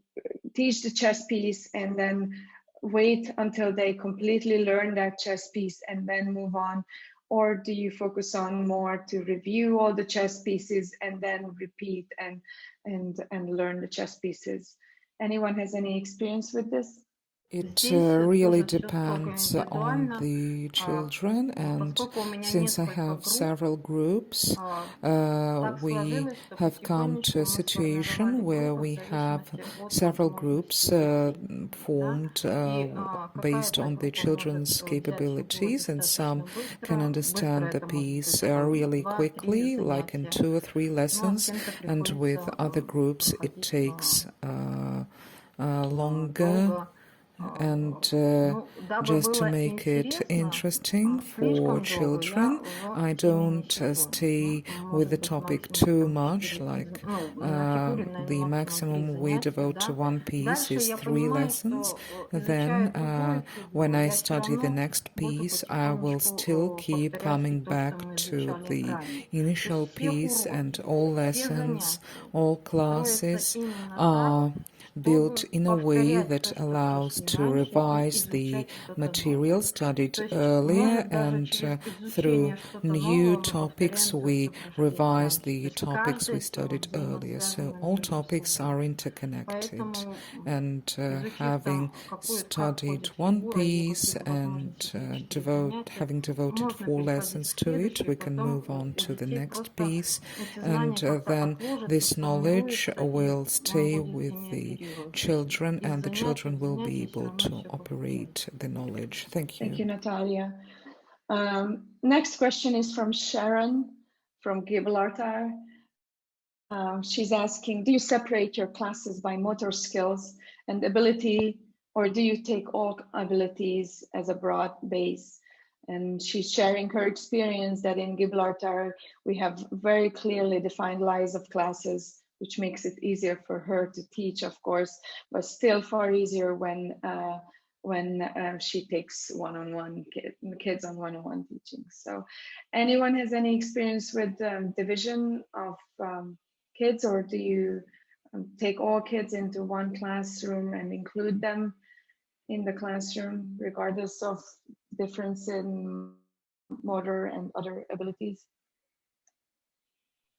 teach the chess piece and then wait until they completely learn that chess piece and then move on? Or do you focus on more to review all the chess pieces and then repeat and learn the chess pieces? Anyone has any experience with this? It really depends on the children, and since I have several groups, we have come to a situation where we have several groups formed based on the children's capabilities, and some can understand the piece really quickly, like in 2 or 3 lessons, and with other groups it takes longer. And just to make it interesting for children, I don't stay with the topic too much, like the maximum we devote to one piece is 3 lessons. Then when I study the next piece, I will still keep coming back to the initial piece, and all lessons, all classes are built in a way that allows to revise the material studied earlier, and through new topics we revise the topics we studied earlier. So all topics are interconnected, and having studied one piece and having devoted 4 lessons to it, we can move on to the next piece, and then this knowledge will stay with the children, and the children will be able to operate the knowledge. Thank you. Thank you, Natalia. Next question is from Sharon from Gibraltar. She's asking, do you separate your classes by motor skills and ability, or do you take all abilities as a broad base? And she's sharing her experience that in Gibraltar, we have very clearly defined lines of classes, which makes it easier for her to teach, of course, but still far easier when she takes one-on-one kids on one-on-one teaching. So anyone has any experience with division of kids, or do you take all kids into one classroom and include them? in the classroom, regardless of difference in motor and other abilities?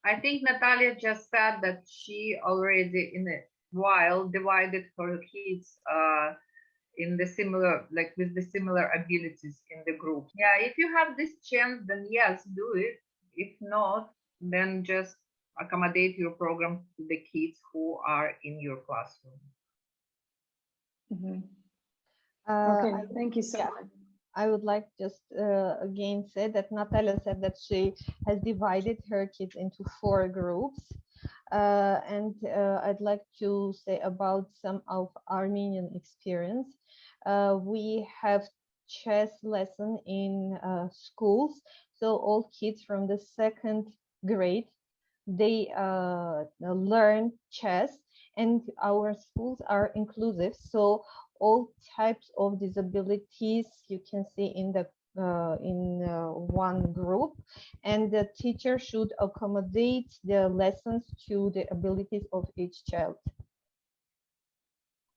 I think Natalia just said that she already in a while divided her kids in the similar, like with the similar abilities in the group. Yeah, if you have this chance, then yes, do it. If not, then just accommodate your program to the kids who are in your classroom. Mm-hmm. Uh, Okay, thank you so much. I would like just again say that Natalia said that she has divided her kids into 4 groups. And I'd like to say about some of Armenian experience. We have chess lesson in schools. So all kids from the 2nd grade, they learn chess, and our schools are inclusive. So all types of disabilities you can see in the one group, and the teacher should accommodate the lessons to the abilities of each child.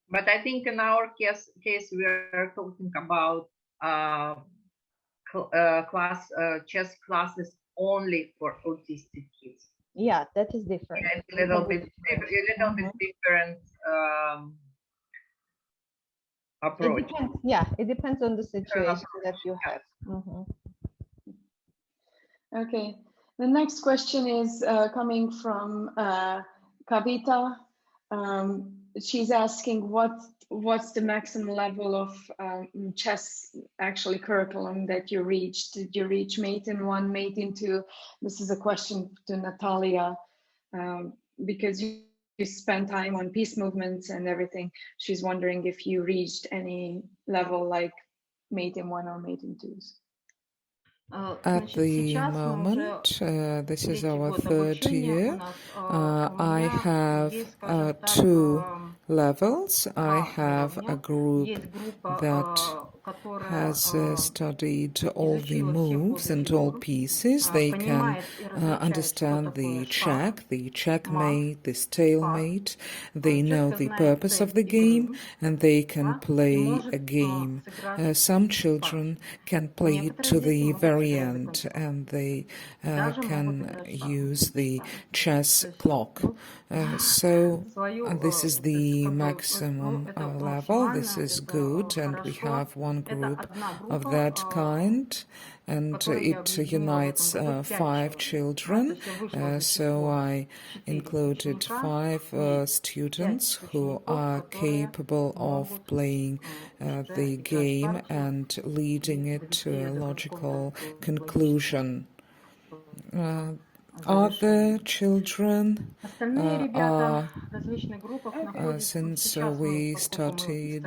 But I think in our case we are talking about chess classes only for autistic kids. Yeah, that is different. Yeah, it's a little bit different approach. It depends, yeah, it depends on the situation that you have. Okay, the next question is coming from Kavita. She's asking what's the maximum level of chess actually curriculum that you reached? Did you reach mate in 1, mate in 2? This is a question to Natalia, because you spend time on piece movements and everything. She's wondering if you reached any level like mate in 1 or mate in 2s. At the moment, this is our 3rd year. I have 2 levels. I have a group that has studied all the moves and all pieces. They can understand the check, the checkmate, the stalemate. They know the purpose of the game, and they can play a game. Some children can play it to the very end, and they can use the chess clock. So this is the maximum level. This is good, and we have one group of that kind, and it unites 5 children. So I included 5 students who are capable of playing the game and leading it to a logical conclusion. Other children are, since we started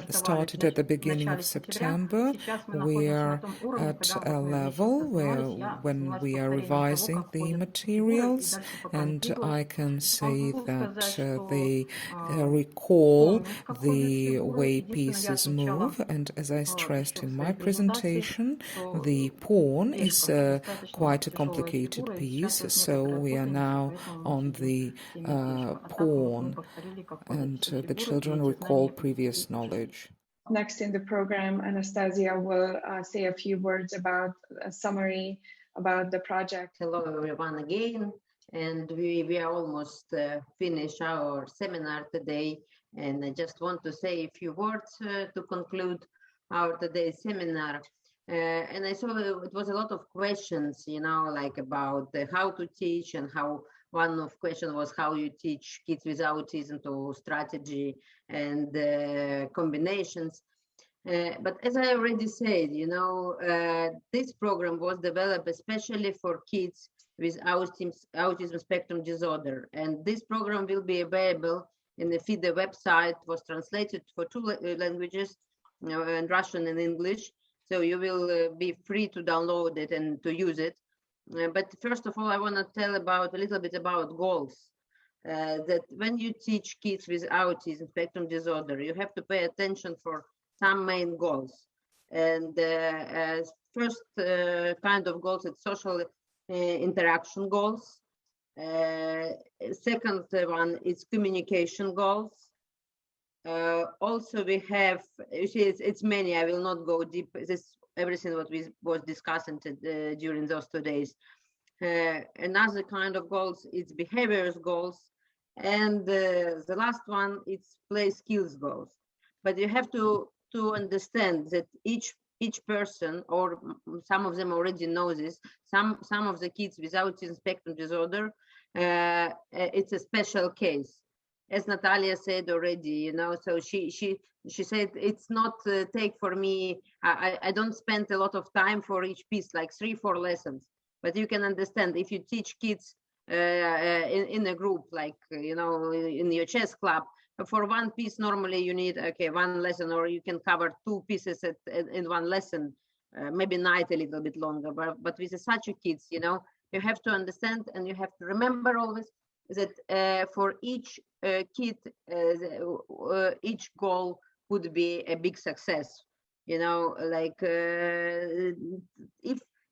at the beginning of September, we are at a level where when we are revising the materials, and I can say that they recall the way pieces move, and as I stressed in my presentation, the pawn is quite a complicated piece, so we are now on the pawn, and the children recall previous knowledge. Next in the program, Anastasia will say a few words about a summary about the project. Hello everyone again, and we are almost finished our seminar today, and I just want to say a few words to conclude our today's seminar. And I saw it was a lot of questions, you know, like about how to teach, and how one of question was how you teach kids with autism to strategy and combinations. But as I already said, you know, this program was developed especially for kids with autism spectrum disorder. And this program will be available in the FIDE website. It was translated for 2 languages, you know, and Russian and English. So you will be free to download it and to use it. But first of all, I want to tell about a little bit about goals. That when you teach kids with autism spectrum disorder, you have to pay attention for some main goals. And as first kind of goals, it's social interaction goals. Second one is communication goals. Also, we have, it's many, I will not go deep. This everything what we was discussing during those 2 days. Another kind of goals, it's behaviors goals. And the last one, it's play skills goals. But you have to understand that each person, or some of them already know this, some of the kids with autism spectrum disorder, it's a special case. As Natalia said already, you know, so she said it's not take for me, I don't spend a lot of time for each piece, like 3-4 lessons. But you can understand if you teach kids in a group, like, you know, in your chess club, for one piece, normally you need, okay, 1 lesson, or you can cover 2 pieces in 1 lesson, maybe night a little bit longer. But with such a kids, you know, you have to understand and you have to remember always that for each kid, each goal would be a big success. You know, like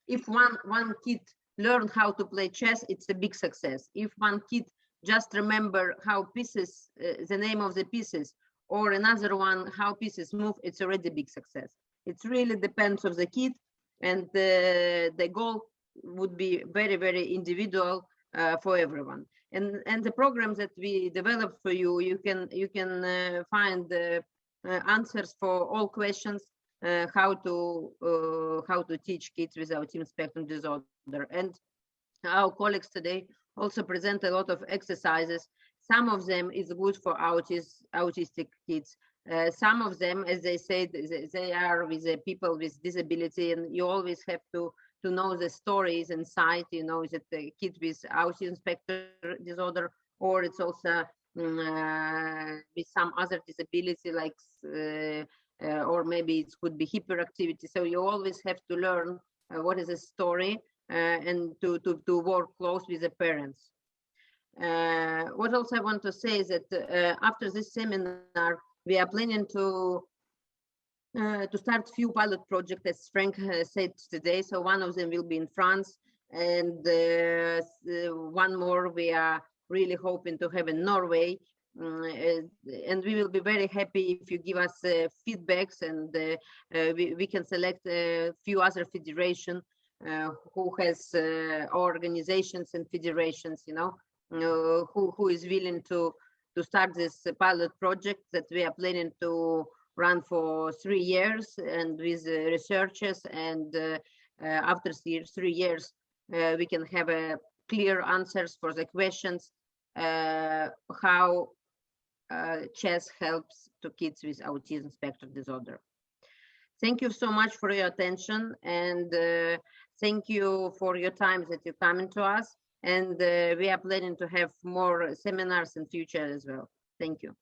if one kid learn how to play chess, it's a big success. If one kid just remember how pieces, the name of the pieces, or another one how pieces move, it's already a big success. It really depends of the kid, and the goal would be very, very individual for everyone. And the programs that we developed for you, you can find answers for all questions, how to teach kids with autism spectrum disorder. And our colleagues today also present a lot of exercises. Some of them is good for autistic kids. Some of them, as they said, they are with people with disability, and you always have to know the stories inside, you know, that the kid with autism spectrum disorder, or it's also with some other disability, like or maybe it could be hyperactivity. So you always have to learn what is the story, and to work close with the parents. What else I want to say is that after this seminar, we are planning to start few pilot projects, as Frank said today. So one of them will be in France, and one more we are really hoping to have in Norway. And we will be very happy if you give us feedbacks, and we can select a few other federations who has organizations and federations, you know, who is willing to start this pilot project that we are planning to run for 3 years, and with researchers, and after 3 years we can have clear answers for the questions how chess helps to kids with autism spectrum disorder. Thank you so much for your attention, and thank you for your time that you coming to us, and we are planning to have more seminars in future as well. Thank you.